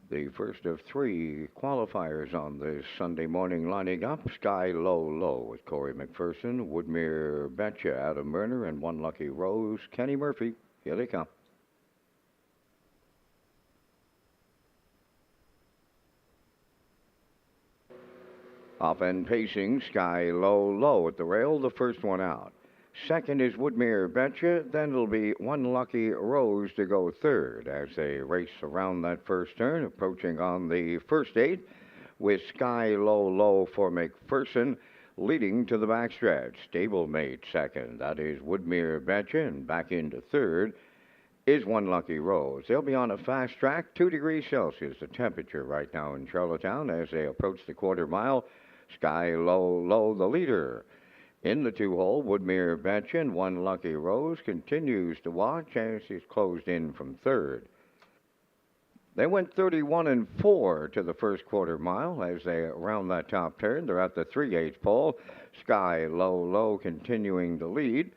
The first of three qualifiers on this Sunday morning lining up. Sky Low Low with Corey McPherson, Woodmere Betcha, Adam Murner, and One Lucky Rose, Kenny Murphy. Here they come. Off and pacing, Sky Low Low at the rail, the first one out. Second is Woodmere Betcha, then it'll be One Lucky Rose to go third as they race around that first turn, approaching on the first eight with Sky Low Low for McPherson leading to the backstretch. Stablemate second, that is Woodmere Betcha, and back into third is One Lucky Rose. They'll be on a fast track, 2 degrees Celsius, the temperature right now in Charlottetown as they approach the quarter mile. Sky Low Low, the leader. In the two-hole, Woodmere Betcha and One Lucky Rose continues to watch as he's closed in from third. They went 31-4 to the first quarter mile as they round that top turn. They're at the 3/8 pole. Sky Low Low continuing to lead.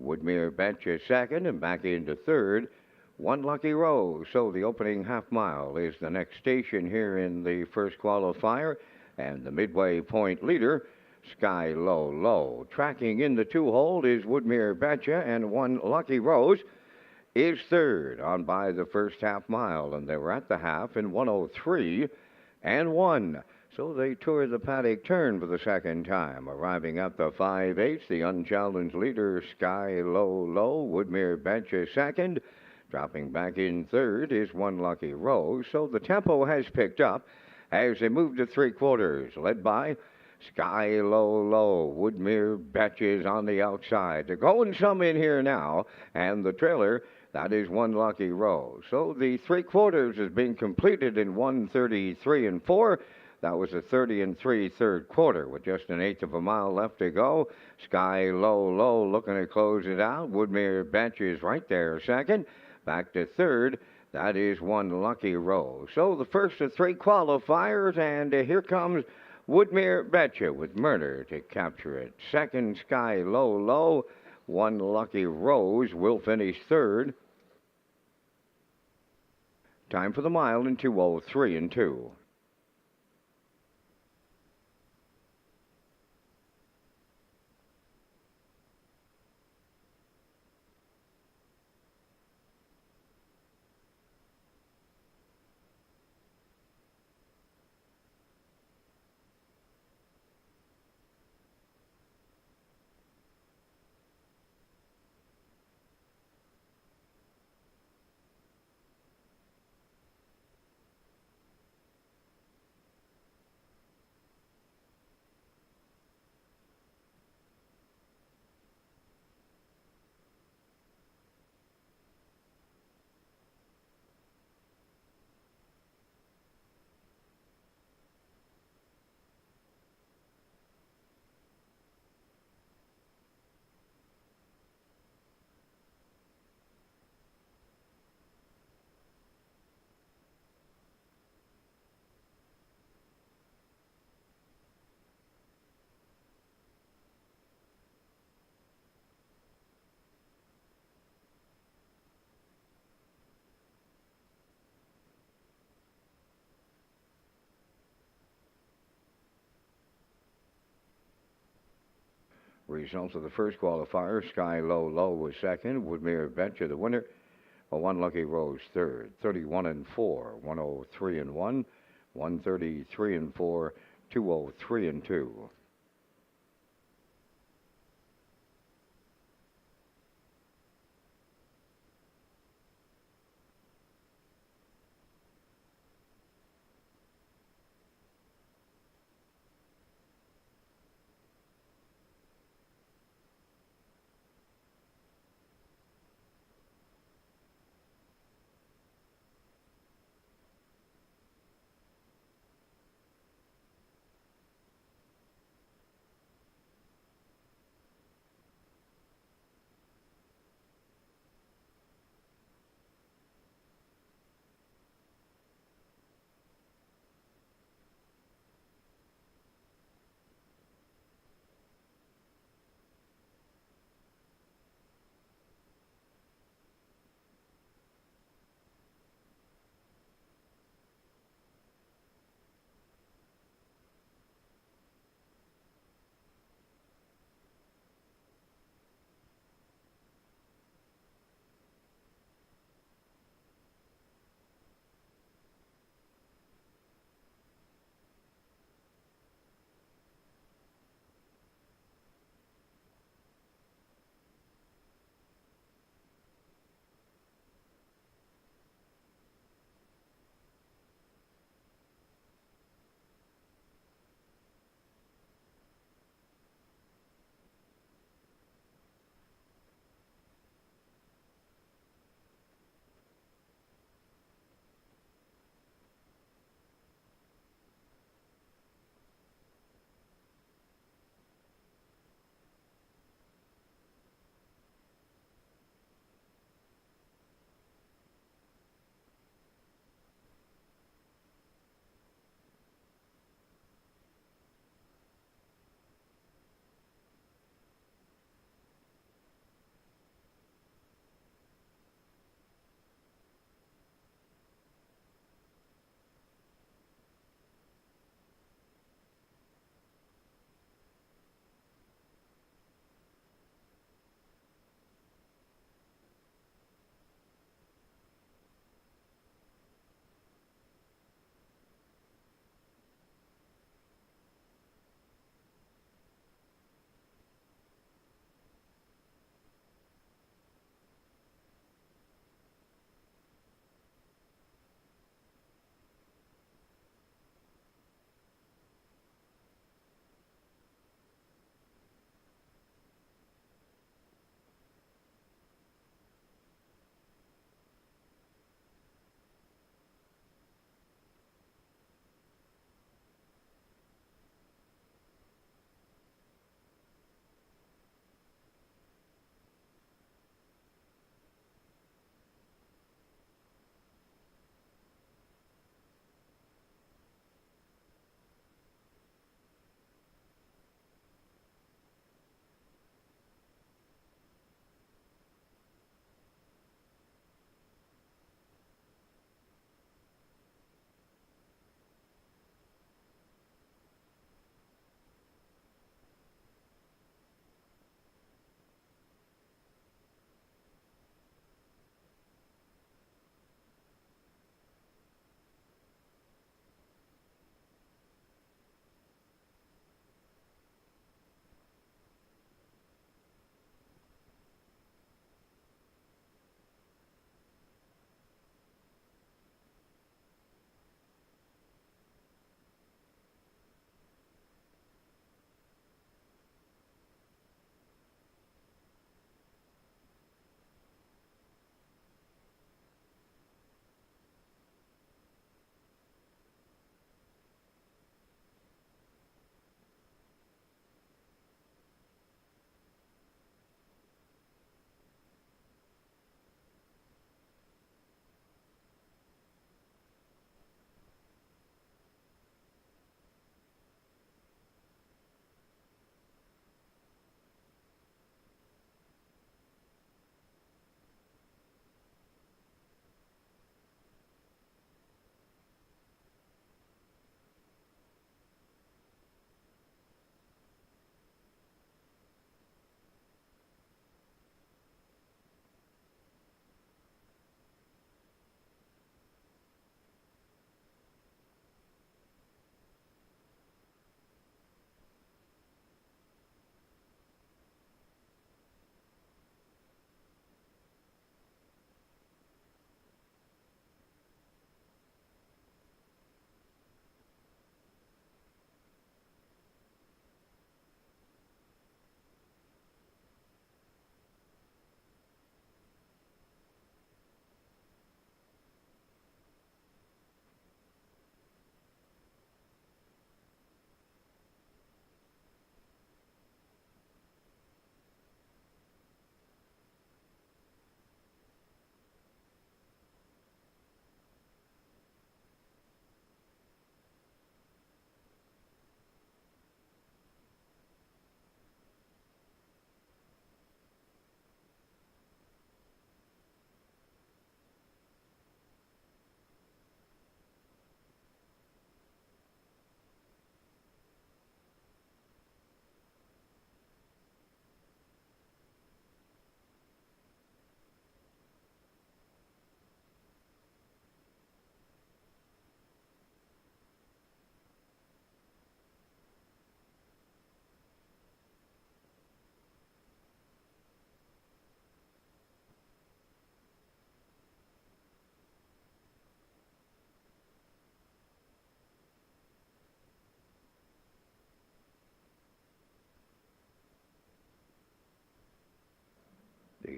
Woodmere Betcha second and back into third. One Lucky Rose. So the opening half mile is the next station here in the first qualifier. And the midway point leader, Sky Low Low. Tracking in the two-hole is Woodmere Betcha, and One Lucky Rose is third on by the first half mile, and they were at the half in 103 and 1. So they tour the paddock turn for the second time, arriving at the 5/8. The unchallenged leader, Sky Low Low. Woodmere Betcha second. Dropping back in third is One Lucky Rose. So the tempo has picked up as they move to three-quarters, led by Sky Low Low. Woodmere Betcha is on the outside. They're going some in here now, and the trailer, that is One Lucky Rose. So the three-quarters has been completed in 1:33-4. That was a 30-3 third quarter with just an eighth of a mile left to go. Sky Low Low looking to close it out. Woodmere Betcha is right there second. Back to third. That is One Lucky Rose. So the first of three qualifiers, and here comes Woodmere Betcha with Murder to capture it. Second, Sky Low Low. One Lucky Rose will finish third. Time for the mile in 2:03-2. Results of the first qualifier, Sky Low Low was second. Woodmere Betcha the winner. One Lucky Rose third. 31-4, 103-1, 133-4, 2:03-2.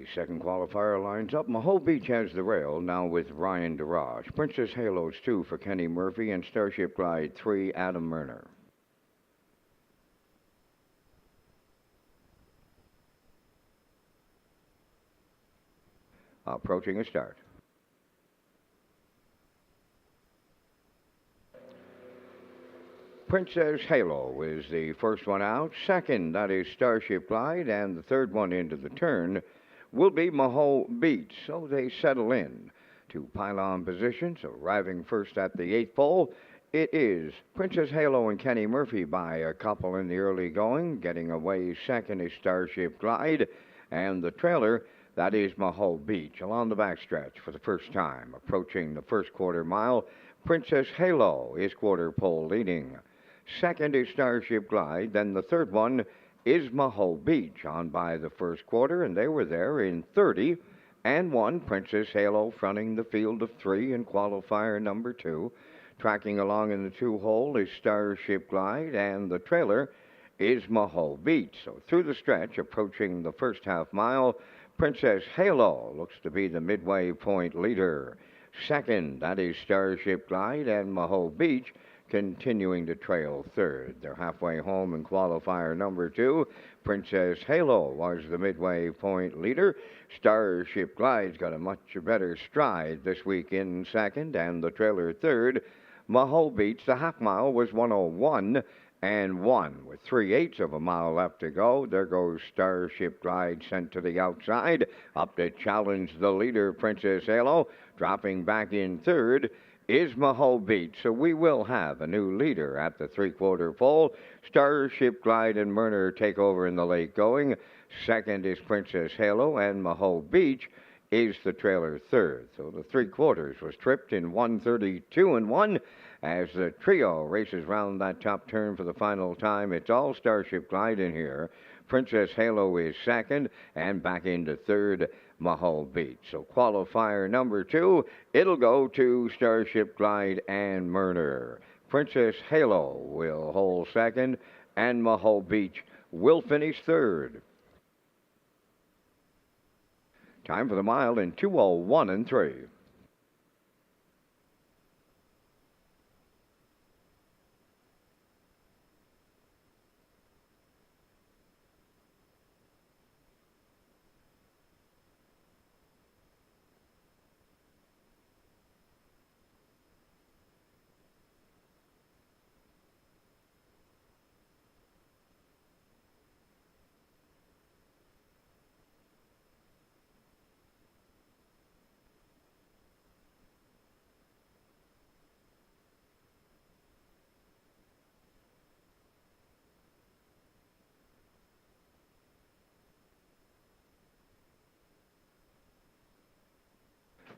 The second qualifier lines up. Maho Beach has the rail, now with Ryan DeRoche. Princess Halos 2 for Kenny Murphy, and Starship Glide 3, Adam Murner. Approaching a start. Princess Halo is the first one out. Second, that is Starship Glide. And the third one into the turn will be Maho Beach. So they settle in to pylon positions. Arriving first at the 8th pole, it is Princess Halo and Kenny Murphy by a couple in the early going. Getting away second is Starship Glide. And the trailer, that is Maho Beach. Along the backstretch for the first time. Approaching the first quarter mile, Princess Halo is quarter pole leading. Second is Starship Glide. Then the third one is Maho Beach on by the first quarter, and they were there in 30 and 1. Princess Halo fronting the field of 3 in qualifier number 2. Tracking along in the 2-hole is Starship Glide, and the trailer is Maho Beach. So through the stretch, approaching the first half mile, Princess Halo looks to be the midway point leader. Second, that is Starship Glide, and Maho Beach continuing to trail third. They're halfway home in qualifier number 2. Princess Halo was the midway point leader. Starship Glide's got a much better stride this week in second, and the trailer third. Maho Beach, the half mile was 1:01 and 1 with 3/8 of a mile left to go. There goes Starship Glide sent to the outside. Up to challenge the leader, Princess Halo. Dropping back in third is Maho Beach. So we will have a new leader at the 3/4 pole. Starship Glide and Murner take over in the late going. Second is Princess Halo, and Maho Beach is the trailer third. So the 3/4 was tripped in 1:32 and 1 as the trio races round that top turn for the final time. It's all Starship Glide in here. Princess Halo is second, and back into third, Maho Beach. So qualifier number 2, it'll go to Starship Glide and Murner. Princess Halo will hold second, and Maho Beach will finish third. Time for the mile in 2:01 and 3.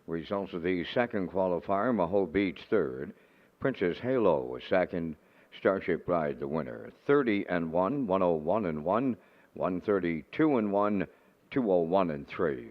Results of the second qualifier, Maho Beach third. Princess Halo was second. Starship Glide the winner. 30 and 1, 1:01 and 1, 1:32 and 1, 2:01 and 3.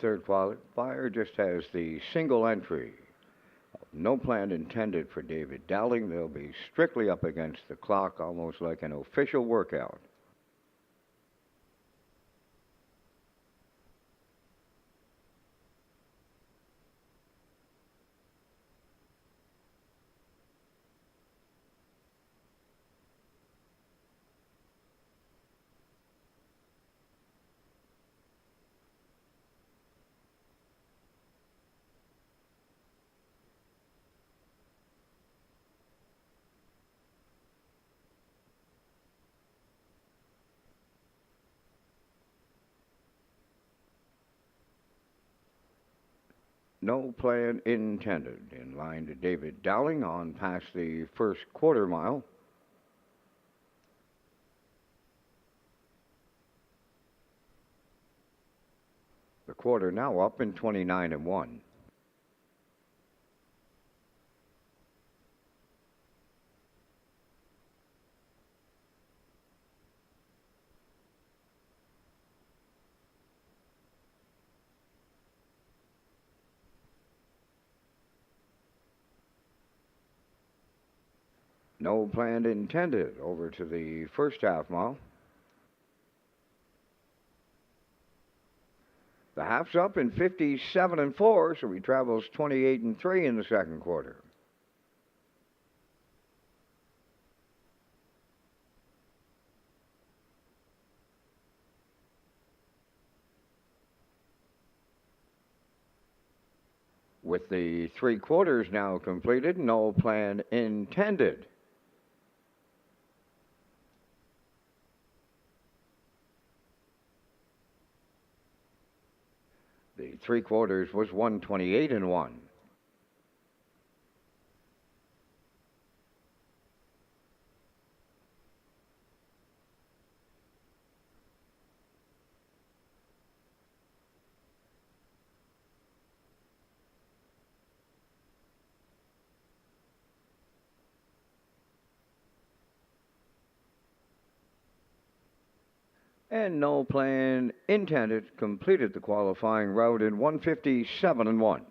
third qualifier just has the single entry. No plan intended for David Dowling. They'll be strictly up against the clock, almost like an official workout. No plan intended. In line to David Dowling on past the first quarter mile. The quarter now up in 29 and 1. No plan intended. Over to the first half mile. The half's up in 57 and 4, so he travels 28 and 3 in the second quarter. With the three quarters now completed, no plan intended. The three quarters was 128 and 1. And no plan intended. Completed the qualifying route in 157 and 1.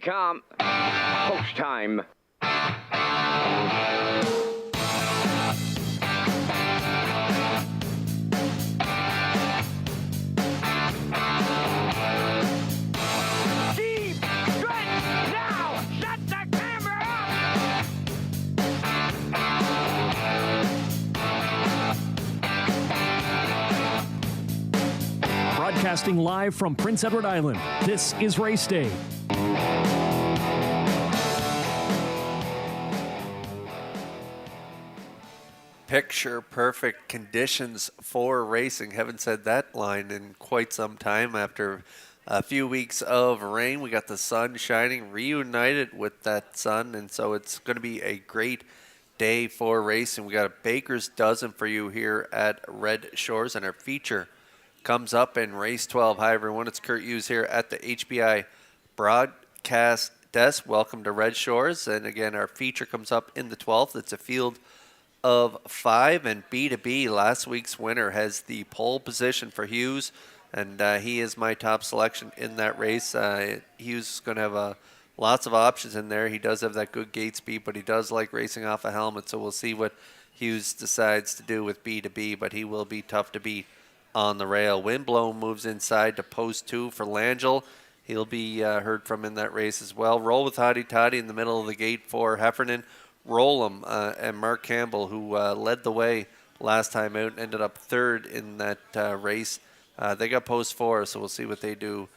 Tom. Post time. Deep stretch now. Shut the camera up. Broadcasting live from Prince Edward Island, this is Race Day. Picture perfect conditions for racing. Haven't said that line in quite some time. After a few weeks of rain, we got the sun shining, reunited with that sun, and so it's going to be a great day for racing. We got a baker's dozen for you here at Red Shores, and our feature comes up in race 12. Hi everyone, it's Kurt Hughes here at the HBI broadcast desk. Welcome to Red Shores, and again our feature comes up in the 12th. It's a field of 5, and B2B, last week's winner, has the pole position for Hughes, and he is my top selection in that race. Hughes is going to have lots of options in there. He does have that good gate speed, but he does like racing off a helmet, so we'll see what Hughes decides to do with B2B, but he will be tough to beat on the rail. Windblown moves inside to post 2 for Langell. He'll be heard from in that race as well. Roll with Hottie Toddy in the middle of the gate for Heffernan. Rollham and Mark Campbell, who led the way last time out and ended up third in that race. They got post 4, so we'll see what they do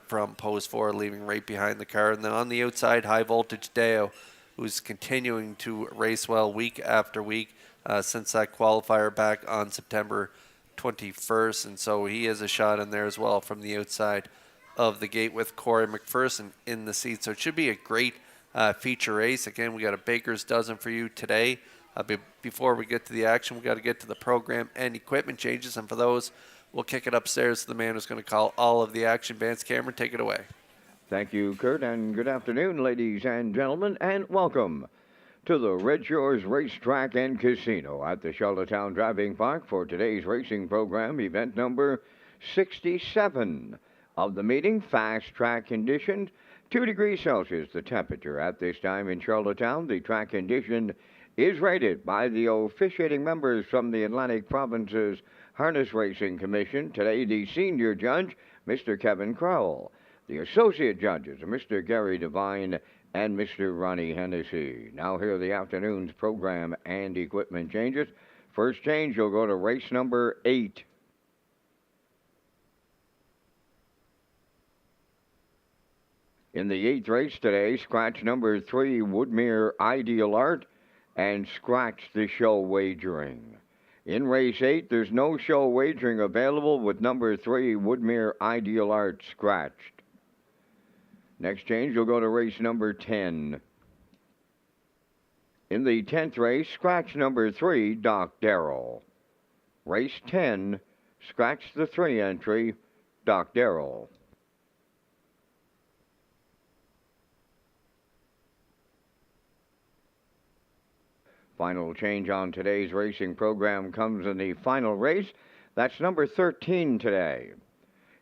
from post 4, leaving right behind the car. And then on the outside, High Voltage Deo, who's continuing to race well week after week since that qualifier back on September 21st. And so he has a shot in there as well from the outside of the gate with Corey McPherson in the seat. So it should be a great feature race. Again, we got a baker's dozen for you today. Before we get to the action, we got to get to the program and equipment changes, and for those, we'll kick it upstairs to the man who's going to call all of the action. Vance Cameron, take it away. Thank you, Kurt, and good afternoon, ladies and gentlemen, and welcome to the Red Shores Racetrack and Casino at the Charlottetown Driving Park for today's racing program, event number 67 of the meeting. Fast track conditions, 2 degrees Celsius, the temperature at this time in Charlottetown. The track condition is rated by the officiating members from the Atlantic Province's Harness Racing Commission. Today, the senior judge, Mr. Kevin Crowell. The associate judges are Mr. Gary Devine and Mr. Ronnie Hennessy. Now here are the afternoon's program and equipment changes. First change, you'll go to race number 8. In the 8th race today, scratch number 3, Woodmere Ideal Art, and scratch the show wagering. In race 8, there's no show wagering available with number 3, Woodmere Ideal Art, scratched. Next change, you'll go to race number 10. In the 10th race, scratch number 3, Doc Darrell. Race 10, scratch the 3 entry, Doc Darrell. Final change on today's racing program comes in the final race. That's number 13 today.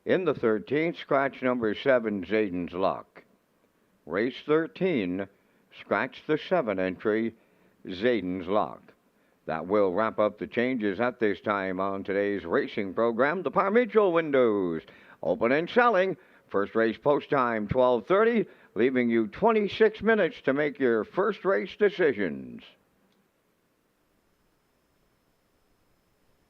In the 13th, scratch number 7, Zayden's Luck. Race 13, scratch the 7 entry, Zayden's Luck. That will wrap up the changes at this time on today's racing program. The Par Mutual windows open and selling. First race post time 12:30, leaving you 26 minutes to make your first race decisions.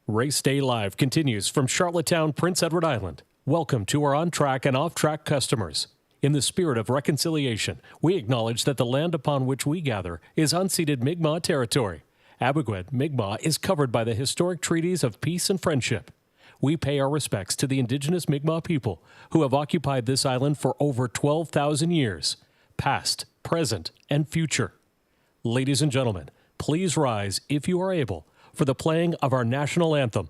Race Day Live continues from Charlottetown, Prince Edward Island. Welcome to our on-track and off-track customers. In the spirit of reconciliation, we acknowledge that the land upon which we gather is unceded Mi'kmaq territory. Abogwed, Mi'kmaq is covered by the historic treaties of peace and friendship. We pay our respects to the indigenous Mi'kmaq people who have occupied this island for over 12,000 years, past, present, and future. Ladies and gentlemen, please rise, if you are able, for the playing of our national anthem.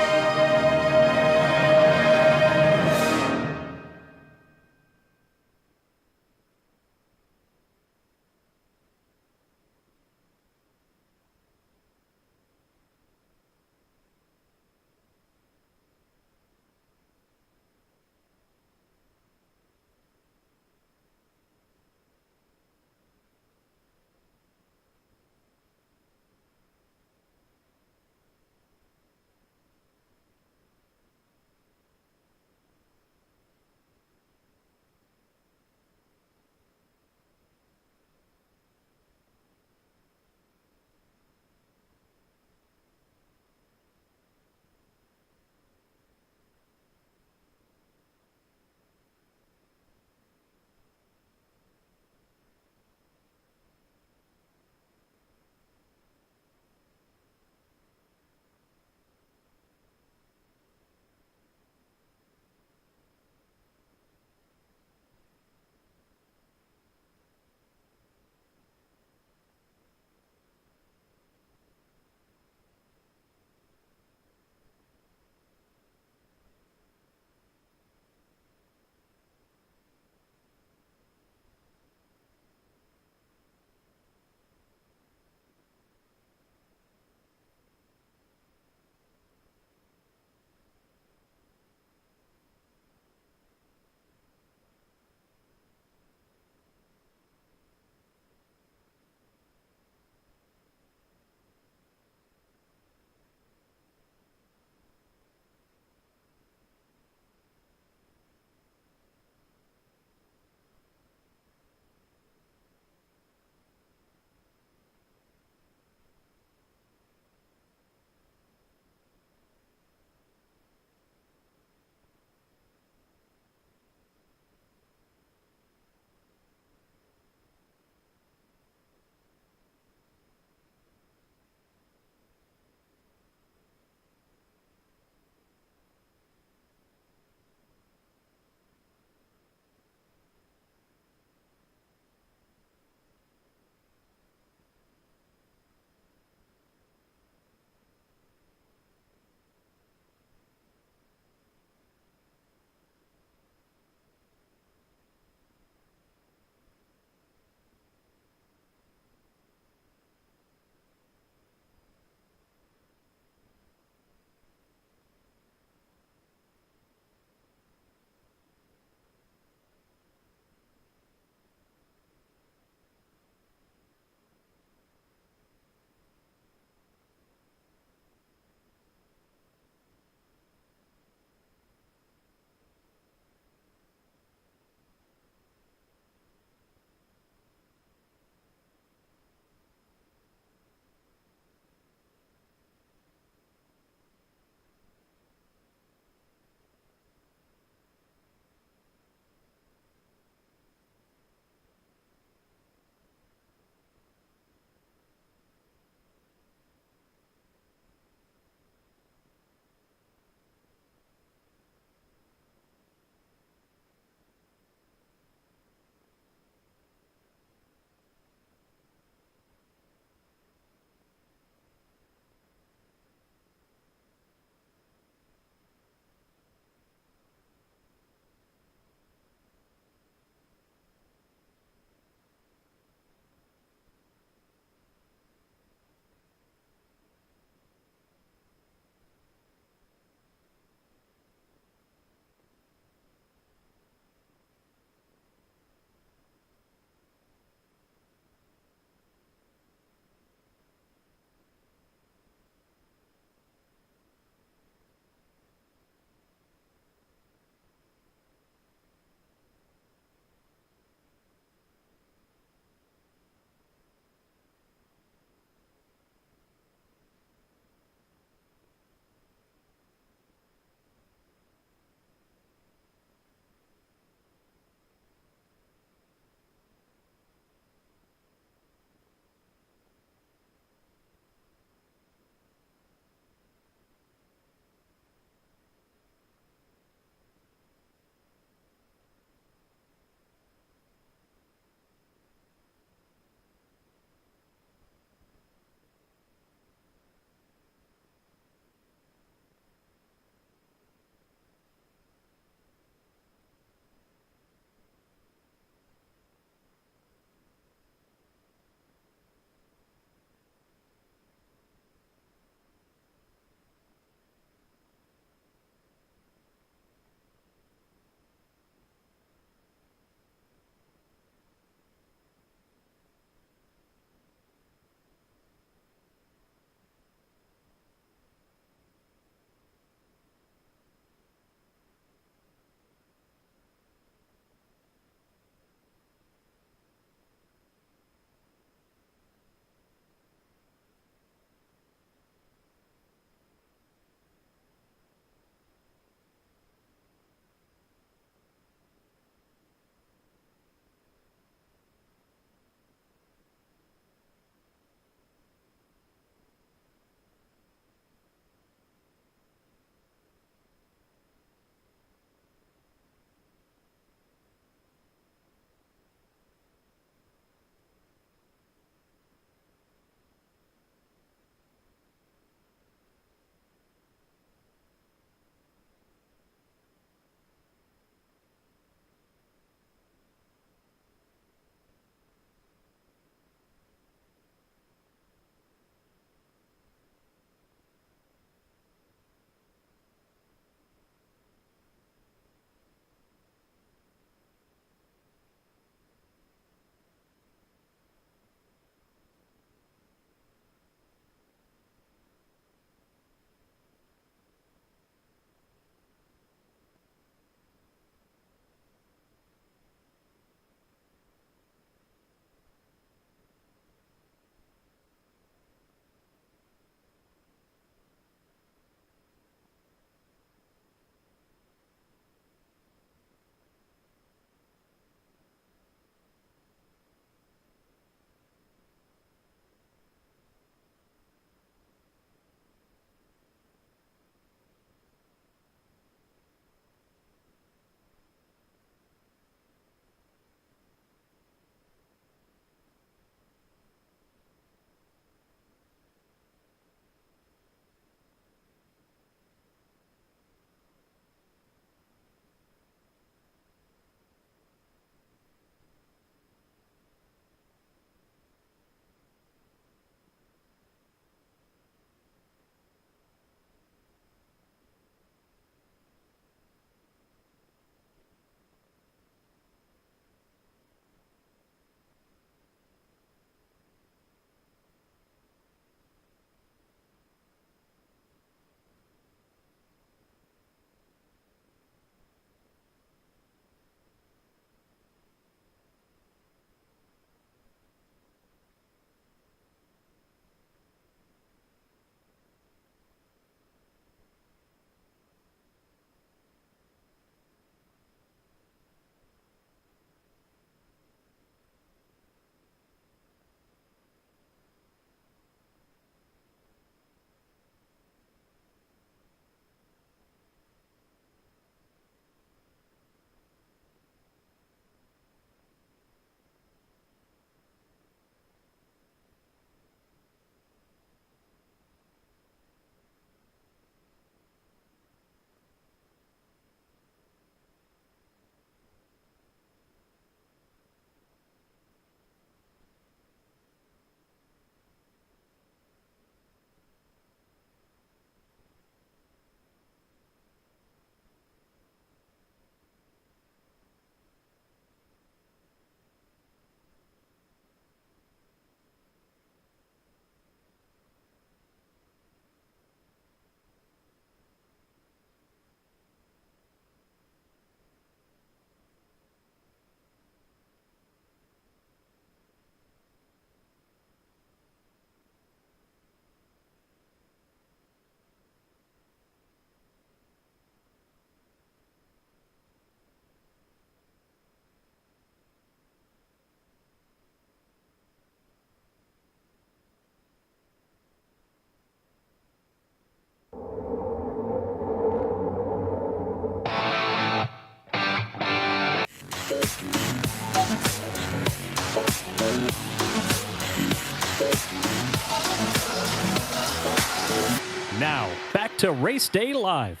Now, back to Race Day Live.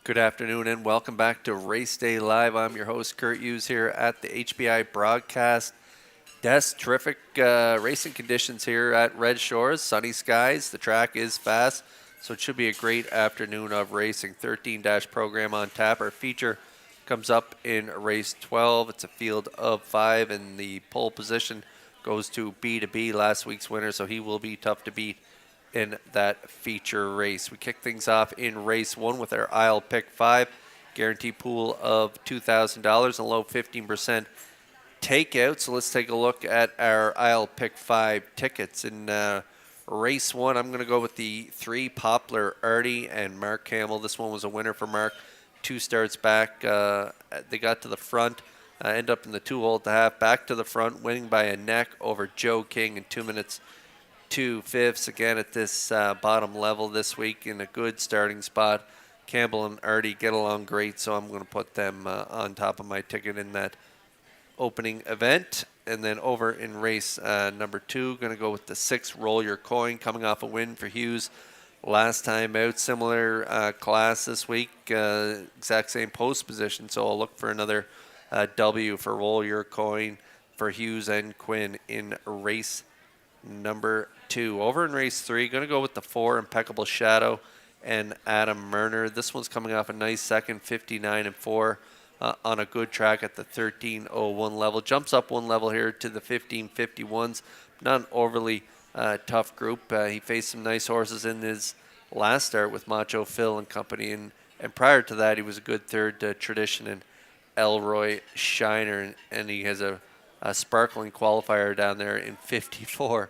Good afternoon and welcome back to Race Day Live. I'm your host, Kurt Hughes, here at the HBI broadcast desk. Terrific racing conditions here at Red Shores. Sunny skies. The track is fast, so it should be a great afternoon of racing. 13- program on tap. Our feature comes up in race 12. It's a field of 5, and the pole position goes to B2B, last week's winner, so he will be tough to beat in that feature race. We kick things off in race 1 with our aisle pick 5, guarantee pool of $2,000 and low 15% takeout. So let's take a look at our aisle pick 5 tickets. In race 1, I'm going to go with the 3 Poplar Artie and Mark Hamill. This one was a winner for Mark. 2 starts back. They got to the front, end up in the 2-hole at the half, back to the front, winning by a neck over Joe King in 2 minutes 2/5 again at this bottom level this week in a good starting spot. Campbell and Artie get along great, so I'm going to put them on top of my ticket in that opening event. And then over in race number 2, going to go with the 6 Roll Your Coin, coming off a win for Hughes last time out. Similar class this week, exact same post position, so I'll look for another W for Roll Your Coin for Hughes and Quinn in race number 2. Over in race 3, going to go with the 4 Impeccable Shadow and Adam Murner. This one's coming off a nice second, 59-4 on a good track at the 13:01 level. Jumps up 1 level here to the 15:51s. Not an overly tough group. He faced some nice horses in his last start with Macho Phil and company, and prior to that he was a good third to Tradition and Elroy Shiner, and he has a sparkling qualifier down there in 54-1.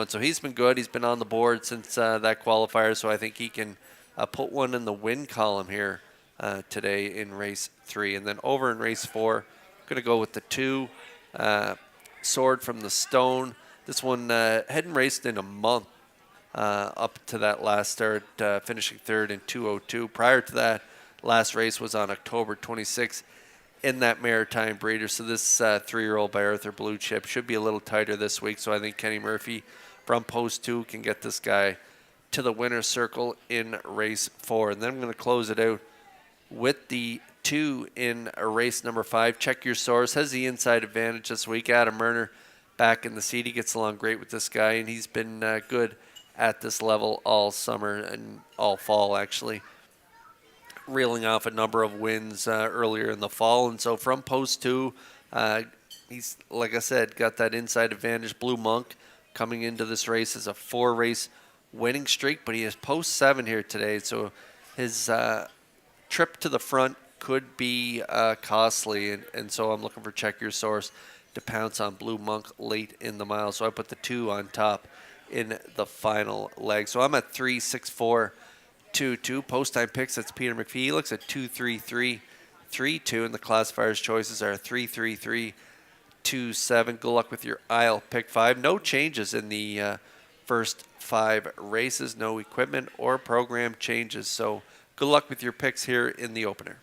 So he's been good. He's been on the board since that qualifier, so I think he can put one in the win column here today in race 3. And then over in race 4, I'm going to go with the 2 Sword from the Stone. This one hadn't raced in a month up to that last start, finishing third in 2:02. Prior to that, last race was on October 26th in that Maritime Breeder. So this 3-year-old by Arthur Blue Chip should be a little tighter this week. So I think Kenny Murphy from post 2 can get this guy to the winner's circle in race 4. And then I'm going to close it out with the 2 in race number 5. Check Your Source has the inside advantage this week. Adam Murner back in the seat. He gets along great with this guy, and he's been good at this level all summer and all fall, actually, reeling off a number of wins earlier in the fall. And so from post 2, he's, like I said, got that inside advantage. Blue Monk coming into this race is a 4-race winning streak, but he has post 7 here today, so his trip to the front could be costly, and so I'm looking for Check Your Source to pounce on Blue Monk late in the mile. So I put the 2 on top in the final leg. So I'm at 3-6-4-2-2. Post time picks, that's Peter McPhee. He looks at 2-3-3-3-2, and the classifier's choices are 3-3-3-2-7. Good luck with your aisle pick 5. No changes in the first 5 races. No equipment or program changes. So good luck with your picks here in the opener.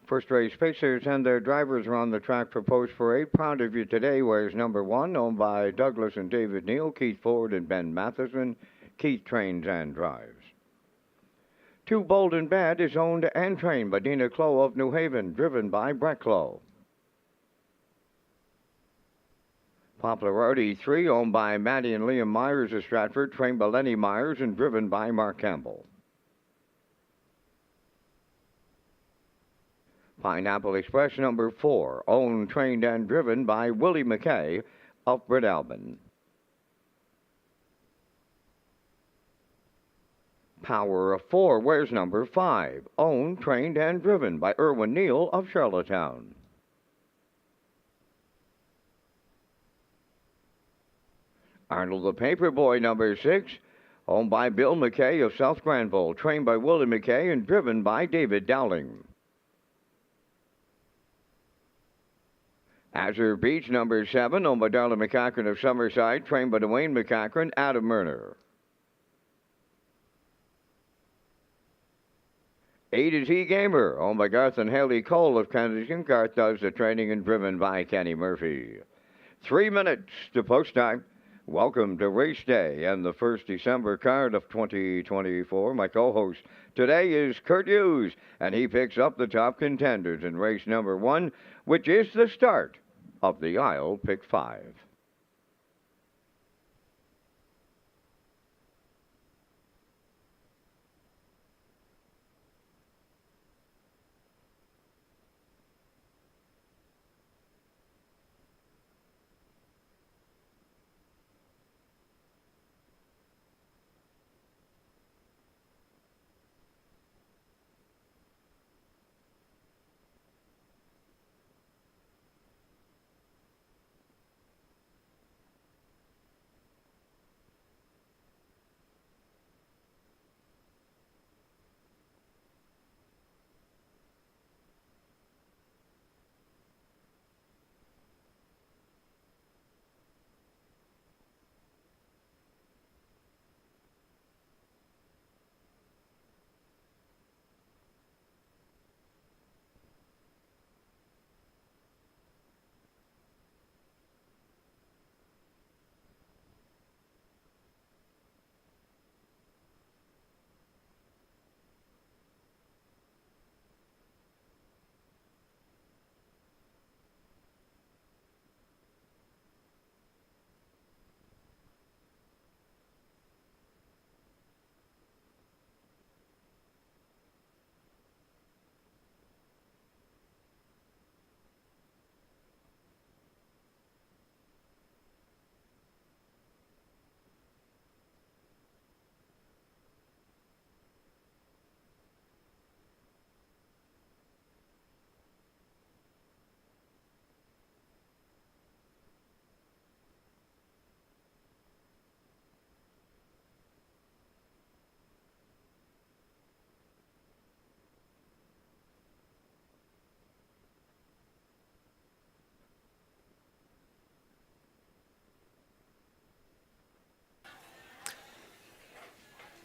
First race pacers and their drivers are on the track for Post Parade. Proud of you today wears number 1, owned by Douglas and David Neal, Keith Ford and Ben Matheson. Keith trains and drives. 2 Bold and Bad is owned and trained by Dina Clow of New Haven, driven by Brett Clow. Popularity 3, owned by Maddie and Liam Myers of Stratford, trained by Lenny Myers and driven by Mark Campbell. Pineapple Express number 4, owned, trained, and driven by Willie McKay of Britt Albin. Power of 4 wears number 5, owned, trained, and driven by Irwin Neal of Charlottetown. Arnold the Paperboy number 6, owned by Bill McKay of South Granville, trained by Willie McKay and driven by David Dowling. Azure Beach number 7, owned by Darla McCachran of Summerside, trained by Dwayne McCachran, Adam Murner. 8 is E-Gamer, owned by Garth and Haley Cole of Kensington. Garth does the training and driven by Kenny Murphy. 3 minutes to post time. Welcome to Race Day and the first December card of 2024. My co-host today is Kurt Hughes, and he picks up the top contenders in race number 1, which is the start of the Isle Pick 5.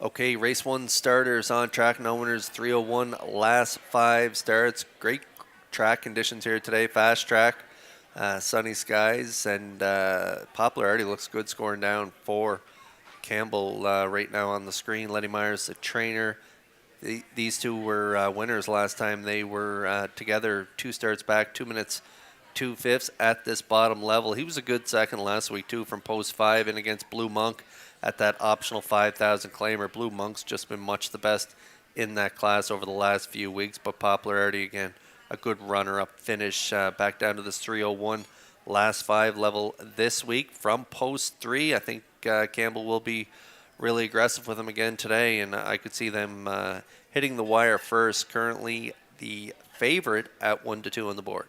Okay, race 1 starters on track. No winners, 301 last 5 starts. Great track conditions here today. Fast track, sunny skies, and Popularity looks good, scoring down 4. Campbell right now on the screen. Lenny Myers, the trainer. These two were winners last time they were together. 2 starts back, 2 minutes, 2/5 at this bottom level. He was a good second last week too from post 5 in against Blue Monk at that optional 5,000 claimer. Blue Monk's just been much the best in that class over the last few weeks, but Popularity again, a good runner-up finish back down to this 301 last 5 level this week from post 3. I think Campbell will be really aggressive with him again today, and I could see them hitting the wire first. Currently the favorite at 1-2 on the board.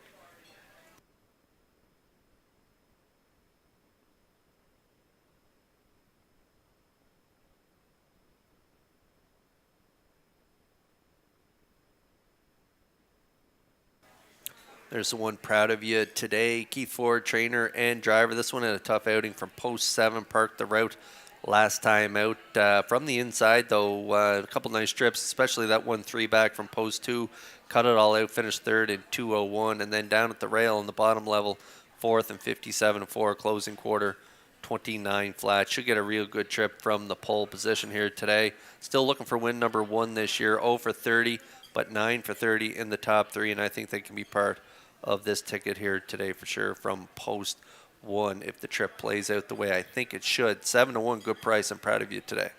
There's the one proud of you today. Keith Ford, trainer and driver. This one had a tough outing from post 7, parked the route last time out. From the inside, though, a couple nice trips, especially that 1-3 back from post 2. Cut it all out, finished third in 2:01, and then down at the rail in the bottom level, fourth and 57.4, closing quarter 29 flat. Should get a real good trip from the pole position here today. Still looking for win number 1 this year, 0 for 30, but 9 for 30 in the top 3, and I think they can be part of this ticket here today for sure from post 1 if the trip plays out the way I think it should. 7-1, good price. I'm proud of you today.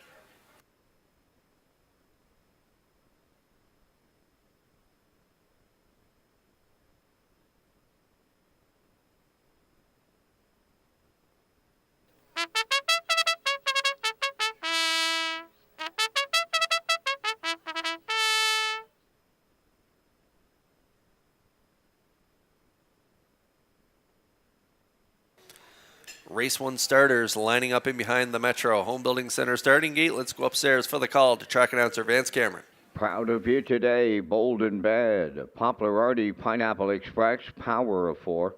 Race 1 starters lining up in behind the Metro Home Building Center starting gate. Let's go upstairs for the call to track announcer Vance Cameron. Proud of you today, Bold and Bad, Poplar Artie, Pineapple Express, Power of 4,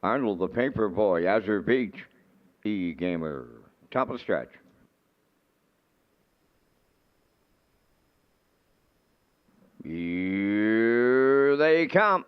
Arnold the Paper Boy, Azure Beach, E-Gamer. Top of the stretch. Here they come.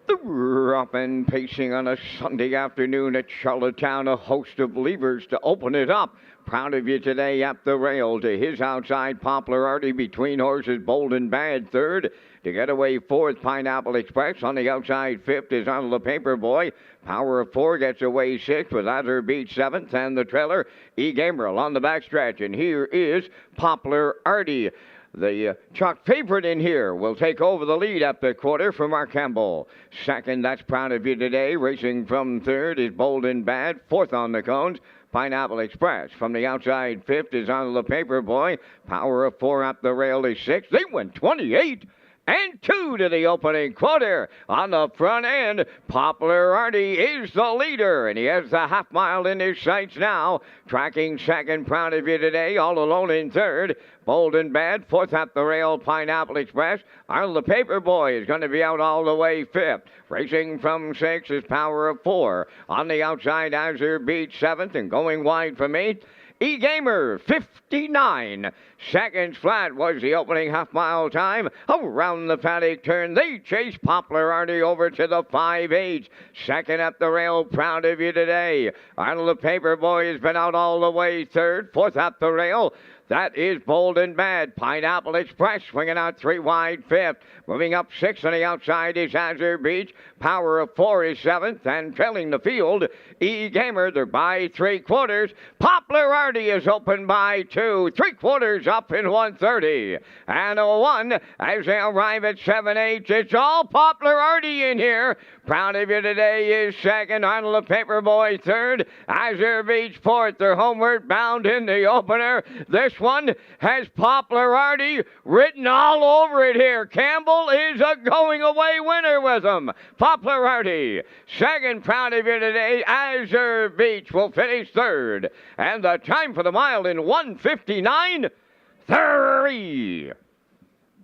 Up and pacing on a Sunday afternoon at Charlottetown, a host of levers to open it up. Proud of you today up the rail to his outside, Poplar Artie, between horses, Bold and Bad, third. To get away fourth, Pineapple Express. On the outside, fifth is Arnold the Paper Boy. Power of 4 gets away sixth with Azure Beach seventh, and the trailer, E-Gamer on the backstretch. And here is Poplar Artie. The chalk favorite in here will take over the lead up the quarter for Mark Campbell. Second, that's Proud of You today. Racing from third is Bold and Bad. Fourth on the cones, Pineapple Express. From the outside, fifth is Arnold the Paper Boy. Power of 4 up the rail is sixth. They went 28. And 2 to the opening quarter. On the front end, Poplar Artie is the leader, and he has the half mile in his sights now. Tracking second, Proud of You today, all alone in third. Bold and Bad, fourth up the rail, Pineapple Express. Arnold the Paper Boy is going to be out all the way fifth. Racing from sixth is Power of 4. On the outside, Azure Beach seventh, and going wide from eighth, E-Gamer, 59 seconds flat was the opening half-mile time. Around the paddock turn, they chase Poplar Artie over to the 5-8. Second up the rail, Proud of You today. Arnold the Paper Boy has been out all the way third. Fourth up the rail, that is Bold and Bad. Pineapple Express swinging out 3 wide fifth. Moving up 6 on the outside is Azure Beach. Power of 4 is seventh, and trailing the field, E-Gamer. They're by 3/4. Poplar Artie is open by 2. 3/4 up in 1:30. And a 1 as they arrive at 7/8. It's all Poplar Artie in here. Proud of You today is second. Arnold the Paper Boy third. Azure Beach fourth. They're homeward bound in the opener. This one has Poplar Artie written all over it here. Campbell is a going-away winner with him. Poplar Artie. Second, Proud of You today. Azure Beach will finish third. And the time for the mile in 1:59.3.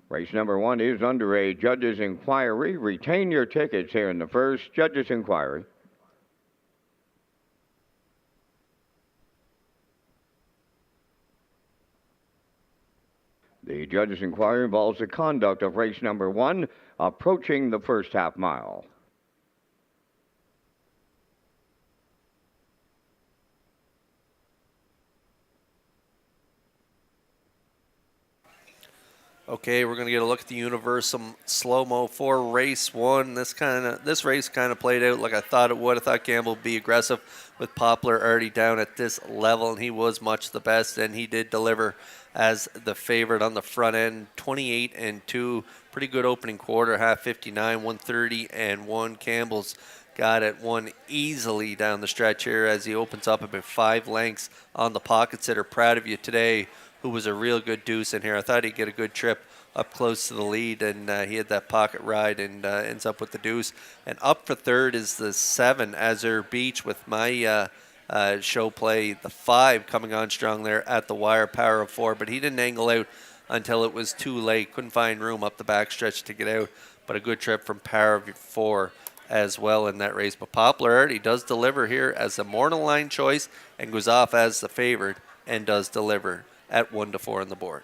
Race number 1 is under a judge's inquiry. Retain your tickets here in the first judge's inquiry. The judge's inquiry involves the conduct of race number 1 approaching the first half mile. Okay, we're going to get a look at the Universum slow-mo for race 1. This race kind of played out like I thought it would. I thought Campbell would be aggressive with Poplar Artie down at this level, and he was much the best, and he did deliver as the favorite on the front end. 28-2, pretty good opening quarter, half 59, 130 and 1. Campbell's got it one easily down the stretch here as he opens up about 5 lengths on the pocket sitter. Proud of You today, who was a real good deuce in here. I thought he'd get a good trip up close to the lead, and he had that pocket ride and ends up with the deuce. And up for third is the 7, Azure Beach, with my show play, the 5 coming on strong there at the wire, Power of 4. But he didn't angle out until it was too late. Couldn't find room up the backstretch to get out, but a good trip from Power of 4 as well in that race. But Poplar Art, he does deliver here as the morning line choice and goes off as the favored and does deliver at 1-4 on the board.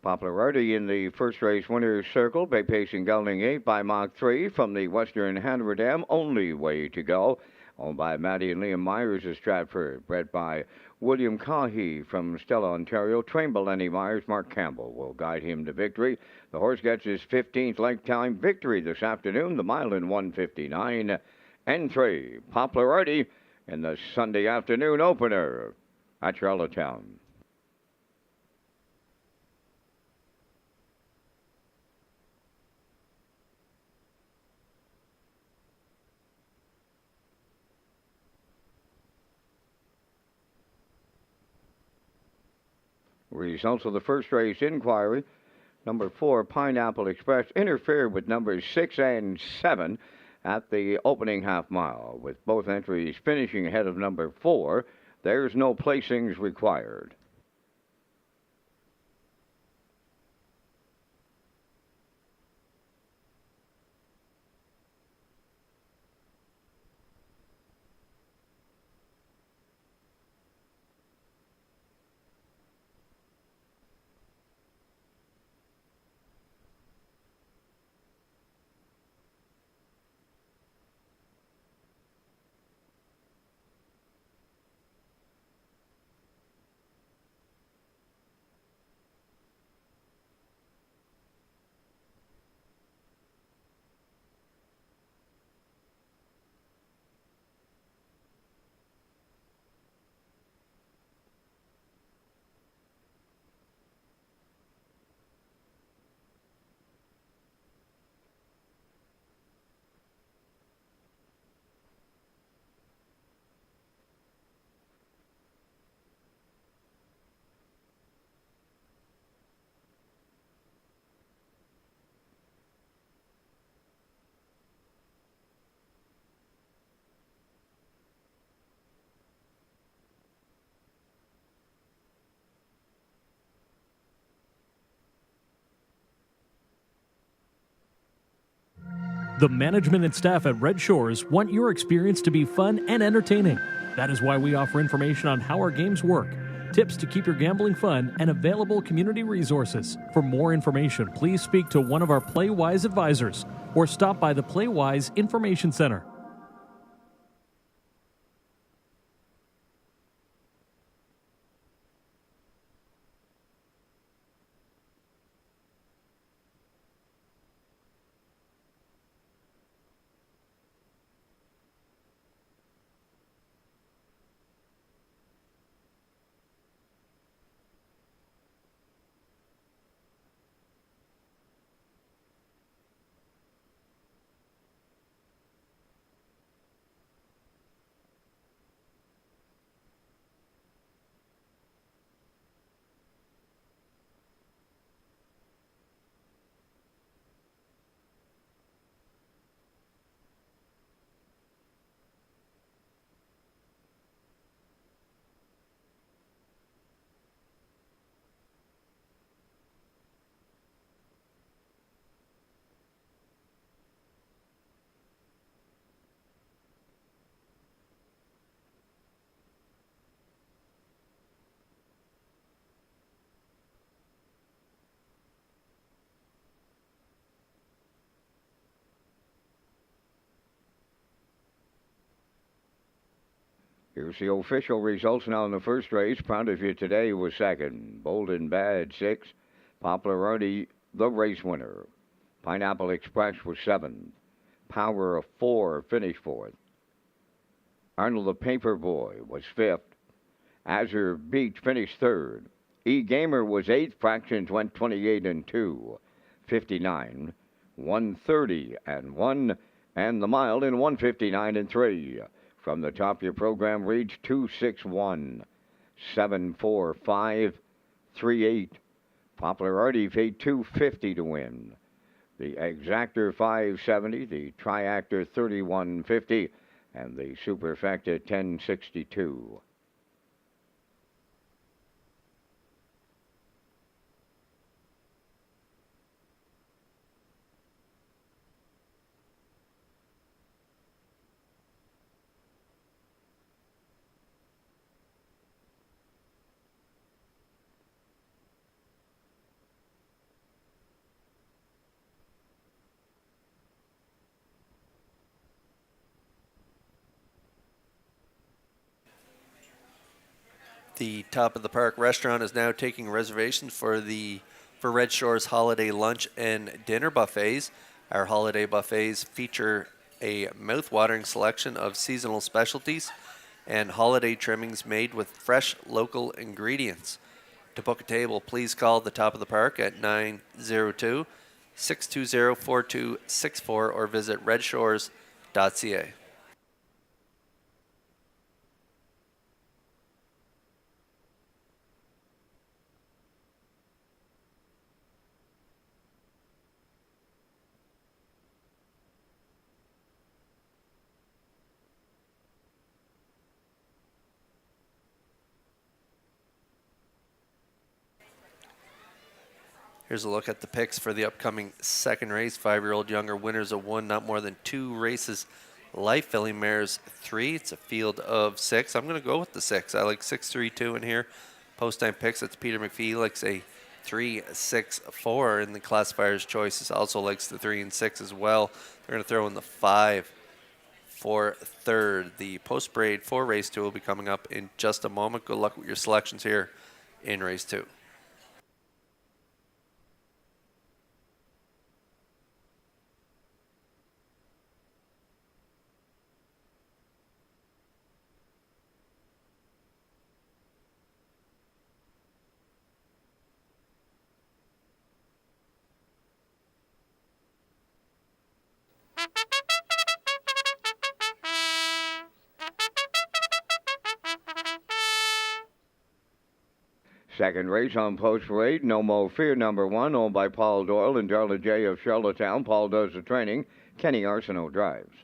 Popularity in the first race winner's circle, by pacing Gelding 8 by Mach 3 from the Western Hanover Dam, Only Way to Go. Owned by Maddie and Liam Myers of Stratford. Bred by William Cahy from Stella, Ontario. Trained by Lenny Myers. Mark Campbell will guide him to victory. The horse gets his 15th leg time victory this afternoon. The mile in 1:59. N3, Popularity in the Sunday afternoon opener at Charlottetown. Results of the first race inquiry. Number 4, Pineapple Express, interfered with numbers 6 and 7 at the opening half mile. With both entries finishing ahead of number 4, there's no placings required. The management and staff at Red Shores want your experience to be fun and entertaining. That is why we offer information on how our games work, tips to keep your gambling fun, and available community resources. For more information, please speak to one of our PlayWise advisors or stop by the PlayWise Information Center. Here's the official results now in the first race. Proud of You Today was second. Bold and Bad, 6. Popularity, the race winner. Pineapple Express was seventh. Power of Four finished fourth. Arnold the Paperboy was fifth. Azure Beach finished third. E-Gamer was eighth. Fractions went 28 and 2, 59, 130 and 1, and the Mild in 159 and 3. From the top, your program reached 261, 745, 38. Popularity fate 250 to win. The Exactor 570, the Triactor 3150, and the Superfecta 1062. The Top of the Park restaurant is now taking reservations for Red Shores holiday lunch and dinner buffets. Our holiday buffets feature a mouth-watering selection of seasonal specialties and holiday trimmings made with fresh local ingredients. To book a table, please call the Top of the Park at 902-620-4264 or visit Redshores.ca. Here's a look at the picks for the upcoming second race. 5-year-old younger winners of one, not more than 2 races. Life filling mares 3. It's a field of 6. I'm going to go with the 6. I like 6-3-2 in here. Post time picks. That's Peter McPhee. Likes a 3-6-4 in the classifier's choices. Also likes the 3 and 6 as well. They're going to throw in the 5 for third. The post braid for race 2 will be coming up in just a moment. Good luck with your selections here in race 2. Second race on post parade, No Mo Fear number 1, owned by Paul Doyle and Darla J. of Charlottetown. Paul does the training. Kenny Arsenault drives.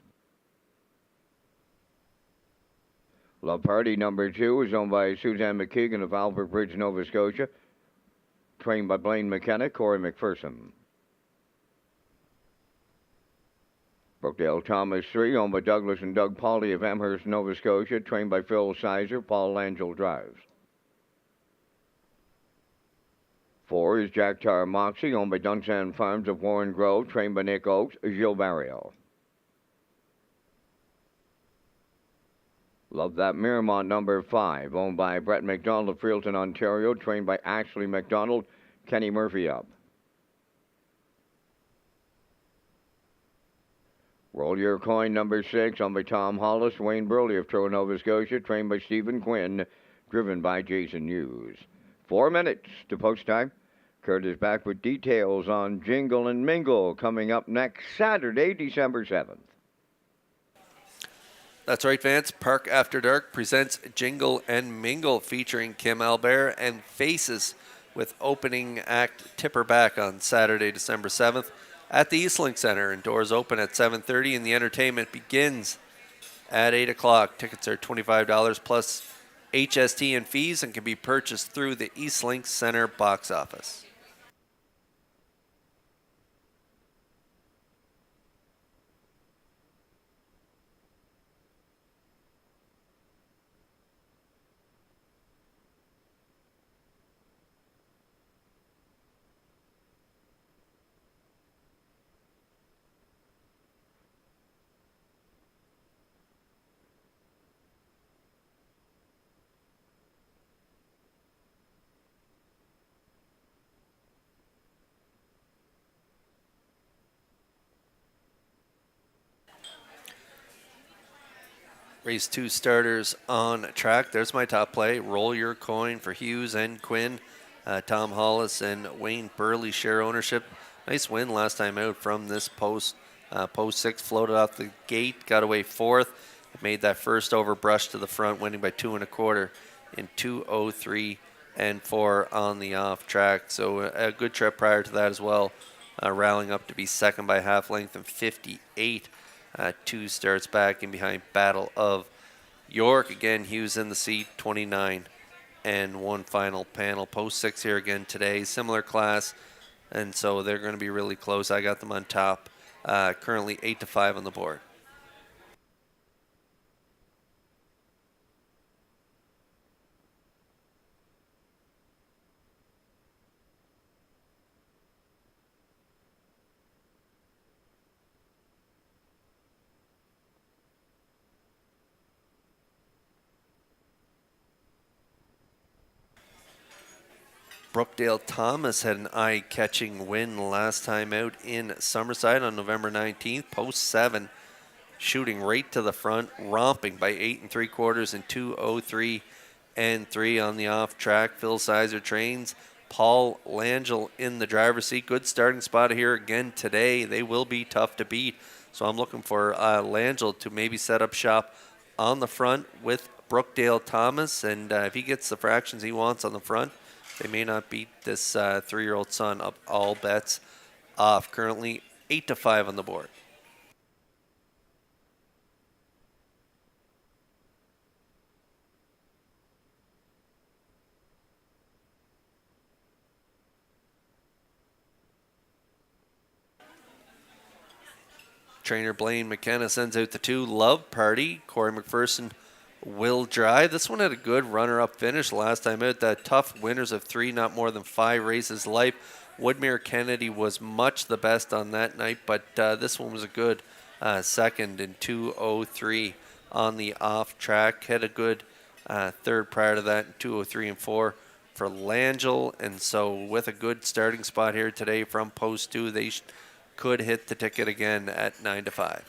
Love Party number 2 is owned by Suzanne McKeegan of Albert Bridge, Nova Scotia. Trained by Blaine McKenna, Corey McPherson. Brookdale Thomas 3, owned by Douglas and Doug Pauley of Amherst, Nova Scotia. Trained by Phil Sizer, Paul Langell drives. 4 is Jack Tar Moxie, owned by Dunsan Farms of Warren Grove, trained by Nick Oakes, Gilles Barrio. Love That Miramont number 5, owned by Brett McDonald of Freelton, Ontario, trained by Ashley McDonald, Kenny Murphy up. Roll Your Coin number 6, owned by Tom Hollis, Wayne Burley of Truro, Nova Scotia, trained by Stephen Quinn, driven by Jason Hughes. 4 minutes to post time. Kurt is back with details on Jingle and Mingle coming up next Saturday, December 7th. That's right, Vance. Park After Dark presents Jingle and Mingle featuring Kim Albert and Faces with opening act Tipper Back on Saturday, December 7th at the Eastlink Center. And doors open at 7:30 and the entertainment begins at 8 o'clock. Tickets are $25 plus HST and fees and can be purchased through the Eastlink Center box office. Race 2 starters on track. There's my top play. Roll your coin for Hughes and Quinn. Tom Hollis and Wayne Burley share ownership. Nice win last time out from this post. Post 6 floated off the gate, got away fourth. Made that first over brush to the front, winning by 2 1/4 in 2:03 and 4 on the off track. So a good trip prior to that as well, rallying up to be second by half length and 58. 2 starts back in behind Battle of York. Again, Hughes in the seat, 29 and 1 final panel. Post 6 here again today, similar class, and so they're going to be really close. I got them on top, currently 8-5 on the board. Brookdale Thomas had an eye-catching win last time out in Summerside on November 19th. Post 7, shooting right to the front, romping by 8 3/4 and 2:03 and 3 on the off track. Phil Sizer trains. Paul Langell in the driver's seat. Good starting spot here again today. They will be tough to beat. So I'm looking for Langell to maybe set up shop on the front with Brookdale Thomas. And if he gets the fractions he wants on the front, they may not beat this 3-year-old son of all bets off. Currently 8-5 on the board. Trainer Blaine McKenna sends out the 2. Love Party. Corey McPherson will drive. This one had a good runner-up finish last time out. The tough winners of 3, not more than 5 races life. Woodmere Kennedy was much the best on that night, but this one was a good second in 2:03 on the off track. Had a good third prior to that in 2:03 and 4 for Langell, and so with a good starting spot here today from post 2, they could hit the ticket again at 9-5.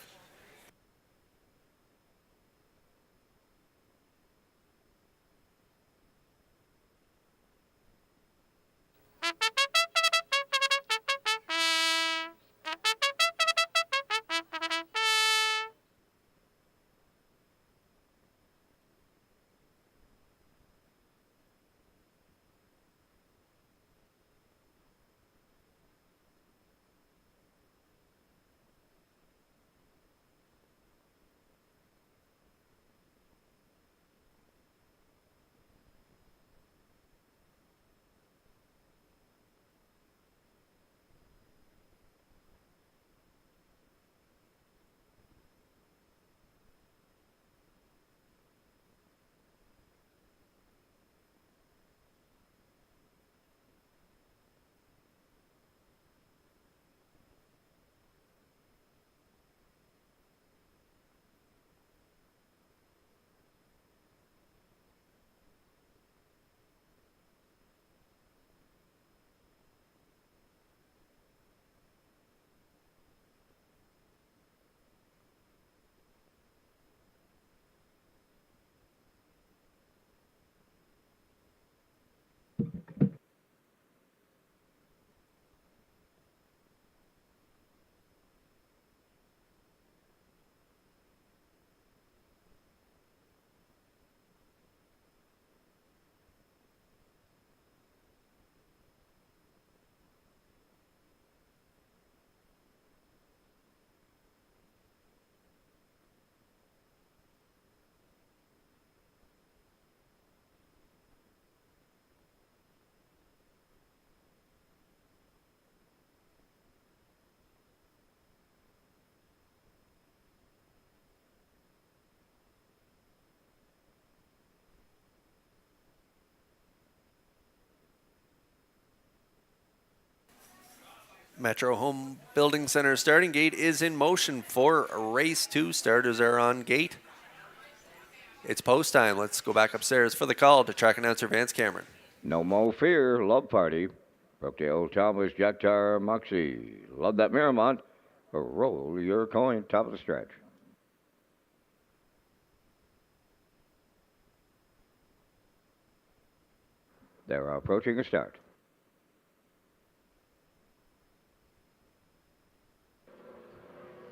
Metro Home Building Center starting gate is in motion for race 2. Starters are on gate. It's post time. Let's go back upstairs for the call to track announcer Vance Cameron. No more fear. Love Party. Brookdale Thomas, Jactar Moxie. Love that Miramont. Roll your coin. Top of the stretch. They're approaching a start.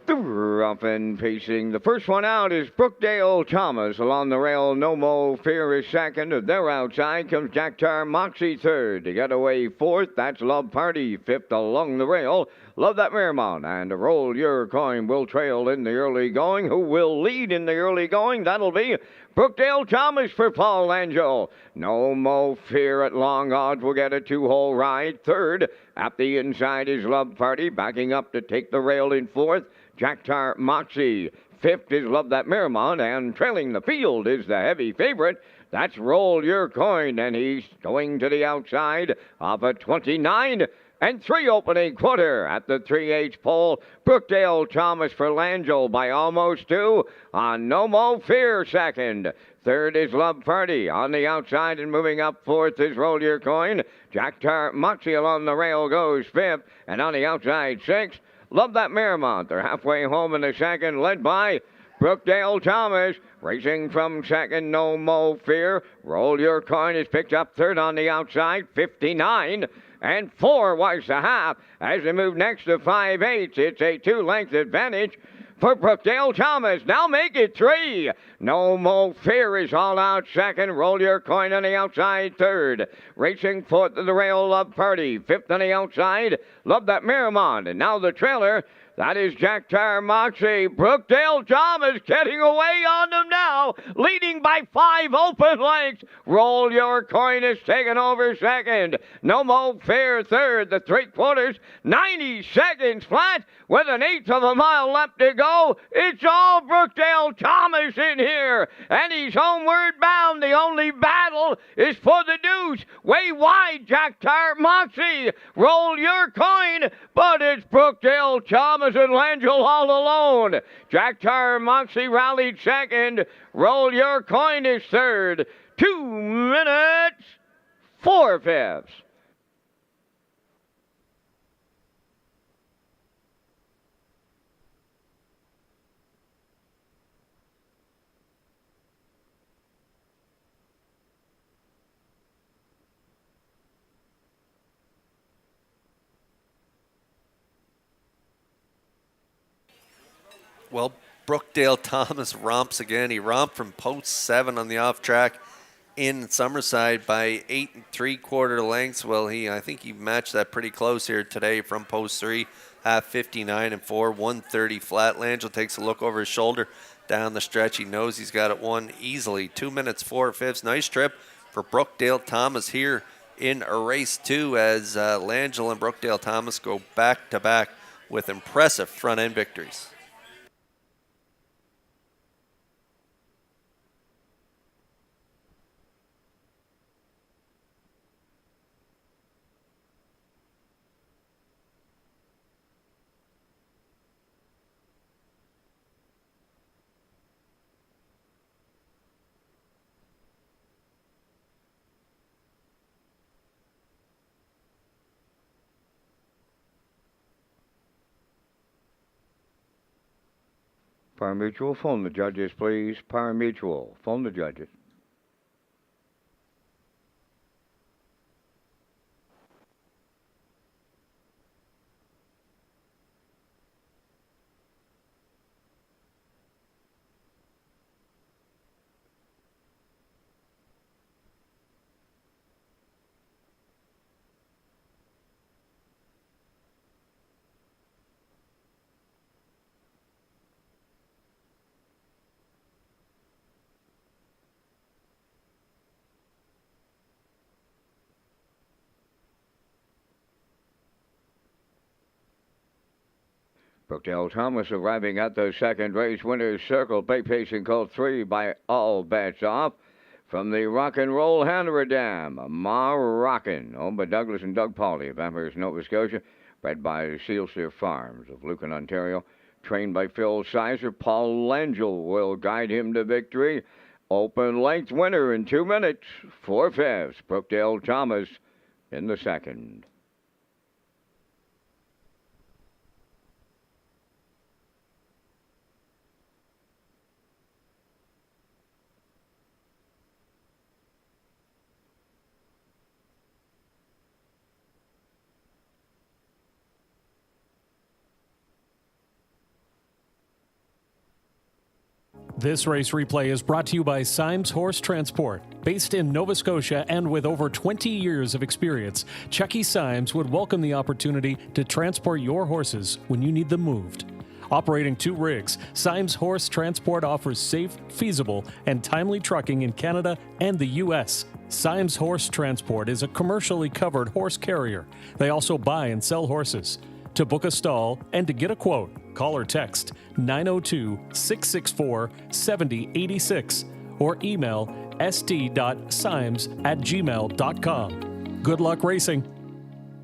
Rough and pacing. The first one out is Brookdale Thomas along the rail. No Mo Fear is second. They're outside. Comes Jack Tar Moxie third. To get away fourth, that's Love Party. Fifth along the rail. Love That Miramont. And Roll Your Coin will trail in the early going. Who will lead in the early going? That'll be Brookdale Thomas for Paul Angel. No Mo Fear at long odds will get a two-hole ride. Third, at the inside is Love Party. Backing up to take the rail in fourth. Jack Tar Moxie. Fifth is Love That Miramont, and trailing the field is the heavy favorite. That's Roll Your Coin, and he's going to the outside of a 29 and 3 opening quarter at the 3/8 pole. Brookdale Thomas for Langell by almost 2 on No Mo Fear second. Third is Love Party on the outside, and moving up fourth is Roll Your Coin. Jack Tar Moxie along the rail goes fifth, and on the outside sixth. Love That Miramont. They're halfway home in the second, led by Brookdale Thomas. Racing from second, No Mo Fear. Roll Your Coin is picked up third on the outside, 59 and 4 was the half. As they move next to 5/8, it's a 2-length advantage for Brookdale Thomas. Now make it 3. No Mo Fear is all out second. Roll Your Coin on the outside third. Racing fourth to the rail, Love Party. Fifth on the outside, Love That Miramont. And now the trailer, that is Jack Tar Moxie. Brookdale Thomas getting away on them now, leading by 5 open lengths. Roll Your Coin is taken over second. No Mo Fear third. The 3/4, 90 seconds flat with an 1/8 of a mile left to go. It's all Brookdale Thomas in here, and he's homeward bound. The only battle is for the deuce. Way wide, Jack Tar Moxie. Roll Your Coin, but it's Brookdale Thomas and Langell all alone. Jack Tar Moxie rallied second. Roll Your Coin is third. 2 minutes, 4/5. Well, Brookdale Thomas romps again. He romped from post 7 on the off track in Summerside by 8 3/4 lengths. Well, I think he matched that pretty close here today from post 3 at 59 and 4, 130 flat. Langell takes a look over his shoulder down the stretch. He knows he's got it won easily. 2 minutes, 4/5. Nice trip for Brookdale Thomas here in race 2 as Langell and Brookdale Thomas go back to back with impressive front end victories. Power Mutual, phone the judges, please. Power Mutual, phone the judges. Brookdale Thomas arriving at the second race winner's circle. Pacing code 3 by all bets off. From the Rock and Roll Hanover Dam, Ma Rockin', owned by Douglas and Doug Pauley of Amherst, Nova Scotia. Bred by Sealsteer Farms of Lucan, Ontario. Trained by Phil Sizer. Paul Langell will guide him to victory. Open length winner in 2 minutes, 4/5. Brookdale Thomas in the second. This race replay is brought to you by Symes Horse Transport. Based in Nova Scotia and with over 20 years of experience, Chucky Symes would welcome the opportunity to transport your horses when you need them moved. Operating 2 rigs, Symes Horse Transport offers safe, feasible, and timely trucking in Canada and the U.S. Symes Horse Transport is a commercially covered horse carrier. They also buy and sell horses. To book a stall and to get a quote, call or text 902-664-7086 or email st.symes@gmail.com. Good luck racing.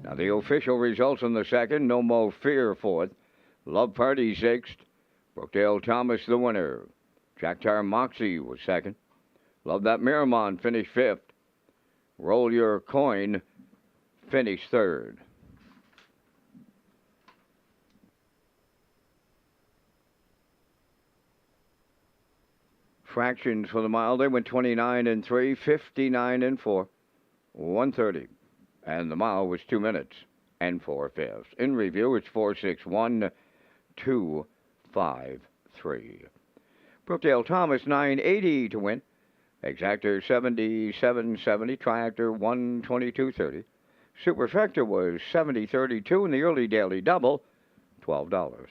Now the official results in the second, No Mo Fear fourth, Love Party sixth, Brookdale Thomas the winner, Jacktar Moxie was second, Love That Miramon finished fifth, Roll Your Coin finished third. Fractions for the mile, they went 29 and 3, 59 and 4, 130. And the mile was 2 minutes and 4/5. In review, it's 4:61, 2:53. Brookdale Thomas 980 to win. Exactor 77.70. Triactor 122.30. Superfecta was 70.32 in the early daily double, $12.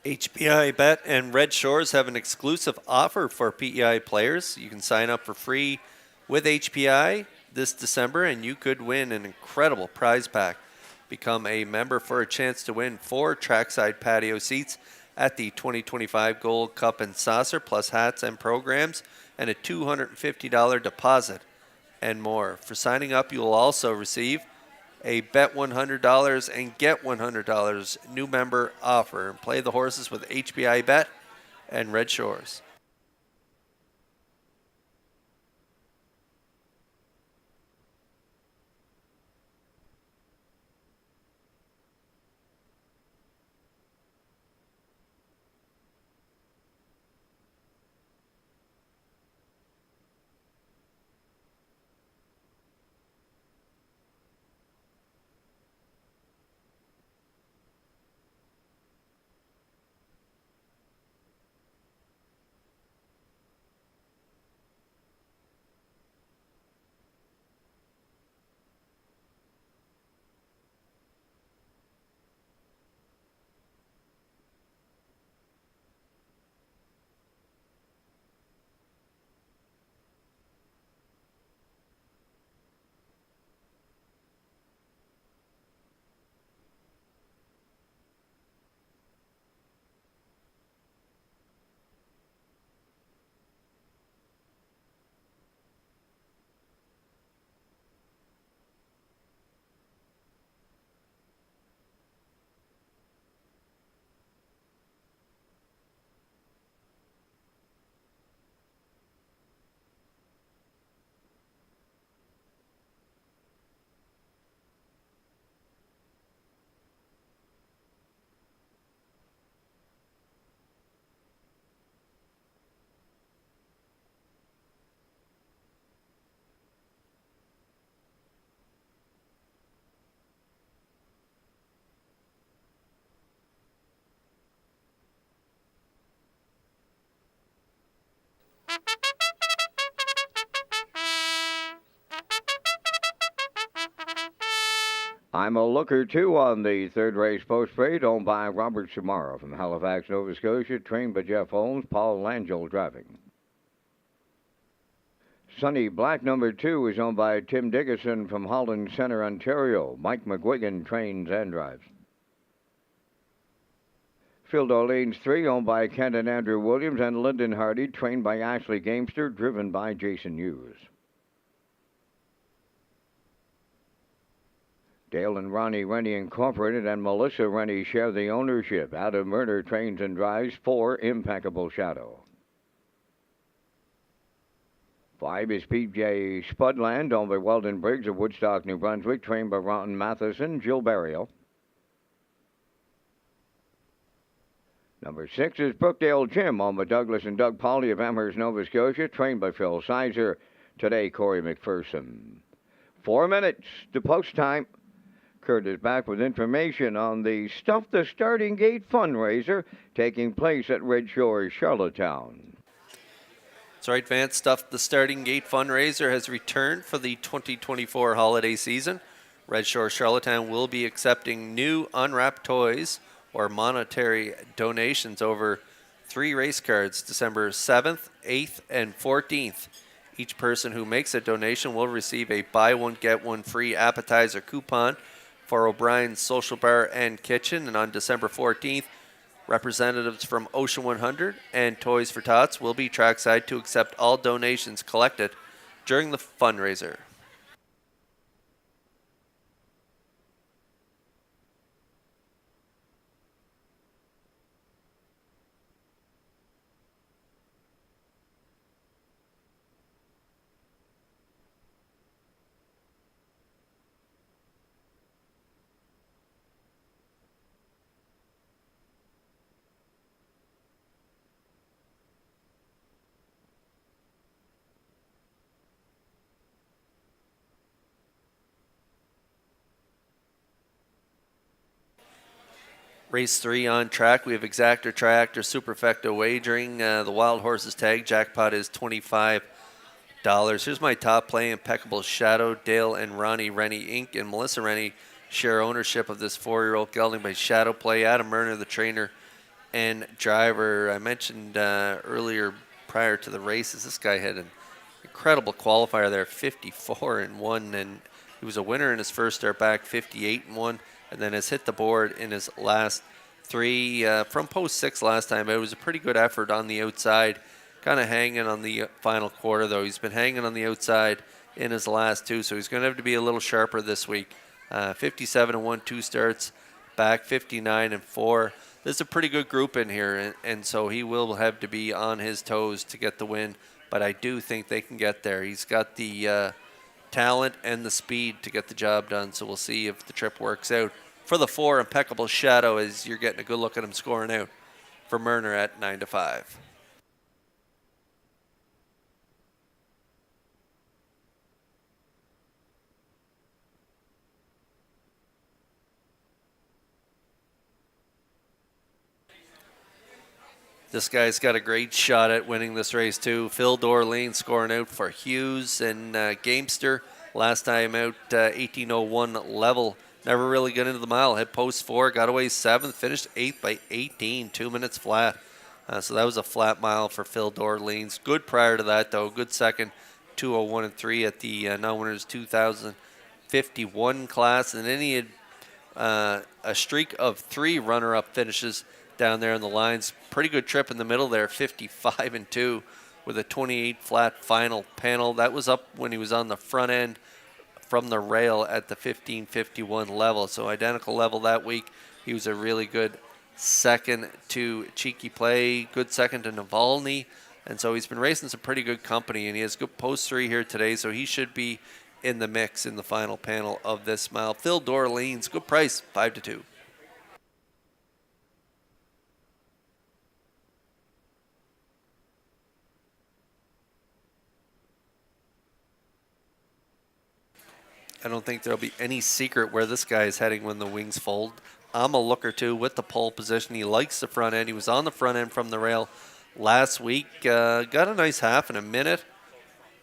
HPI Bet and Red Shores have an exclusive offer for PEI players. You can sign up for free with HPI this December, and you could win an incredible prize pack. Become a member for a chance to win 4 trackside patio seats at the 2025 Gold Cup and Saucer, plus hats and programs, and a $250 deposit and more. For signing up, you will also receive a bet $100 and get $100 new member offer. Play the horses with HBI Bet and Red Shores. I'm a looker, too, on the third race post-parade, owned by Robert Samara from Halifax, Nova Scotia, trained by Jeff Holmes, Paul Langell driving. Sunny Black number 2 is owned by Tim Diggison from Holland Center, Ontario. Mike McGuigan trains and drives. Phil D'Orleans 3, owned by Kent and Andrew Williams, and Lyndon Hardy, trained by Ashley Gamester, driven by Jason Hughes. Dale and Ronnie Rennie Incorporated and Melissa Rennie share the ownership. Adam Murner trains and drives 4, Impeccable Shadow. 5 is PJ Spudland, owned by Weldon Briggs of Woodstock, New Brunswick, trained by Ron Matheson, Jill Barrio. Number 6 is Brookdale Jim, owned by Douglas and Doug Pauley of Amherst, Nova Scotia, trained by Phil Sizer. Today, Corey McPherson. 4 minutes to post time. Kurt is back with information on the Stuff the Starting Gate fundraiser taking place at Red Shores, Charlottetown. That's right, Vance. Stuff the Starting Gate fundraiser has returned for the 2024 holiday season. Red Shore Charlottetown will be accepting new unwrapped toys or monetary donations over 3 race cards, December 7th, 8th, and 14th. Each person who makes a donation will receive a buy one, get one free appetizer coupon for O'Brien's Social Bar and Kitchen. And on December 14th, representatives from Ocean 100 and Toys for Tots will be trackside to accept all donations collected during the fundraiser. Race 3 on track. We have Exactor, Tractor, Superfecta wagering. The Wild Horses tag jackpot is $25. Here's my top play, Impeccable Shadow. Dale and Ronnie Rennie Inc. and Melissa Rennie share ownership of this 4-year-old gelding by Shadow Play. Adam Murner, the trainer and driver. I mentioned earlier prior to the races, this guy had an incredible qualifier there, 54-1, and he was a winner in his first start back, 58-1. And then has hit the board in his last 3 from post 6 last time. It was a pretty good effort on the outside, kind of hanging on the final quarter, though. He's been hanging on the outside in his last 2, so he's going to have to be a little sharper this week. 57-1, 2 starts back, 59-4. There's a pretty good group in here, and so he will have to be on his toes to get the win, but I do think they can get there. He's got the talent and the speed to get the job done, so we'll see if the trip works out. For the 4, Impeccable Shadow, as you're getting a good look at him scoring out for Murner at 9-5. This guy's got a great shot at winning this race, too. Phil D'Orleans scoring out for Hughes and Gamester. Last time out, 18:01 level. Never really got into the mile. Hit post 4, got away 7th, finished 8th by 18, 2 minutes flat. So that was a flat mile for Phil D'Orleans. Good prior to that, though. Good second, 2:01 and 3 at the non-winners 2051 class. And then he had a streak of 3 runner-up finishes down there in the lines. Pretty good trip in the middle there, 55-2 with a 28 flat final panel. That was up when he was on the front end from the rail at the 15:51 level. So identical level that week. He was a really good second to Cheeky Play, good second to Navalny. And so he's been racing some pretty good company, and he has good post 3 here today, so he should be in the mix in the final panel of this mile. Phil D'Orleans, good price, 5-2. I don't think there'll be any secret where this guy is heading when the wings fold. I'm a looker, too, with the pole position. He likes the front end. He was on the front end from the rail last week. Got a nice half in a minute,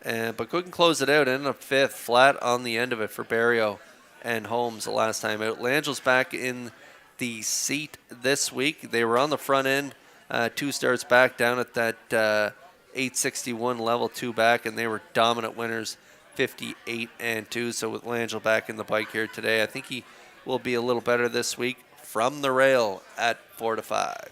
but couldn't close it out. Ended up 5th, flat on the end of it for Barrio and Holmes the last time out. Langel's back in the seat this week. They were on the front end, 2 starts back down at that 861 level, 2 back, and they were dominant winners, 58-2. So with Langell back in the bike here today, I think he will be a little better this week from the rail at 4-5.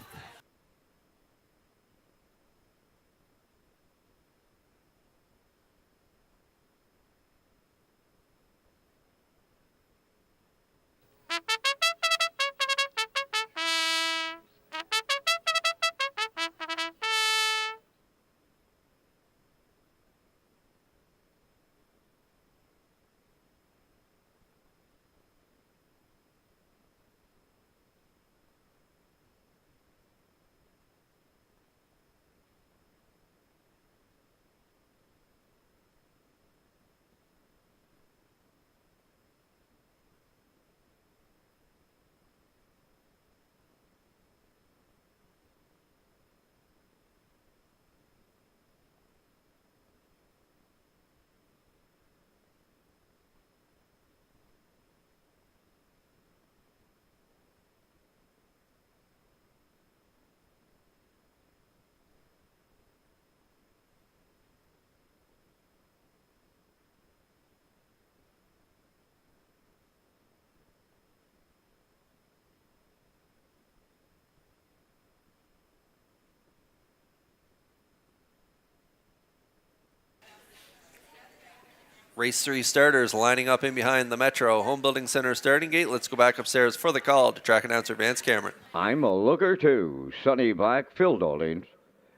Race 3 starters lining up in behind the Metro Home Building Center starting gate. Let's go back upstairs for the call to track announcer Vance Cameron. I'm a looker too. Sunny Black, Phil Dolins.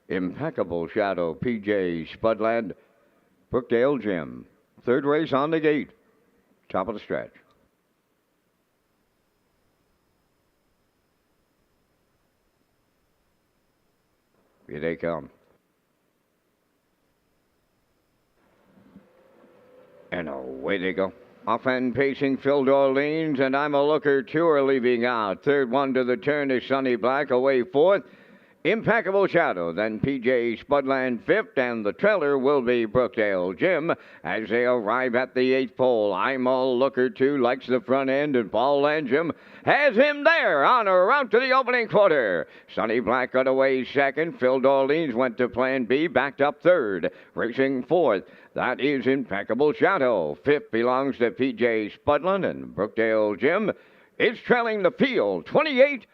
Impeccable Shadow, PJ Spudland. Brookdale Jim. Third race on the gate. Top of the stretch. Here they come. And away they go. Off and pacing Phil Dorleans, and I'm a looker two are leaving out. Third one to the turn is Sunny Black, away fourth. Impeccable Shadow, then PJ Spudland fifth, and the trailer will be Brookdale Jim as they arrive at the eighth pole. I'm a looker two likes the front end, and Paul Langem has him there on a route to the opening quarter. Sunny Black got away second. Phil Dorleans went to plan B, backed up third. Racing fourth, that is Impeccable Shadow. Fifth belongs to PJ Spudland, and Brookdale Jim is trailing the field 28-4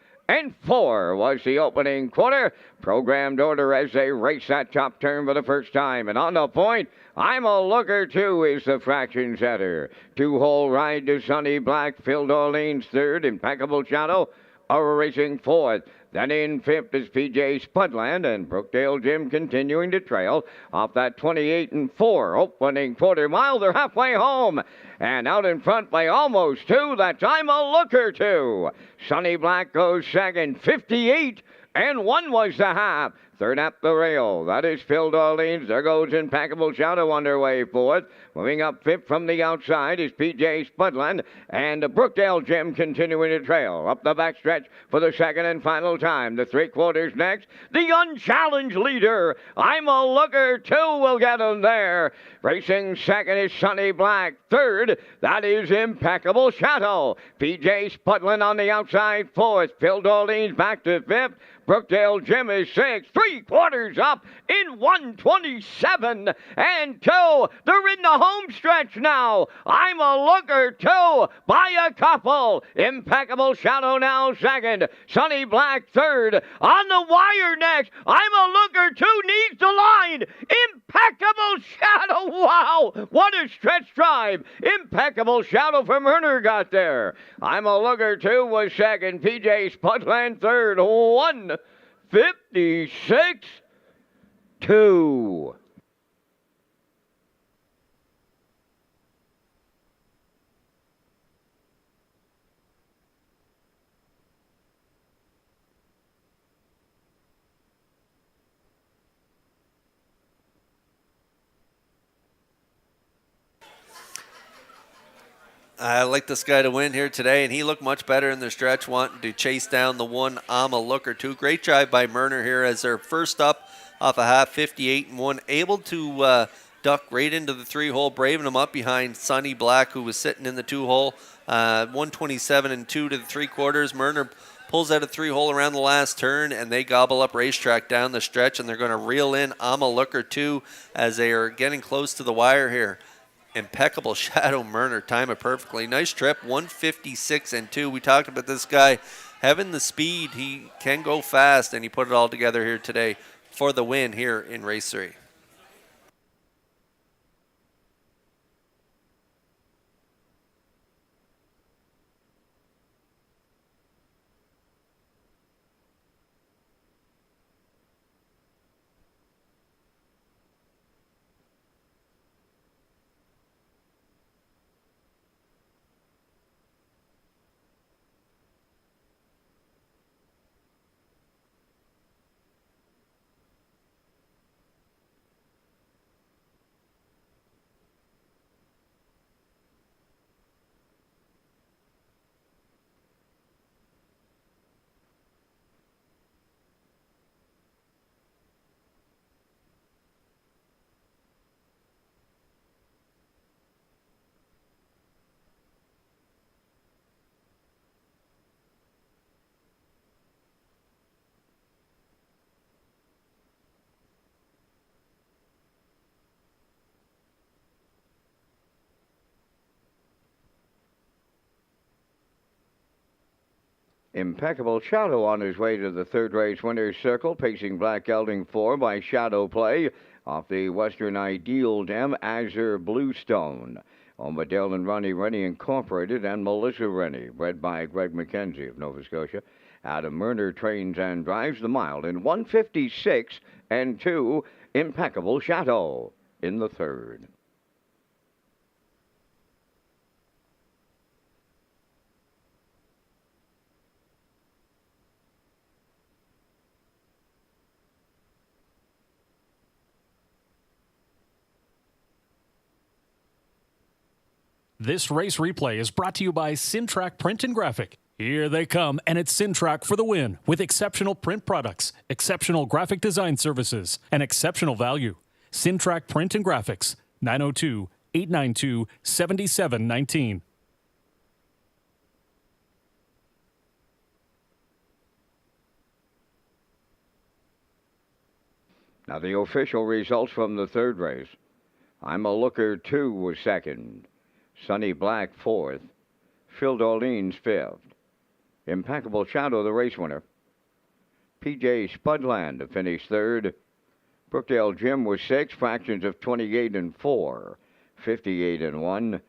was the opening quarter. Programmed order as they race that top turn for the first time. And on the point, I'm a looker two is the fraction setter. 2-hole ride to Sunny Black. Phil Dorleans third. Impeccable Shadow are racing fourth. Then in fifth is PJ Spudland, and Brookdale Jim continuing to trail off that 28-4 opening quarter mile. They're halfway home, and out in front by almost two. That's I'm a looker two. Sunny Black goes second, 58-1 was the half. Third up the rail, that is Phil Dorleans. There goes Impeccable Shadow underway fourth. Moving up fifth from the outside is PJ Spudland, and Brookdale Jim continuing to trail up the backstretch for the second and final time. The three quarters next, the unchallenged leader, I'm a looker two will get him there. Racing second is Sunny Black. Third, that is Impeccable Shadow. PJ Spudland on the outside fourth. Phil Dorleans back to fifth. Brookdale Jim is sixth. 3/4 up in 1:27-2. They're in the home stretch now. I'm a looker two by a couple. Impeccable Shadow now second. Sunny Black third. On the wire next. I'm a looker two needs the line. Impeccable Shadow. Wow, what a stretch drive. Impeccable Shadow from Herner got there. I'm a looker two was second. PJ Spudland third. 1:56-2. I like this guy to win here today, and he looked much better in the stretch, wanting to chase down the one I'm a looker two. Great drive by Murner here as they're first up off a half, 58-1, able to duck right into the 3-hole, braving him up behind Sonny Black, who was sitting in the 2-hole. 127 and 2 to the 3/4. Murner pulls out a 3-hole around the last turn, and they gobble up Racetrack down the stretch, and they're going to reel in I'm a Looker too as they are getting close to the wire here. Impeccable Shadow Murner, time it perfectly. Nice trip, 156 and 2. We talked about this guy having the speed. He can go fast, and he put it all together here today for the win here in race 3. Impeccable Shadow on his way to the third race winner's circle, pacing Black Gelding 4 by Shadow Play off the Western Ideal Dam Azure Bluestone. Owned by Dale and Ronnie Rennie Incorporated and Melissa Rennie, bred by Greg McKenzie of Nova Scotia. Adam Murner trains and drives the mile in 156 and 2. Impeccable Shadow in the third. This race replay is brought to you by Sintrack Print and Graphic. Here they come, and it's Sintrack for the win with exceptional print products, exceptional graphic design services, and exceptional value. Sintrack Print and Graphics, 902-892-7719. Now the official results from the third race. I'm a Looker 2 was second. Sonny Black fourth. Phil Dorleans fifth. Impeccable Shadow the race winner. PJ Spudland finished third. Brookdale Jim was sixth, fractions of 28 and 4, 58 and 1,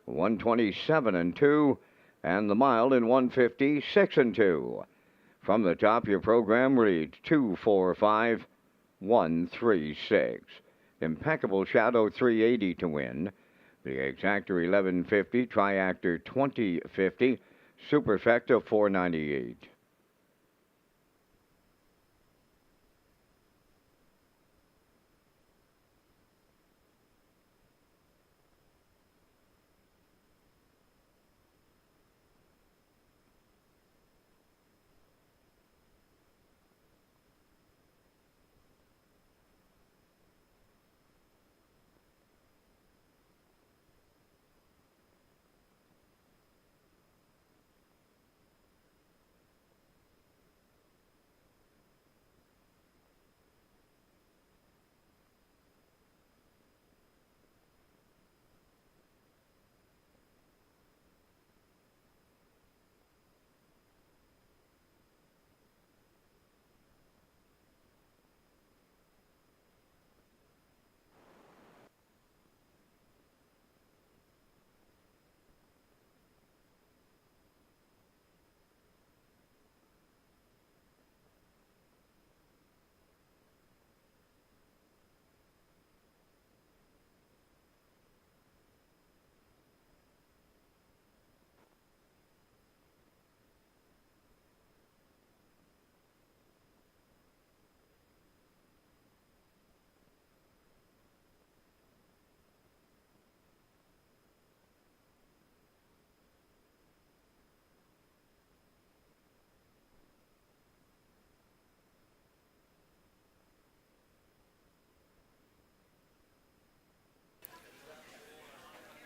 127 and 2, and the mile in 156 and 2. From the top, your program reads 245 136. Impeccable Shadow 380 to win. The Exactor 1150, Triactor 2050, Superfecta 498.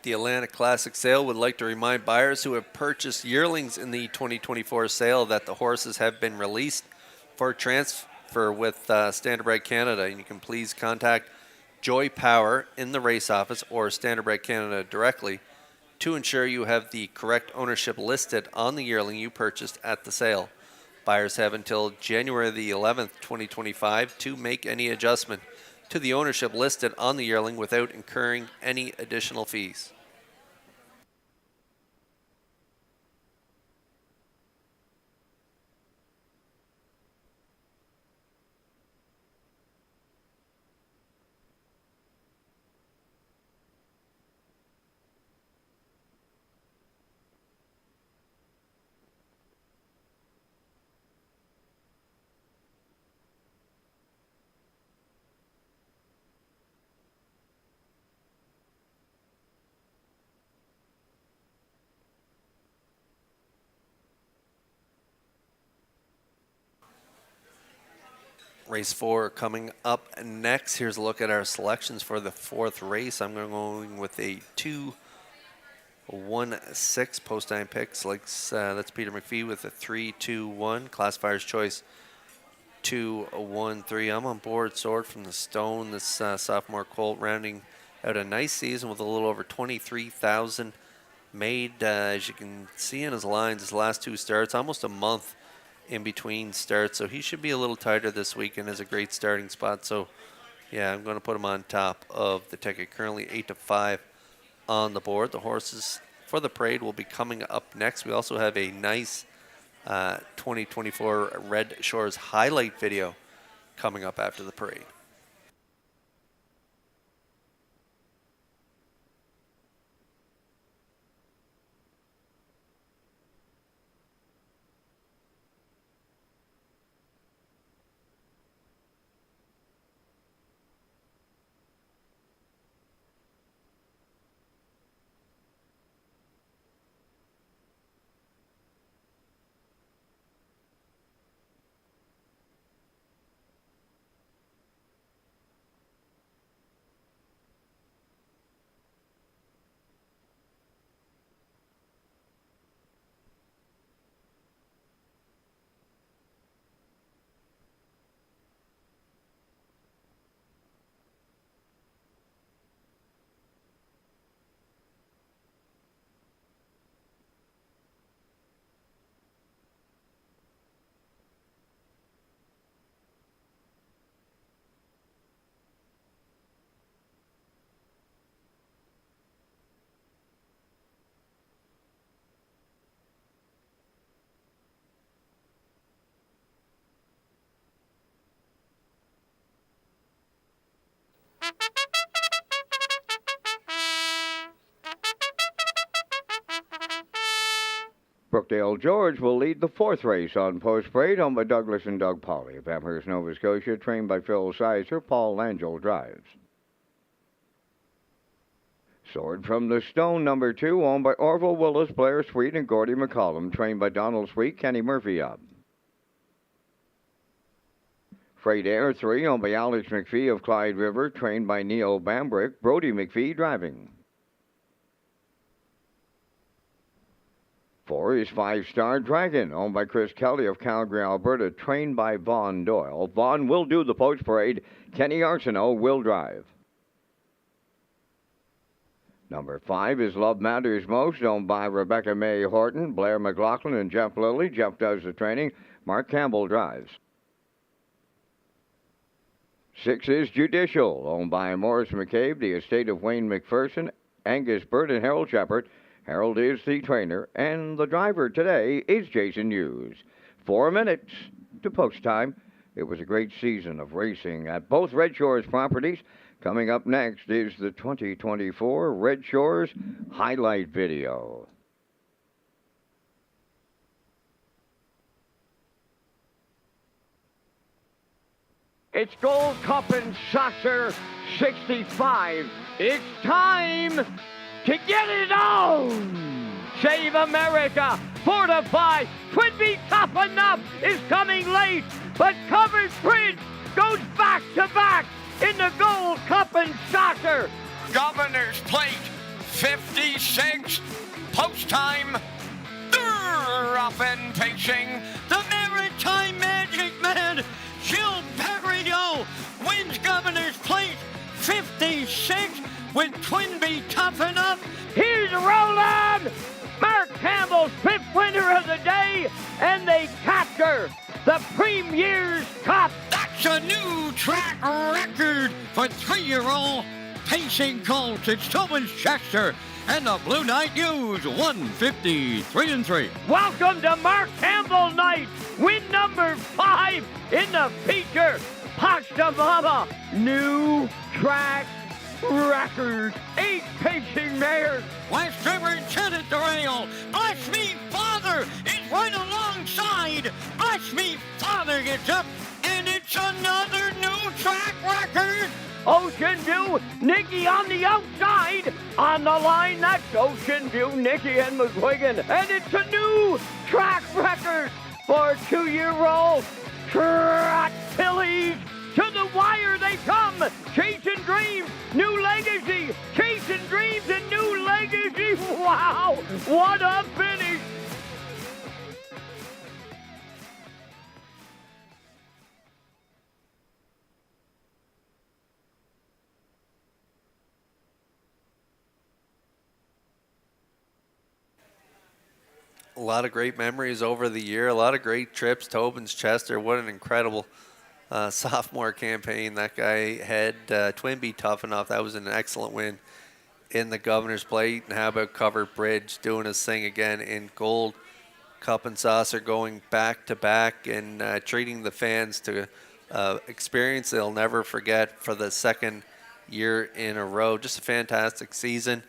The Atlantic Classic Sale would like to remind buyers who have purchased yearlings in the 2024 sale that the horses have been released for transfer with Standardbred Canada. And you can please contact Joy Power in the race office or Standardbred Canada directly to ensure you have the correct ownership listed on the yearling you purchased at the sale. Buyers have until January the 11th, 2025 to make any adjustment to the ownership listed on the yearling without incurring any additional fees. Race 4 coming up next. Here's a look at our selections for the fourth race. I'm going with a 2-1-6 post-time picks. That's Peter McPhee with a 3-2-1. Classifier's choice 2-1-3. I'm on board. Sword from the Stone. This sophomore colt rounding out a nice season with a little over 23,000 made. As you can see in his lines, his last two starts, almost a month in between starts, so he should be a little tighter this week and has a great starting spot. So yeah, I'm going to put him on top of the ticket. Currently 8-5 on the board. The horses for the parade will be coming up next. We also have a nice 2024 Red Shores highlight video coming up after the parade. Brookdale George will lead the fourth race on Post Parade, owned by Douglas and Doug Pauley of Amherst, Nova Scotia, trained by Phil Sizer. Paul Langell drives. Sword from the Stone, number 2, owned by Orville Willis, Blair Sweet, and Gordy McCollum, trained by Donald Sweet, Kenny Murphy up. Freight Air 3, owned by Alex McPhee of Clyde River, trained by Neil Bambrick, Brody McPhee driving. 4 is 5-Star Dragon, owned by Chris Kelly of Calgary, Alberta, trained by Vaughn Doyle. Vaughn will do the Post Parade. Kenny Arsenault will drive. Number 5 is Love Matters Most, owned by Rebecca May Horton, Blair McLaughlin, and Jeff Lilly. Jeff does the training. Mark Campbell drives. 6 is Judicial, owned by Morris McCabe, the estate of Wayne McPherson, Angus Bird, and Harold Shepard. Harold is the trainer, and the driver today is Jason Hughes. 4 minutes to post time. It was a great season of racing at both Red Shores properties. Coming up next is the 2024 Red Shores highlight video. It's Gold Cup and Saucer 65. It's time to get it on! Save America, Fortify, Could Be Tough Enough is coming late, but Covered Bridge goes back to back in the Gold Cup and Saucer. Governor's Plate, 156. Post time. They're off and pacing. The Maritime Magic Man, Gil Perriot, wins Governor's Plate 56 with Twinbee Tough Enough. Here's Roland. Mark Campbell's fifth winner of the day, and they capture the Premier's Cup. That's a new track record for 3-year-old pacing colts. It's Tobin's Chester and the Blue Knight News 153-3. Welcome to Mark Campbell Night, win number 5 in the feature. Pasta Mama, new track record. 8 pacing mares. West River Chet at the rail. Bless Me Father is right alongside. Bless Me Father gets up, and it's another new track record. Ocean View, Nicky on the outside. On the line, that's Ocean View, Nicky and McGuigan. And it's a new track record for 2-year-old Trot Fillies. To the wire they come. Chasing Dreams, New Legacy. Chasing Dreams and New Legacy. Wow, what a finish. A lot of great memories over the year, a lot of great trips. Tobin's Chester, what an incredible sophomore campaign that guy had. Twinbee Tough Enough, that was an excellent win in the Governor's Plate. And how about Covered Bridge doing his thing again in gold. Cup and Saucer going back to back and treating the fans to experience they'll never forget for the second year in a row. Just a fantastic season.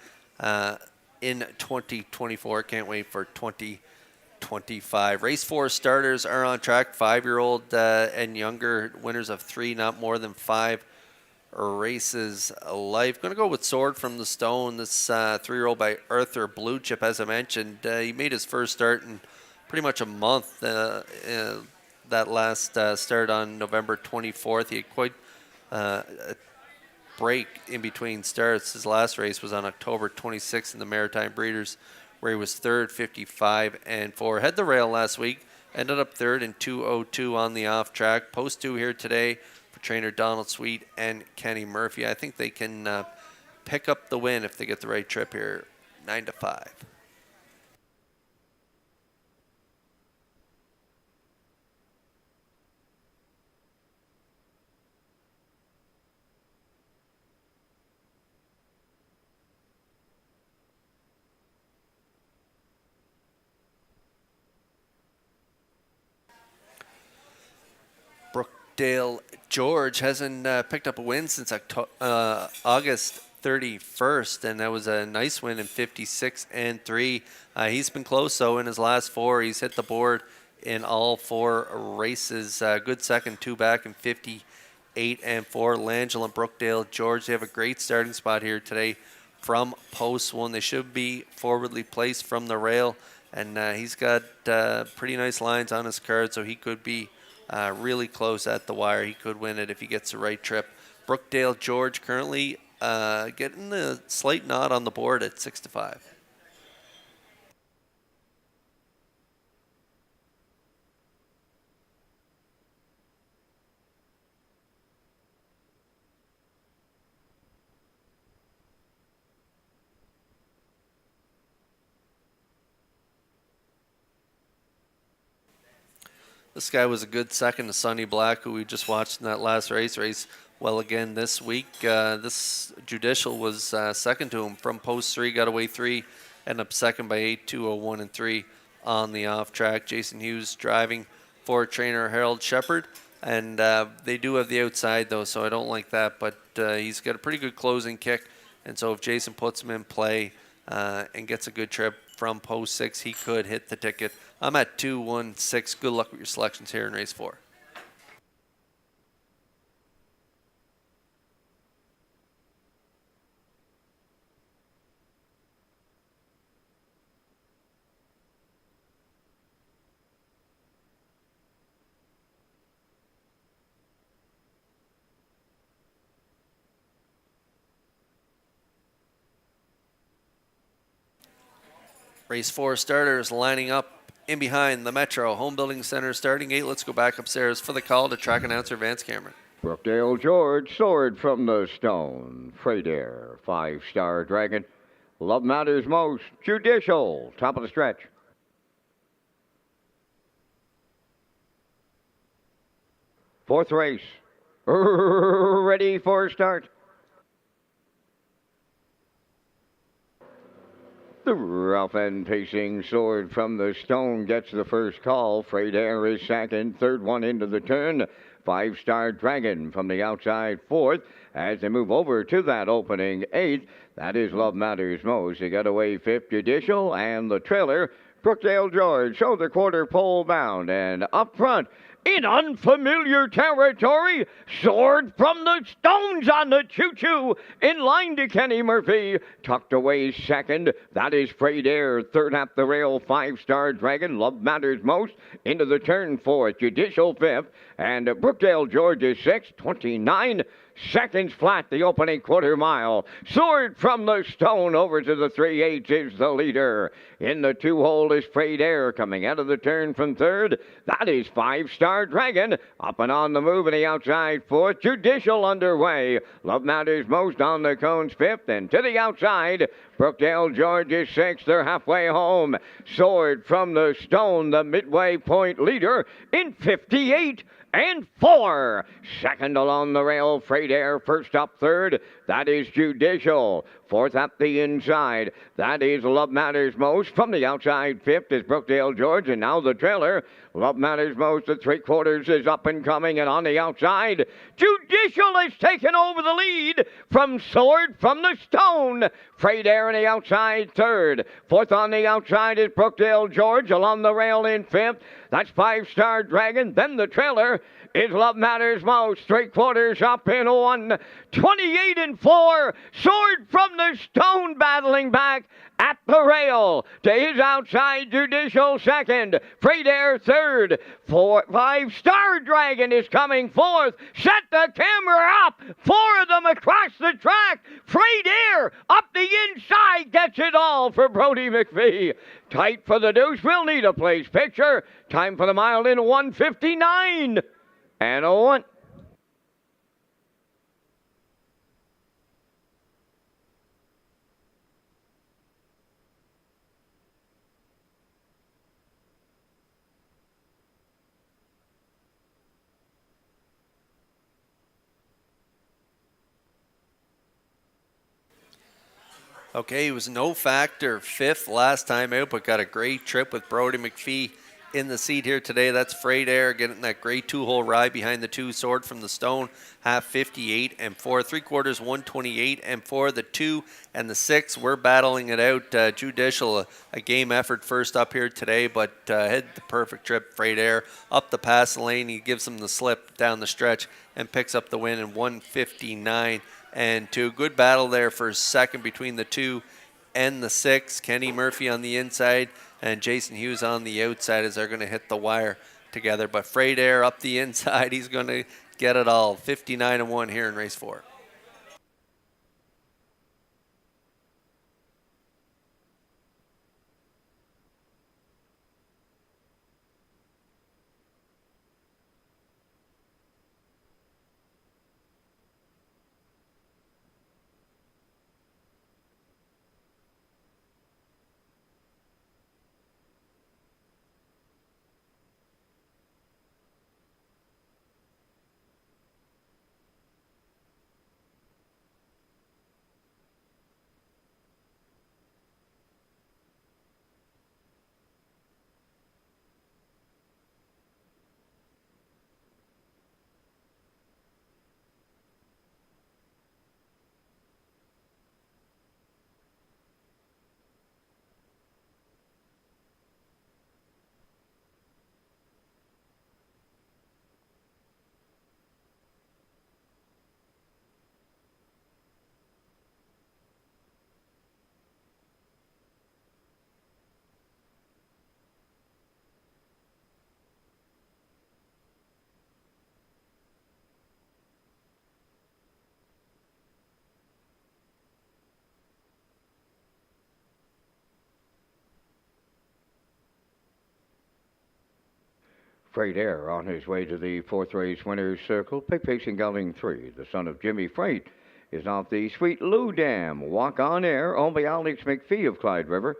In 2024. Can't wait for 2025. Race 4 starters are on track. 5-year-old and younger, winners of 3, not more than 5 races life. Going to go with Sword from the Stone. This 3-year-old by Arthur Blue Chip, as I mentioned. He made his first start in pretty much a month. That last start on November 24th. He had quite a break in between starts. His last race was on October 26th in the Maritime Breeders, where he was third, 55-4. Had the rail last week, ended up third in 2:02 on the off track. Post 2 here today for trainer Donald Sweet and Kenny Murphy. I think they can pick up the win if they get the right trip here, 9-5. Dale George hasn't picked up a win since August 31st, and that was a nice win in 56-3. He's been close, though, in his last 4. He's hit the board in all 4 races. Good second, 2 back in 58-4. Langell and Brookdale George, they have a great starting spot here today from post 1. They should be forwardly placed from the rail, and he's got pretty nice lines on his card, so he could be really close at the wire. He could win it if he gets the right trip. Brookdale George currently getting the slight nod on the board at 6-5. This guy was a good second to Sonny Black, who we just watched in that last race. Well, again this week. This Judicial was second to him from post 3, got away 3, ended up second by 8, 2:01 and 3 on the off track. Jason Hughes driving for trainer Harold Shepard, and they do have the outside though, so I don't like that. But he's got a pretty good closing kick, and so if Jason puts him in play and gets a good trip from post 6, he could hit the ticket. I'm at 2-1-6. Good luck with your selections here in race 4. Race 4 starters lining up in behind the Metro Home Building Center starting gate. Let's go back upstairs for the call to track announcer Vance Cameron. Brookdale George, Sword from the Stone. Freight Air, 5-star Dragon. Love Matters Most, Judicial, top of the stretch. Fourth race, ready for start. The rough and pacing Sword from the Stone gets the first call. Freight Air is second, third one into the turn. 5-star Dragon from the outside fourth as they move over to that opening eighth. That is Love Matters Most. They got away fifth, Judicial, and the trailer, Brookdale George, show the quarter pole bound. And up front, in unfamiliar territory, Sword from the Stones on the choo-choo. In line to Kenny Murphy. Tucked away second. That is Freight Air. Third up the rail, 5-star Dragon. Love Matters Most. Into the turn fourth. Judicial fifth. And Brookdale George is sixth. 29 seconds flat the opening quarter mile. Sword from the Stone over to the 3/8 is the leader. In the 2-hole is Freight Air coming out of the turn from third. That is 5-star Dragon. Up and on the move in the outside fourth. Judicial underway. Love Matters Most on the cones fifth. And to the outside, Brookdale George is sixth. They're halfway home. Sword from the Stone, the midway point leader in 58 and 4. Second along the rail, Freight Air. First up third, that is Judicial. Fourth up the inside, that is Love Matters Most. From the outside, fifth is Brookdale George, and now the trailer. Love Matters Most at 3/4 is up and coming, and on the outside, Judicial has taken over the lead from Sword from the Stone. Freight Air on the outside third. Fourth on the outside is Brookdale George along the rail in fifth. That's 5-star Dragon. Then the trailer is Love Matters Most. 3/4 up in one. 28 and 4. Sword from the Stone battling back at the rail. To his outside, Judicial second. Freight Air third. 5-star Dragon is coming fourth. Set the camera up. 4 of them across the track. Freight Air up the inside gets it all for Brody McPhee. Tight for the deuce. We'll need a place picture. Time for the mile in 1:59 and a 1. Okay, he was no factor, fifth last time out, but got a great trip with Brody McPhee in the seat here today. That's Freight Air getting that great 2-hole ride behind the 2. Sword from the Stone, half 58 and 4. 3/4 128 and 4. The 2 and the 6, we're battling it out. Judicial, a game effort first up here today, but had the perfect trip. Freight Air up the pass lane. He gives him the slip down the stretch and picks up the win in 159 and 2. Good battle there for second between the 2 and the 6. Kenny Murphy on the inside and Jason Hughes on the outside as they're going to hit the wire together. But Freight Air up the inside, he's going to get it all. 59 and 1 here in race 4. Freight Air on his way to the fourth race winner's circle. Pick pacing gelding 3, the son of Jimmy Freight, is off the Sweet Lou Dam. Walk on Air, owned by Alex McPhee of Clyde River.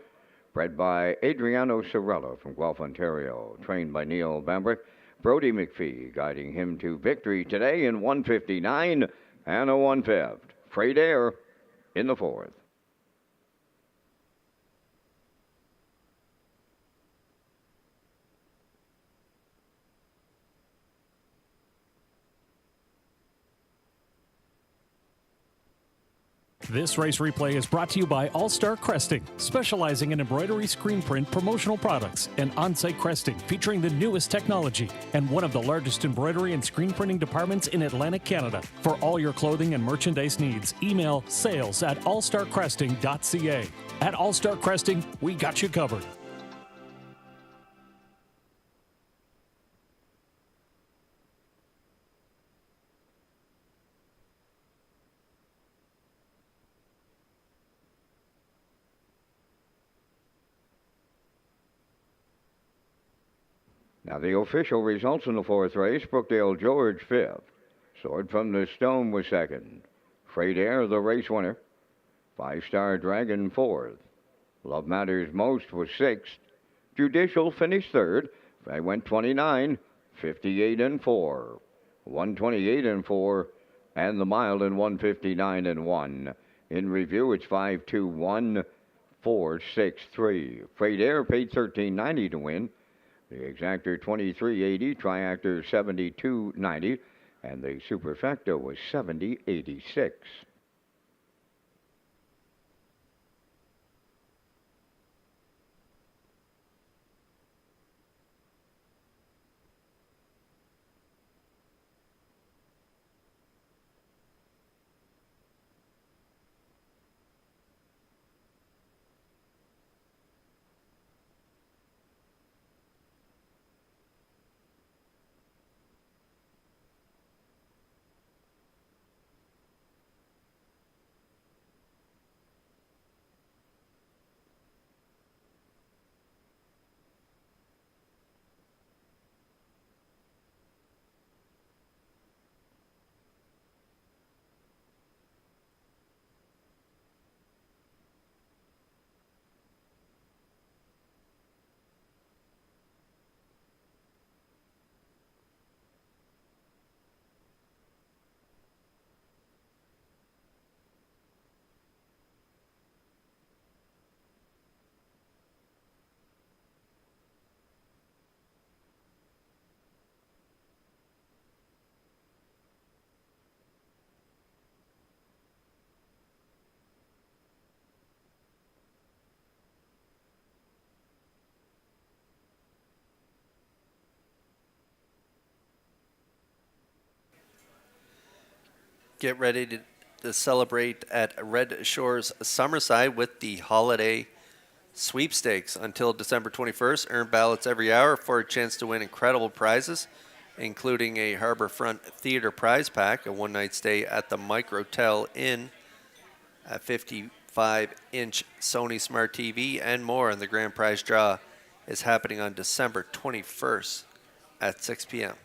Bred by Adriano Sorella from Guelph, Ontario. Trained by Neil Bamber. Brody McPhee guiding him to victory today in 159 and a 1/5. Freight Air in the fourth. This race replay is brought to you by All Star Cresting, specializing in embroidery, screen print, promotional products, and on-site cresting featuring the newest technology and one of the largest embroidery and screen printing departments in Atlantic Canada. For all your clothing and merchandise needs, email sales@allstarcresting.ca. At All Star Cresting, we got you covered. Now the official results in the fourth race: Brookdale George 5th. Sword from the Stone was 2nd. Freight Air, the race winner. 5-Star Dragon 4th. Love Matters Most was 6th. Judicial finished 3rd. They went 29, 58 and 4, 128 and 4, and the mile in 159 and 1. In review, it's 5-2-1, 4-6-3. Freight Air paid $13.90 to win. The Exactor $23.80, Triactor $72.90, and the Superfecta was $70.86. Get ready to celebrate at Red Shores Summerside with the holiday sweepstakes until December 21st. Earn ballots every hour for a chance to win incredible prizes, including a Harborfront Theater prize pack, a one-night stay at the Microtel Inn, a 55-inch Sony Smart TV, and more. And the grand prize draw is happening on December 21st at 6 p.m.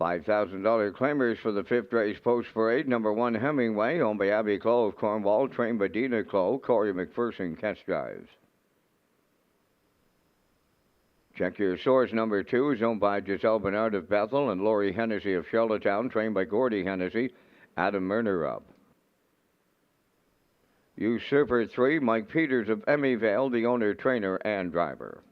$5,000 claimers for the fifth race post parade. Number 1 Hemingway, owned by Abby Clow of Cornwall, trained by Dina Clow. Corey McPherson catch drives. Check Your Source number 2 is owned by Giselle Bernard of Bethel and Lori Hennessy of Charlottetown, trained by Gordy Hennessy. Adam Murner up. Usurper 3, Mike Peters of Emmyvale, the owner, trainer, and driver.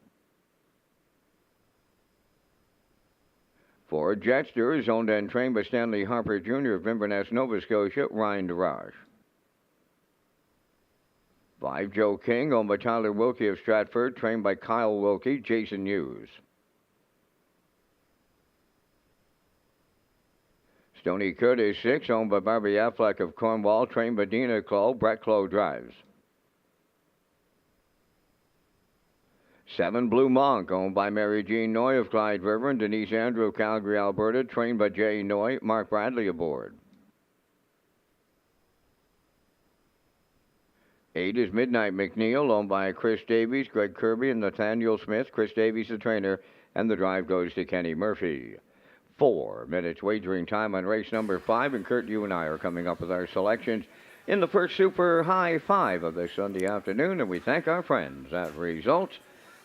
4 Jetster is owned and trained by Stanley Harper Jr. of Inverness, Nova Scotia, Ryan DeRoche. 5 Joe King, owned by Tyler Wilkie of Stratford, trained by Kyle Wilkie, Jason Hughes. Stony Curtis 6, owned by Barbie Affleck of Cornwall, trained by Dina Clow, Brett Clow drives. 7 Blue Monk, owned by Mary Jean Noy of Clyde River and Denise Andrew of Calgary, Alberta, trained by Jay Noy, Mark Bradley aboard. 8 is Midnight McNeil, owned by Chris Davies, Greg Kirby, and Nathaniel Smith. Chris Davies, the trainer, and the drive goes to Kenny Murphy. 4 minutes wagering time on race number 5, and Kurt, you and I are coming up with our selections in the first Super High 5 of this Sunday afternoon, and we thank our friends at Results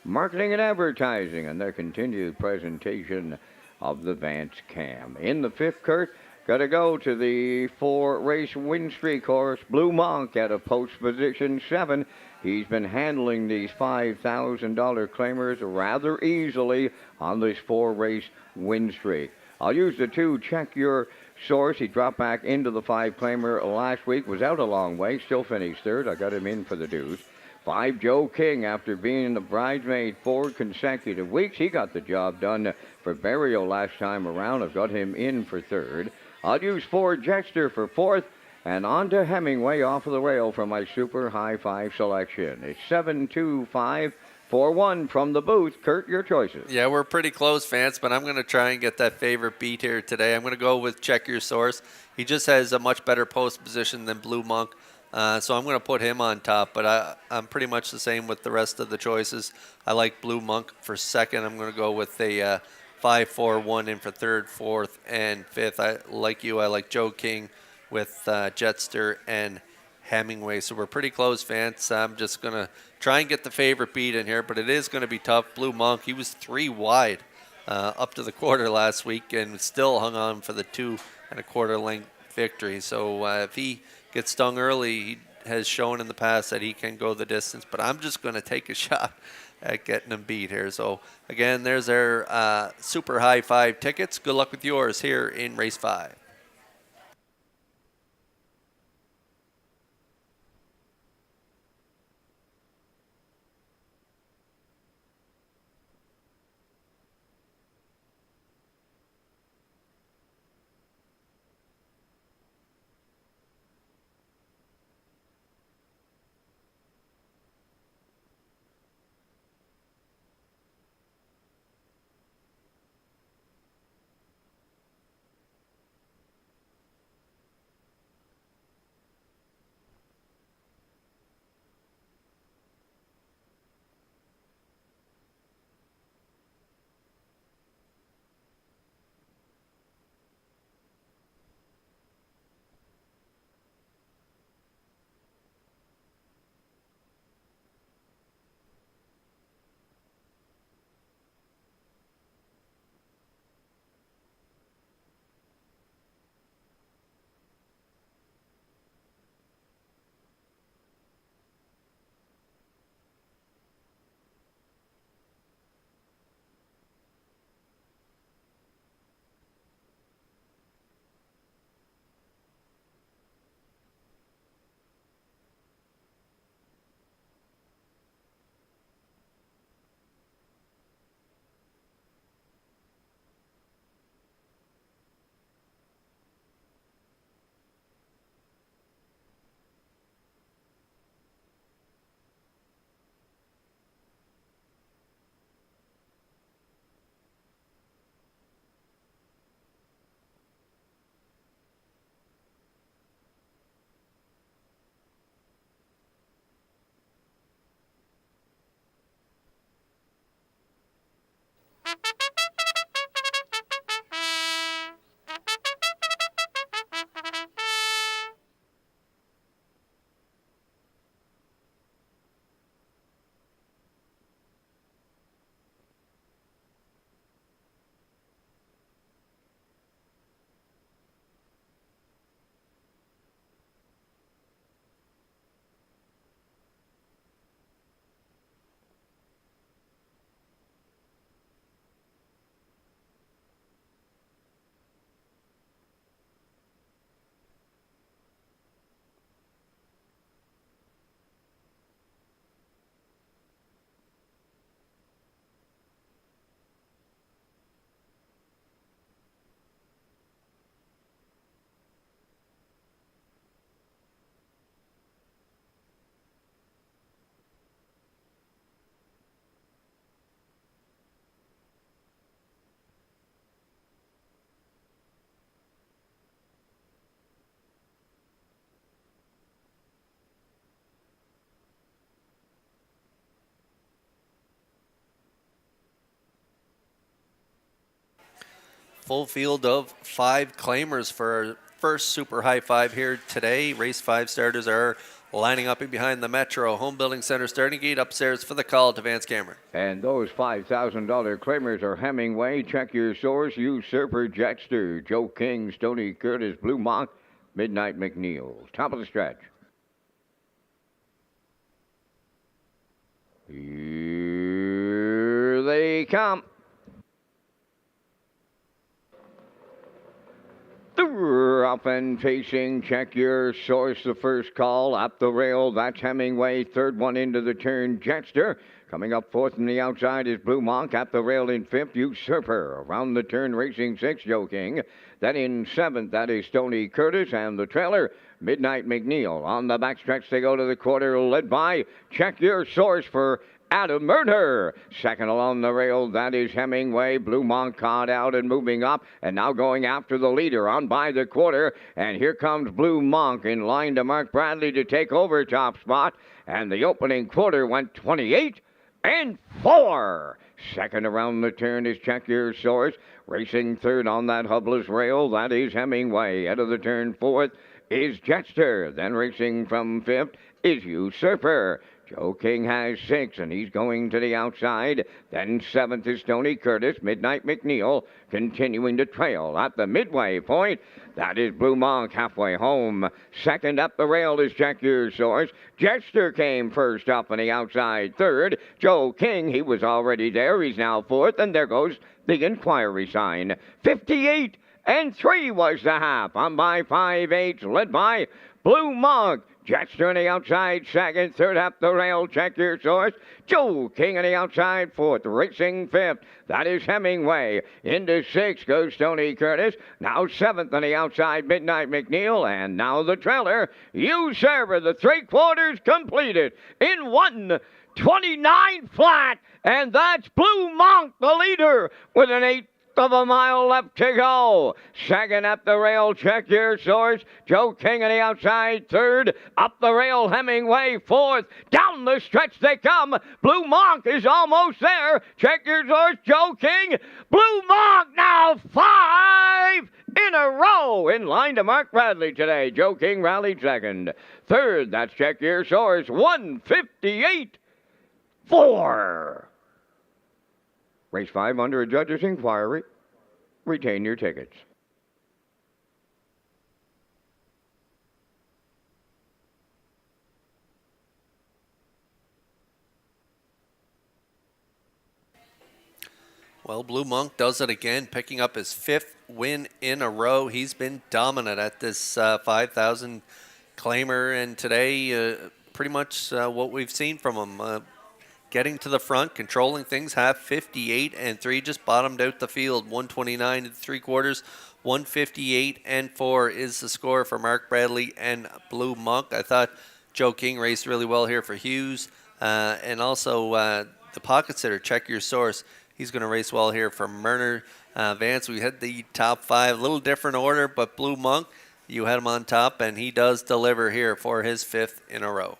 Marketing and Advertising and their continued presentation of the Vance Cam. In the 5th, Kurt, got to go to the 4-race win streak horse, Blue Monk, at a post position 7. He's been handling these $5,000 claimers rather easily on this 4-race win streak. I'll use the 2 Check Your Source. He dropped back into the 5 claimer last week, was out a long way, still finished 3rd. I got him in for the deuce. 5 Joe King, after being the bridesmaid 4 consecutive weeks, he got the job done for Burial last time around. I've got him in for 3rd. I'll use 4 Jetster for 4th, and on to Hemingway off of the rail for my Super High 5 selection. It's 7-2-5-4-1 from the booth. Kurt, your choices. Yeah, we're pretty close, Vance, but I'm going to try and get that favorite beat here today. I'm going to go with Check Your Source. He just has a much better post position than Blue Monk, so I'm going to put him on top, but I'm pretty much the same with the rest of the choices. I like Blue Monk for 2nd. I'm going to go with a 5-4-1 in for 3rd, 4th, and 5th. I like Joe King with Jetster and Hemingway. So we're pretty close, Vance. I'm just going to try and get the favorite beat in here, but it is going to be tough. Blue Monk, he was 3 wide up to the quarter last week and still hung on for the 2 1/4 length victory. So if he gets stung early, he has shown in the past that he can go the distance, but I'm just going to take a shot at getting him beat here. So again, there's our Super High 5 tickets. Good luck with yours here in race 5. full field of 5 claimers for our first Super High Five here today. Race 5 starters are lining up in behind the Metro Home Building Center starting gate upstairs for the call to Vance Cameron. And those $5,000 claimers are Hemingway, Check Your Source, Usurper, Jetster, Joe King, Stony Curtis, Blue Monk, Midnight McNeil. Top of the stretch. Here they come. Up and facing, Check Your Source, the first call. Up the rail, that's Hemingway. Third one into the turn, Jetster. Coming up fourth from the outside is Blue Monk. Up the rail in fifth, Usurper. Around the turn, racing sixth, Joe King. Then in seventh, that is Stony Curtis. And the trailer, Midnight McNeil. On the backstretch, they go to the quarter, led by Check Your Source for Adam Murder. Second along the rail, that is Hemingway. Blue Monk caught out and moving up, and now going after the leader on by the quarter. And here comes Blue Monk in line to Mark Bradley to take over top spot. And the opening quarter went 28 and 4. Second around the turn is Check Your Source. Racing third on that hubless rail, that is Hemingway. Head of the turn fourth is Jetster. Then racing from fifth is Usurper. Joe King has 6, and he's going to the outside. Then seventh is Stony Curtis. Midnight McNeil continuing to trail at the midway point. That is Blue Monk halfway home. Second up the rail is Check Your Source. Jetster came first up on the outside. Third, Joe King. He was already there. He's now fourth, and there goes the inquiry sign. 58 and 3 was the half. On by 5/8, led by Blue Monk. Jetster on the outside, second. Third up the rail, Check Your Source. Joe King on the outside, fourth. Racing fifth, that is Hemingway. Into sixth goes Stony Curtis. Now seventh on the outside, Midnight McNeil. And now the trailer, Usurper. The 3/4 completed in 1:29 flat. And that's Blue Monk, the leader, with an 1/8 of a mile left to go. Second up the rail, Check Your Source. Joe King on the outside. Third up the rail, Hemingway. Fourth. Down the stretch they come. Blue Monk is almost there. Check Your Source, Joe King. Blue Monk now 5 in a row. In line to Mark Bradley today. Joe King rallied second. Third, that's Check Your Source. 1:58.4. Race 5 under a judge's inquiry. Retain your tickets. Well, Blue Monk does it again, picking up his 5th win in a row. He's been dominant at this 5,000 claimer, and today pretty much what we've seen from him. Getting to the front, controlling things, half 58 and 3, just bottomed out the field. 129 and 3/4, 158 and 4 is the score for Mark Bradley and Blue Monk. I thought Joe King raced really well here for Hughes, and also the pocket sitter, Check Your Source. He's going to race well here for Murner. Vance, we had the top 5, a little different order, but Blue Monk, you had him on top, and he does deliver here for his 5th in a row.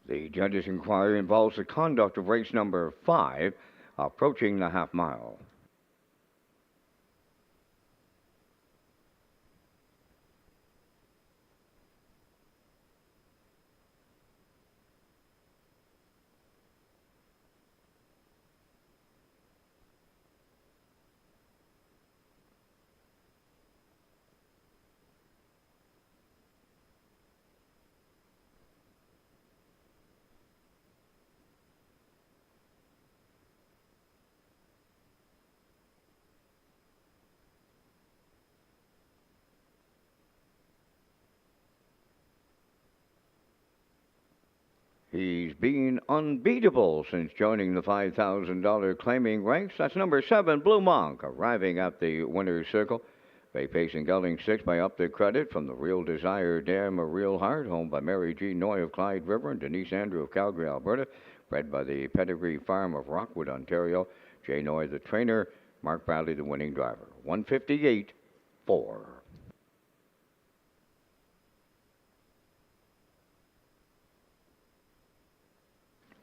The judge's inquiry involves the conduct of race number 5, approaching the half mile. He's been unbeatable since joining the $5,000 claiming ranks. That's number 7, Blue Monk, arriving at the winner's circle. Bay Pacing Gelding 6 by Up the Credit from the Real Desire Dam of Real Heart, home by Mary G. Noy of Clyde River and Denise Andrew of Calgary, Alberta. Bred by the Pedigree Farm of Rockwood, Ontario. Jay Noy, the trainer. Mark Bradley, the winning driver. 158-4.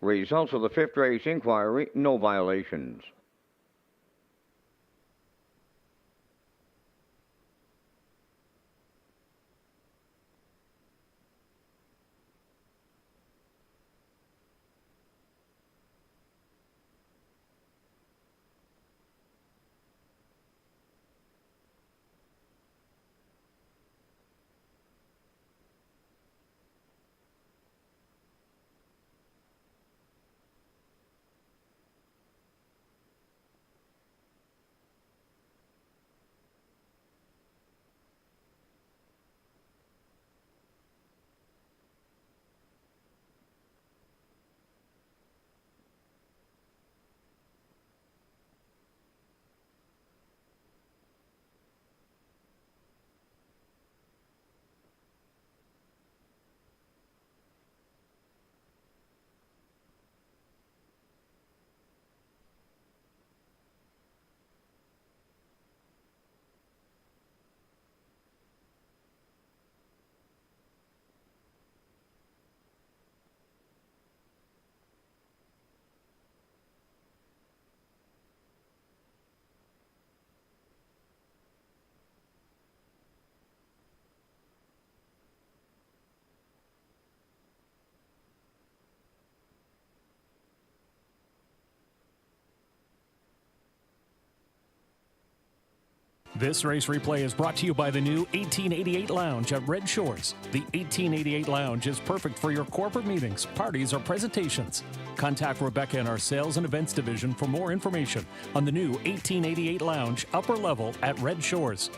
Results of the fifth race inquiry, no violations. This race replay is brought to you by the new 1888 Lounge at Red Shores. The 1888 Lounge is perfect for your corporate meetings, parties, or presentations. Contact Rebecca in our Sales and Events Division for more information on the new 1888 Lounge upper level at Red Shores.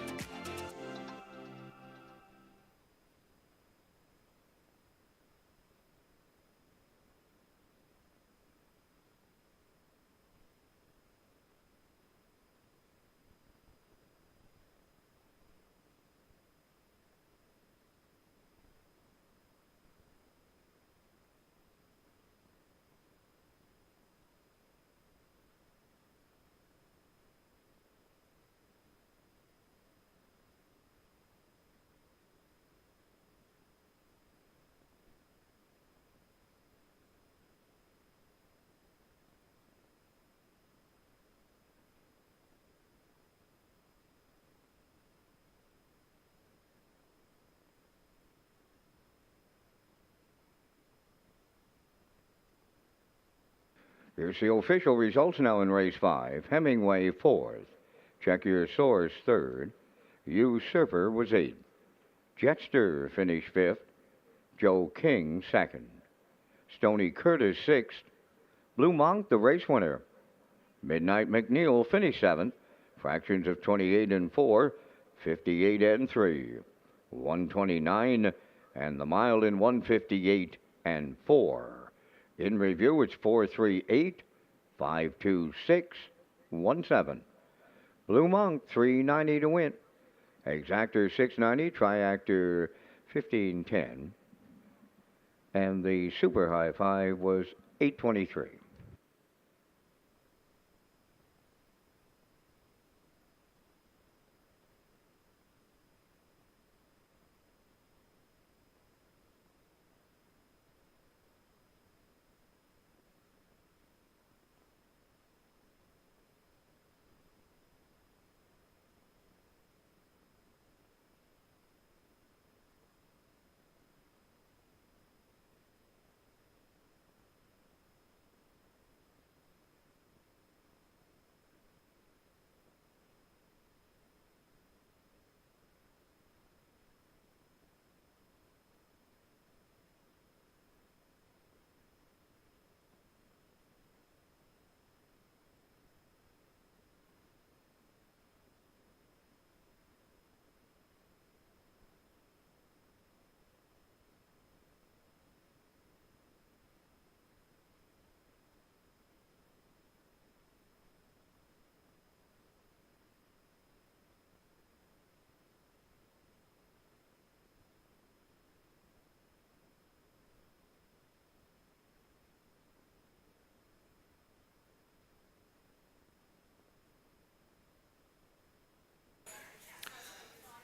Here's the official results now in race 5. Hemingway 4th. Check Your Source 3rd. Usurper was 8th. Jetster finished 5th. Joe King 2nd. Stony Curtis 6th. Blue Monk, the race winner. Midnight McNeil finished 7th. Fractions of 28 and 4. 58 and 3. 129 and the mile in 158 and 4. In review, it's 438, 526, 17. Blue Monk, 390 to win. Exactor, 690. Triactor, 1510. And the Super High Five was 823.